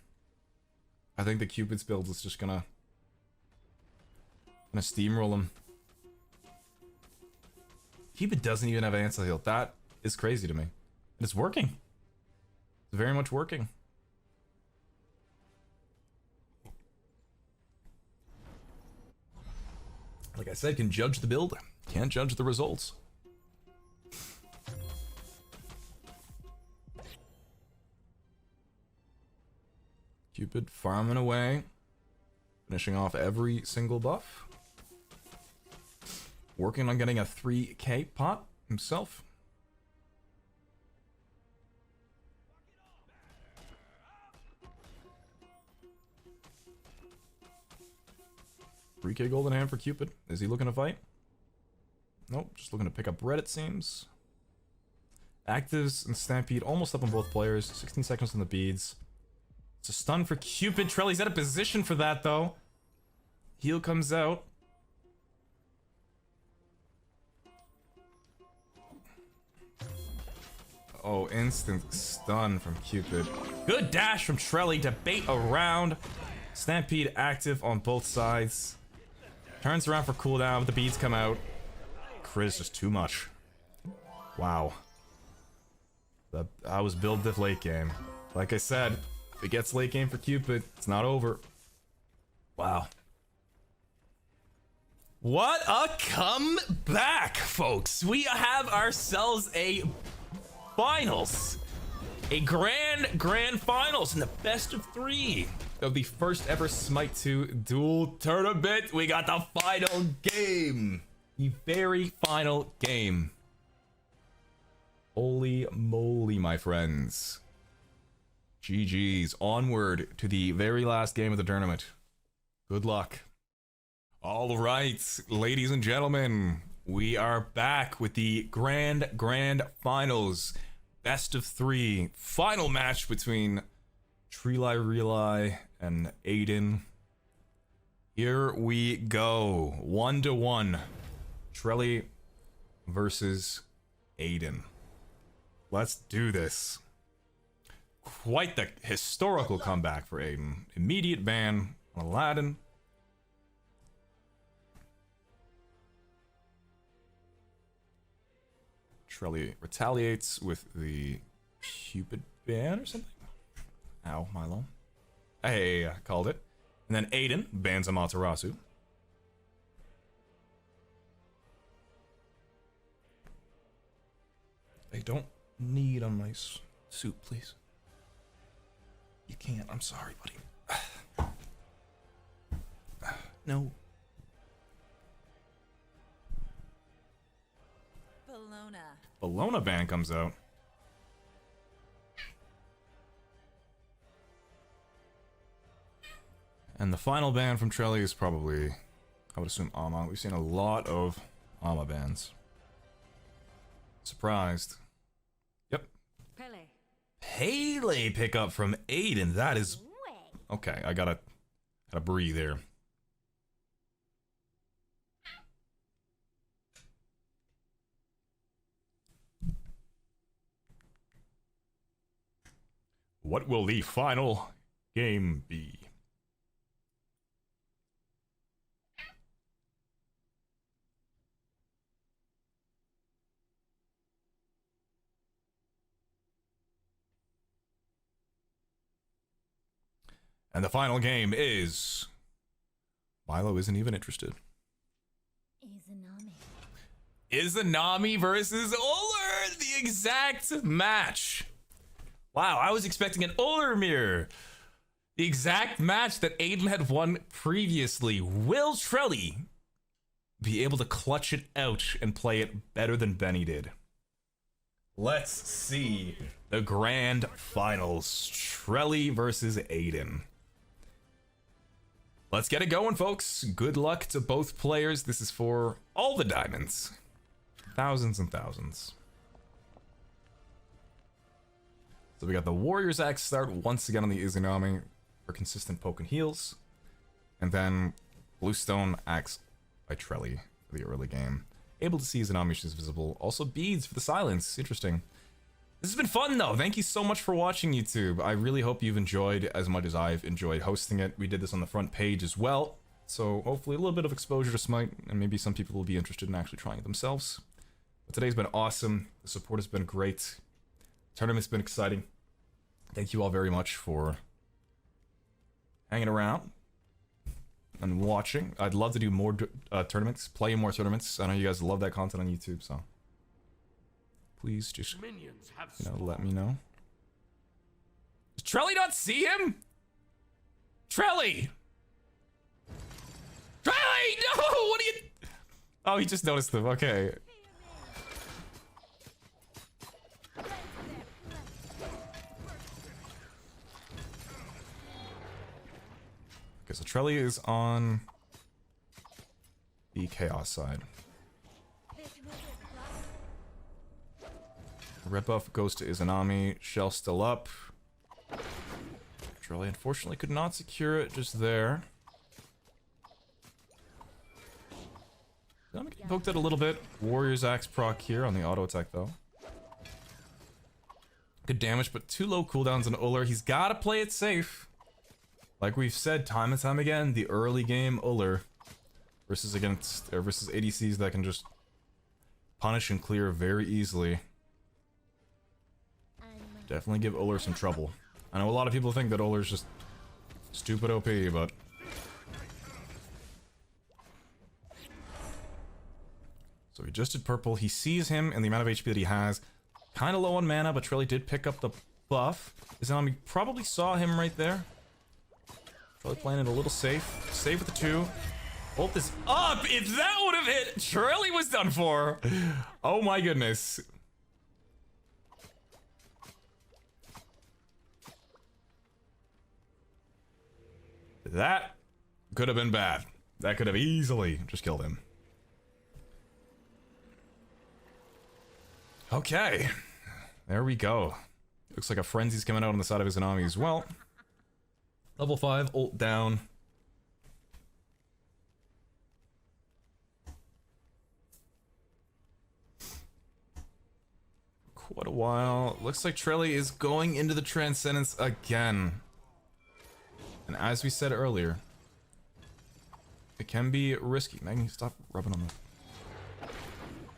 I think the Cupid's build is just gonna steamroll him. Cupid doesn't even have an anti-heal. That is crazy to me. And it's working. It's very much working. Like I said, can judge the build, can't judge the results. Cupid farming away, finishing off every single buff. Working on getting a 3k pot himself. $3k gold in hand for Cupid. Is he looking to fight? Nope, just looking to pick up red, it seems. Actives and Stampede almost up on both players. 16 seconds on the beads. It's a stun for Cupid. Trelly's out of position for that, though. Heal comes out. Oh, instant stun from Cupid. Good dash from Trelly to bait around. Stampede active on both sides. Turns around for cooldown, but the beads come out. Crit is just too much. Wow. I was build diff late game. Like I said, if it gets late game for Cupid, it's not over. Wow. What a comeback, folks. We have ourselves a finals. A grand finals in the best of 3 of the first ever Smite 2 Duel tournament. We got the final game. The very final game. Holy moly, my friends. GG's. Onward to the very last game of the tournament. Good luck. All right, ladies and gentlemen, we are back with the grand finals. Best of 3. Final match between Treli Relay and Aiden. Here we go. 1-1. Treli versus Aiden. Let's do this. Quite the historical comeback for Aiden. Immediate ban on Aladdin. Treli retaliates with the Cupid ban or something. Ow, Milo. Hey, called it. And then Aiden bans Amaterasu. I don't need on my suit, please. You can't. I'm sorry, buddy. No. Bologna ban comes out. And the final ban from Treli is probably, I would assume, Ama. We've seen a lot of Ama bans. Surprised. Yep. Pele pickup from Aiden. That is... Okay, I gotta breathe there. What will the final game be? And the final game is... Milo isn't even interested. Izanami versus Ullr! The exact match! Wow, I was expecting an Ullr mirror. The exact match that Aiden had won previously. Will Treli be able to clutch it out and play it better than Benny did? Let's see the grand finals. Treli versus Aiden. Let's get it going, folks. Good luck to both players. This is for all the diamonds. Thousands and thousands. So we got the Warriors Axe start once again on the Izanami for consistent poke and heals. And then Bluestone Axe by Treli for the early game. Able to see Izanami, she's visible. Also beads for the silence. Interesting. This has been fun though. Thank you so much for watching, YouTube. I really hope you've enjoyed as much as I've enjoyed hosting it. We did this on the front page as well. So hopefully a little bit of exposure to Smite, and maybe some people will be interested in actually trying it themselves. But today's been awesome. The support has been great. Tournament's been exciting. Thank you all very much for hanging around. and watching. I'd love to do more tournaments, play more tournaments. I know you guys love that content on YouTube, so please just, Minions have you know, spawned. let me know. Does Trelly not see him? Trelly! Trelly! No! What are you... Oh, he just noticed them. Okay. Okay, so Trelly is on the Chaos side. Red buff goes to Izanami. Shell still up. Trelly unfortunately could not secure it just there. I'm getting poked at a little bit. Warrior's Axe proc here on the auto attack though. Good damage, but too low cooldowns on Uller. He's gotta play it safe. Like we've said time and time again, the early game Uller versus ADCs that can just punish and clear very easily. Definitely give Uller some trouble. I know a lot of people think that Uller's just stupid OP, but so he just did purple. He sees him and the amount of HP that he has. Kind of low on mana, but Trelly did pick up the buff. Izanami probably saw him right there. Trelly playing it a little safe. Save with the 2. Ult this up! If that would have hit, Trelly was done for. Oh my goodness. That could have been bad. That could have easily just killed him. Okay. There we go. Looks like a frenzy's coming out on the side of Izanami as well. Level 5, ult down. Quite a while. Looks like Trelly is going into the Transcendence again. And as we said earlier, it can be risky. Magni, stop rubbing on the...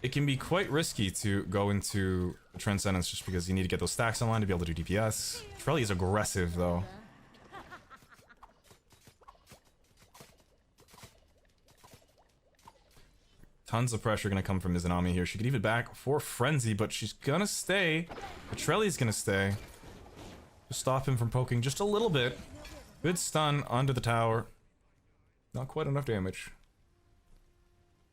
It can be quite risky to go into Transcendence just because you need to get those stacks online to be able to do DPS. Trelly is aggressive though. Tons of pressure gonna come from Izanami here. She could even back for Frenzy, but she's gonna stay. Trelly's gonna stay. To stop him from poking just a little bit. Good stun onto the tower. Not quite enough damage.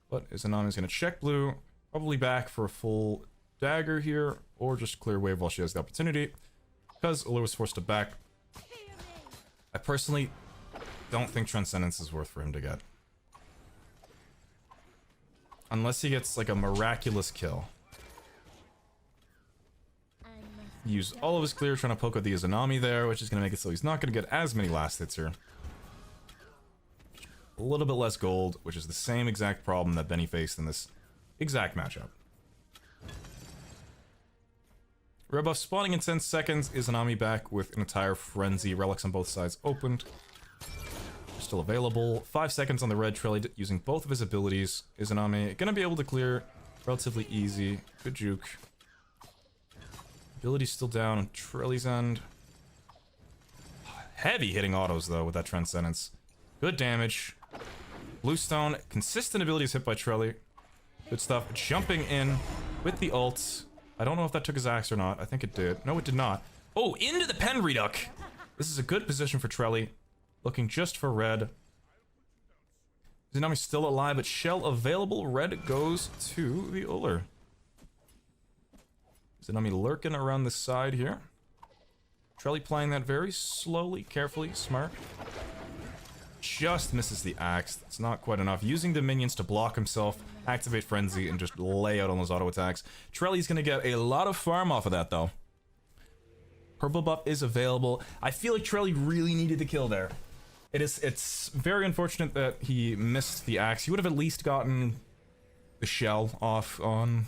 But Izanami's gonna check blue. Probably back for a full dagger here, or just clear wave while she has the opportunity. Because Uller was forced to back. I personally don't think Transcendence is worth for him to get. Unless he gets like a miraculous kill. Use all of his clear trying to poke at the Izanami there, which is going to make it so he's not going to get as many last hits here. A little bit less gold, which is the same exact problem that Benny faced in this exact matchup. Red buff spawning in 10 seconds. Izanami back with an entire frenzy. Relics on both sides opened. Still available. 5 seconds on the red. Trelly using both of his abilities. Izanami gonna be able to clear relatively easy. Good juke. Ability still down on Trelly's end. Heavy hitting autos though with that Transcendence. Good damage. Bluestone, consistent abilities hit by Trelly. Good stuff. Jumping in with the ult. I don't know if that took his axe or not. I think it did. No, it did not. Oh, into the pen reduck. This is a good position for Trelly. Looking just for red. Izanami's still alive, but shell available. Red goes to the Uller. Izanami lurking around the side here. Trelly playing that very slowly, carefully, smart. Just misses the axe. That's not quite enough. Using the minions to block himself, activate Frenzy, and just lay out on those auto attacks. Trelly's gonna get a lot of farm off of that, though. Purple buff is available. I feel like Trelly really needed the kill there. It's very unfortunate that he missed the axe. He would have at least gotten the shell off on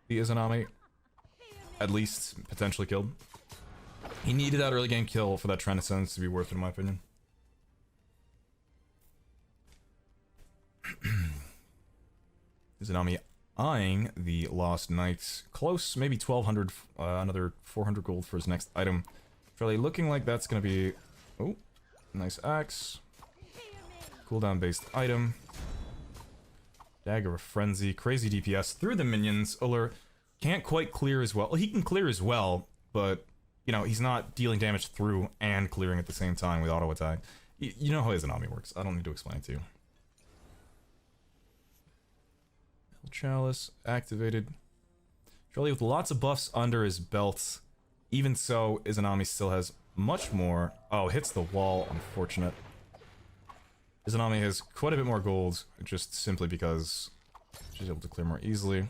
the Izanami. At least potentially killed. He needed that early game kill for that Transcendence to be worth it, in my opinion. Izanami eyeing the Lost Knights. Close, maybe 1200, another 400 gold for his next item. Trelly looking like that's gonna be... Oh, nice axe. Cooldown based item. Dagger of Frenzy. Crazy DPS through the minions. Uller can't quite clear as well. He can clear as well, but, you know, he's not dealing damage through and clearing at the same time with auto attack. You know how Izanami works. I don't need to explain it to you. Chalice activated. Trelly with lots of buffs under his belt. Even so, Izanami still has much more. Oh, hits the wall. Unfortunate. Izanami has quite a bit more gold, just simply because she's able to clear more easily.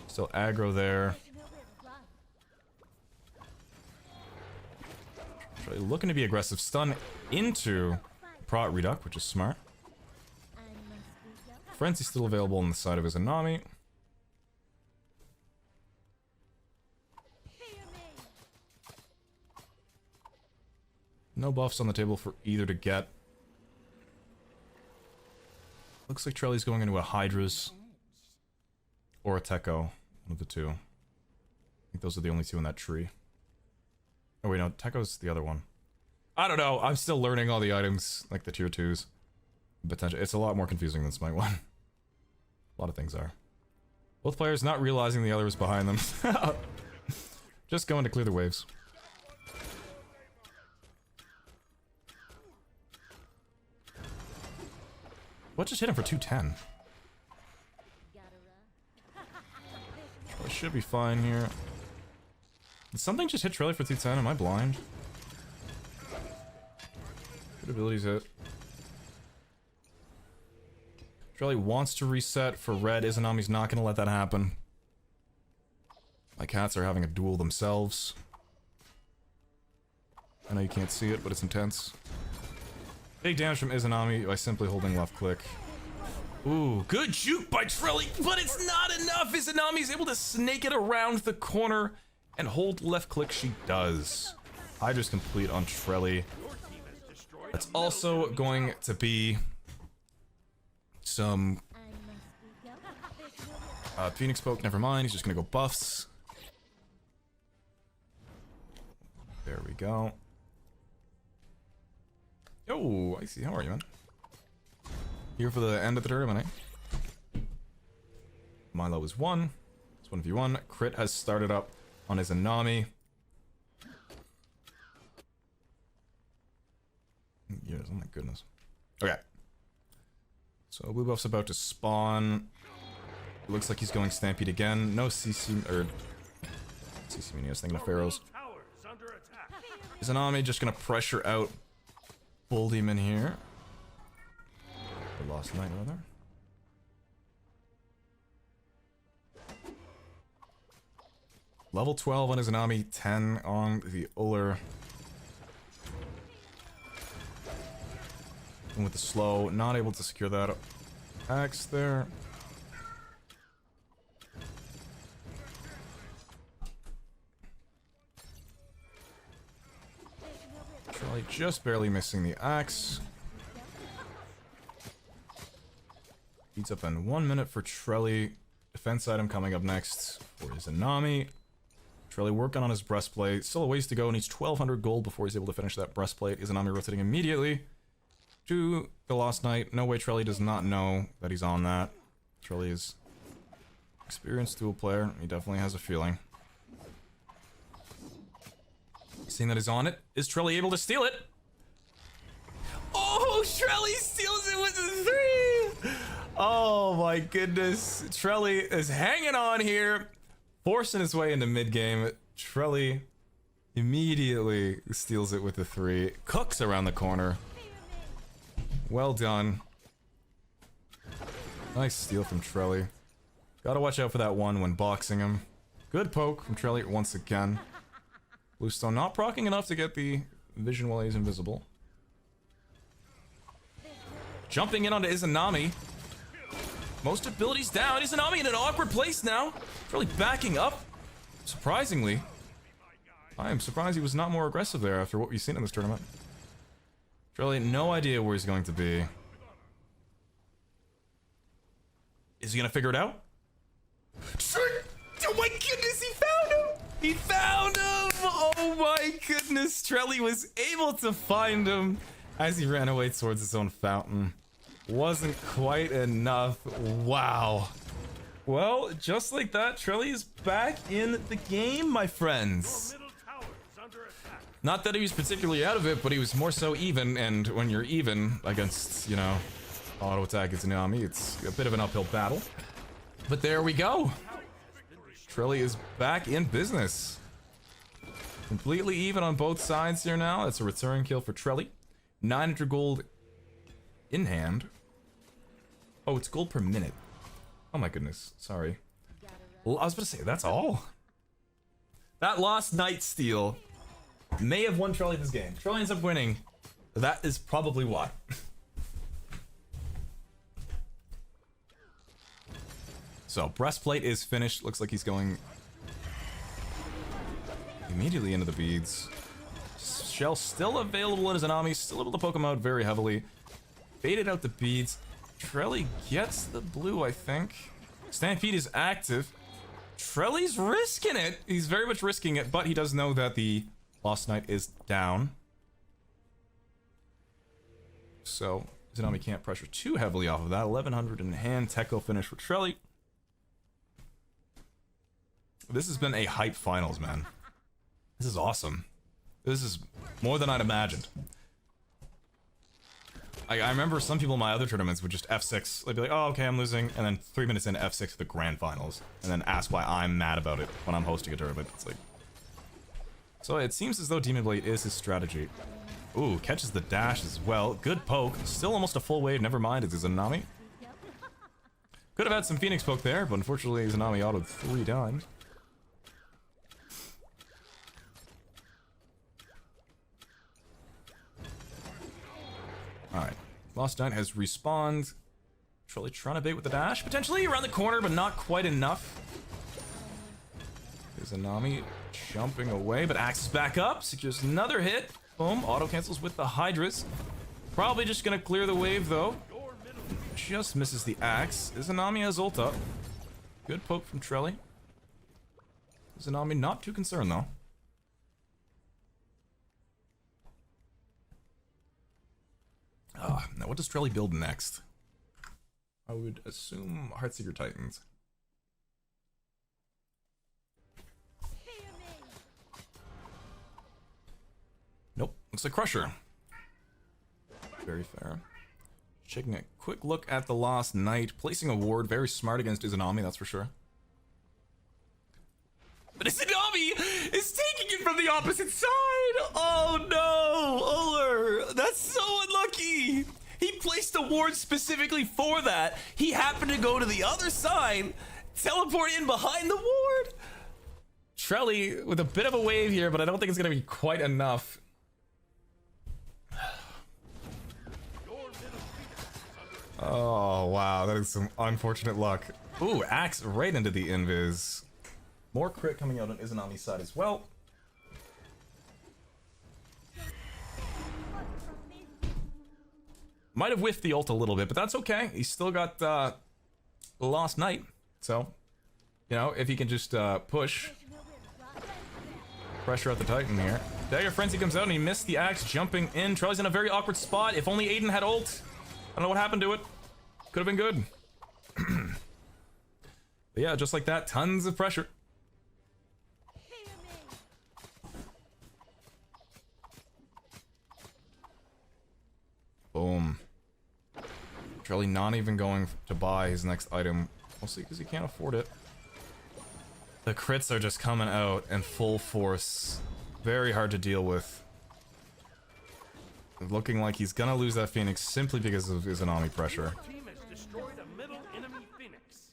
Still aggro there. Trelly looking to be aggressive. Stun into Prot Reduct, which is smart. Frenzy's still available on the side of Izanami. No buffs on the table for either to get. Looks like Trelly's going into a Hydra's or a Tekko. One of the two. I think those are the only two in that tree. Oh wait, no, Tekko's the other one. I don't know, I'm still learning all the items, like the tier 2s. Potential. It's a lot more confusing than Smite 1. A lot of things are. Both players not realizing the other is behind them. Just going to clear the waves. What just hit him for 210? I should be fine here. Did something just hit Trelly for 210? Am I blind? Good abilities hit. Trelly wants to reset for red. Izanami's not going to let that happen. My cats are having a duel themselves. I know you can't see it, but it's intense. Big damage from Izanami by simply holding left click. Ooh, good juke by Trelly, but it's not enough! Izanami's able to snake it around the corner and hold left click. She does. Hydra's complete on Trelly. That's also going to be some Phoenix Poke, never mind, he's just gonna go buffs. There we go. Yo, I see, how are you, man? Here for the end of the tournament, eh? Milo is 1. It's 1v1. Crit has started up on his Izanami. Yes, oh my goodness. Okay. So blue buff's about to spawn. It looks like he's going Stampede again. No CC, or CC Mini, I was thinking of Pharaohs. Izanami just gonna pressure out Bull Demon here. The Lost Knight, rather. Level 12 on Izanami, 10 on the Uller. And with the slow, not able to secure that axe there. Trelly just barely missing the axe. Beats up in 1 minute for Trelly. Defense item coming up next for Izanami. Trelly working on his breastplate. Still a ways to go, needs 1200 gold before he's able to finish that breastplate. Izanami rotating immediately to the Lost Knight. No way Trelly does not know that he's on that. Trelly is experienced duel player. He definitely has a feeling. Seeing that he's on it, is Trelly able to steal it? Oh, Trelly steals it with a 3! Oh my goodness. Trelly is hanging on here, forcing his way into mid-game. Trelly immediately steals it with a 3. Cooks around the corner. Well done. Nice steal from Trelly. Gotta watch out for that one when boxing him. Good poke from Trelly once again. Bluestone not proccing enough to get the vision while he's invisible. Jumping in onto Izanami. Most abilities down. Izanami in an awkward place now. Trelly backing up. Surprisingly. I am surprised he was not more aggressive there after what we've seen in this tournament. Trelly, no idea where he's going to be. Is he gonna figure it out? Oh my goodness, he found him! He found him! Oh my goodness, Trelly was able to find him. As he ran away towards his own fountain. Wasn't quite enough. Wow. Well, just like that, Trelly's back in the game, my friends. Your middle tower is under attack. Not that he was particularly out of it, but he was more so even, and when you're even against, you know, auto attack Izanami, it's a bit of an uphill battle. But there we go. Trelly is back in business. Completely even on both sides here now. That's a return kill for Trelly. 900 gold in hand. Oh, it's gold per minute. Oh my goodness, sorry. Well, I was about to say, that's all. That Lost Night steal may have won Trelly this game. Trelly ends up winning. That is probably why. So, breastplate is finished. Looks like he's going immediately into the beads. Shell still available in his Anami, still able to poke him out very heavily. Baited out the beads. Trelly gets the blue, I think. Stampede is active. Trelly's risking it. He's very much risking it, but he does know that the Lost Knight is down. So, Izanami can't pressure too heavily off of that. 1100 in hand. Techo finish for Trelly. This has been a hype finals, man. This is awesome. This is more than I'd imagined. I remember some people in my other tournaments would just F6. They'd be like, oh, okay, I'm losing. And then 3 minutes in, F6 to the grand finals. And then ask why I'm mad about it when I'm hosting a tournament. It's like... So it seems as though Demon Blade is his strategy. Ooh, catches the dash as well. Good poke. Still almost a full wave. Never mind, it's Izanami. Could have had some Phoenix poke there, but unfortunately Izanami autoed 3 times. Alright. Lost Knight has respawned. Trelly trying to bait with the dash. Potentially around the corner, but not quite enough. Izanami jumping away, but Axe is back up. Secures another hit. Boom. Auto cancels with the Hydras. Probably just gonna clear the wave, though. Just misses the Axe. Izanami has ult up. Good poke from Trelly. Izanami not too concerned, though. Now what does Trelly build next? I would assume Heartseeker Titans. Nope, looks like Crusher. Very fair. Taking a quick look at the Lost Knight, placing a ward, very smart against Izanami, that's for sure. But Izanami is taking it from the opposite side! Oh no! Uller! That's so unlucky! He placed a ward specifically for that. He happened to go to the other side, teleport in behind the ward. Trelly with a bit of a wave here, but I don't think it's gonna be quite enough. Oh wow, that is some unfortunate luck. Ooh, Axe right into the invis. More crit coming out on Izanami's side as well. Might have whiffed the ult a little bit, but that's okay. He's still got the Lost Knight. So, you know, if he can just push. Pressure out the Titan here. Dagger Frenzy comes out and he missed the Axe jumping in. Trelly's in a very awkward spot. If only Aiden had ult. I don't know what happened to it. Could have been good. But yeah, just like that, tons of pressure. Boom. Trelly not even going to buy his next item, mostly because he can't afford it. The crits are just coming out in full force. Very hard to deal with. Looking like he's gonna lose that Phoenix simply because of his Izanami pressure. Your team has destroyed a middle enemy Phoenix.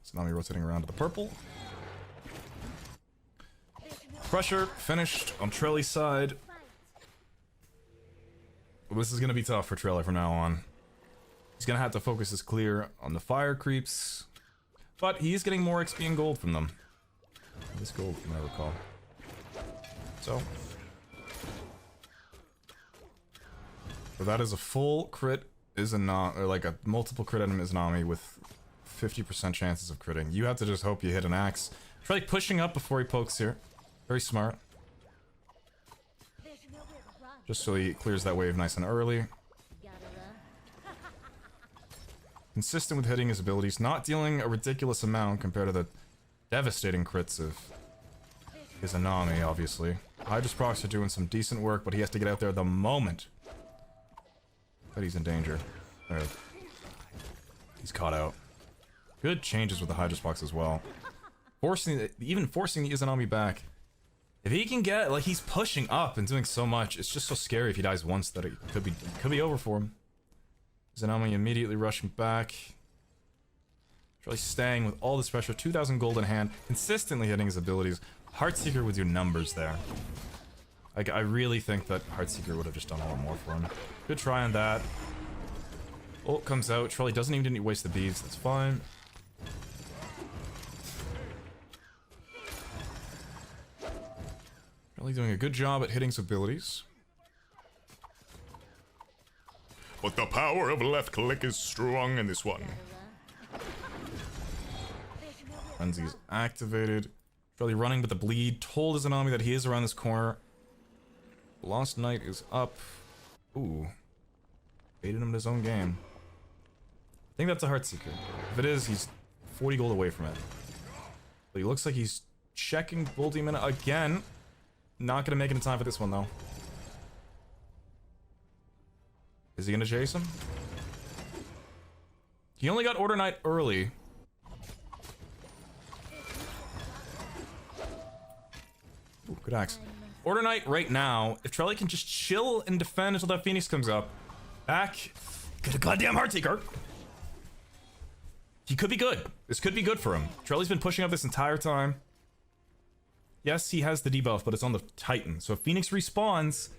Izanami rotating around to the purple. Pressure finished on Trelly's side. This is gonna be tough for Trelly from now on. He's gonna have to focus his clear on the fire creeps, but he's getting more XP and gold from them. This gold, from I recall. So that is a full crit or like a multiple crit item Izanami with 50% chances of critting. You have to just hope you hit an Axe. Trelly pushing up before he pokes here. Very smart. just so he clears that wave nice and early. Consistent with hitting his abilities, not dealing a ridiculous amount compared to the devastating crits of his Anami, obviously. Hydra's procs are doing some decent work, but he has to get out there the moment that he's in danger. There. He's caught out. Good changes with the Hydra's procs as well. Even forcing the Izanami back. If he can get, like, he's pushing up and doing so much, it's just so scary if he dies once that it could be over for him. Izanami immediately rushing back. Really staying with all this pressure. 2,000 gold in hand. Consistently hitting his abilities. Heartseeker would do numbers there. Like, I really think that Heartseeker would have just done a lot more for him. Good try on that. Ult comes out. Trelly doesn't even need to waste the beads. That's fine. Trelly doing a good job at hitting his abilities. But the power of left click is strong in this one. Frenzy's activated. Really running with the bleed. Told his enemy that he is around this corner. Lost Knight is up. Ooh. Baited him to his own game. I think that's a Heartseeker. If it is, he's 40 gold away from it. But he looks like he's checking Bull Demon again. Not gonna make it in time for this one, though. Is he gonna chase him? He only got Order Knight early. Ooh, good axe. Order Knight right now, if Trelly can just chill and defend until that Phoenix comes up. Back. Get a goddamn Heartseeker. He could be good. This could be good for him. Trelly's been pushing up this entire time. Yes, he has the debuff, but it's on the Titan. So if Phoenix respawns,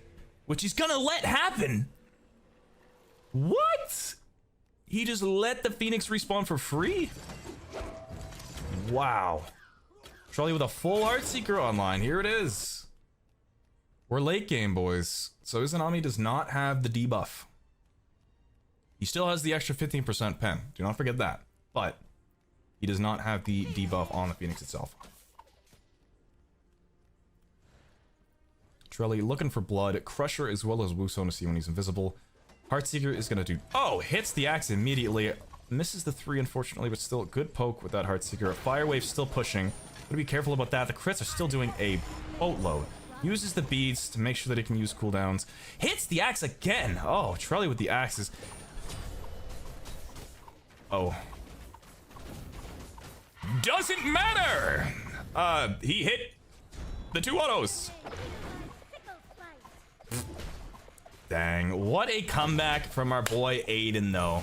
which he's gonna let happen. What? He just let the Phoenix respawn for free? Wow. Trelly with a full Heartseeker online. Here it is. We're late game, boys. So Izanami does not have the debuff. He still has the extra 15% pen. Do not forget that. But he does not have the debuff on the Phoenix itself. Trelly looking for blood. Crusher as well as Wusong to see when he's invisible. Heartseeker is going to do... Oh, hits the axe immediately. Misses the 3, unfortunately, but still good poke with that Heartseeker. Fire Wave still pushing. Gotta be careful about that. The crits are still doing a boatload. Uses the beads to make sure that he can use cooldowns. Hits the axe again. Oh, Trelly with the axes. Oh. Doesn't matter. He hit the 2 autos. Dang, what a comeback from our boy Aiden, though.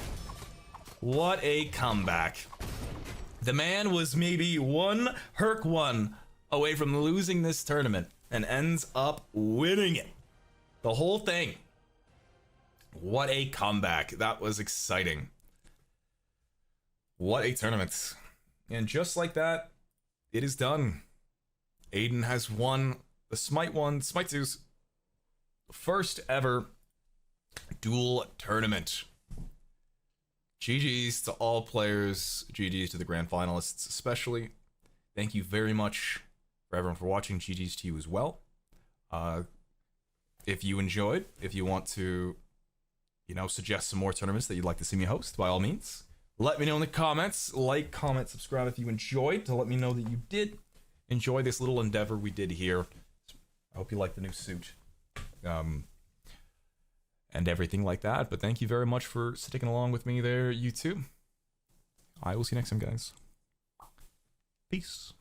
What a comeback. The man was maybe one Herc 1 away from losing this tournament and ends up winning it. The whole thing. What a comeback. That was exciting. What a tournament. And just like that, it is done. Aiden has won the Smite 2's first ever duel tournament. GG's to all players. GG's to the grand finalists especially. Thank you very much for everyone for watching. GG's to you as well. If you enjoyed, if you want to, suggest some more tournaments that you'd like to see me host, by all means, let me know in the comments. Like, comment, subscribe if you enjoyed, to let me know that you did enjoy this little endeavor we did here. I hope you like the new suit. And everything like that. But thank you very much for sticking along with me there, YouTube. I will see you next time, guys. Peace.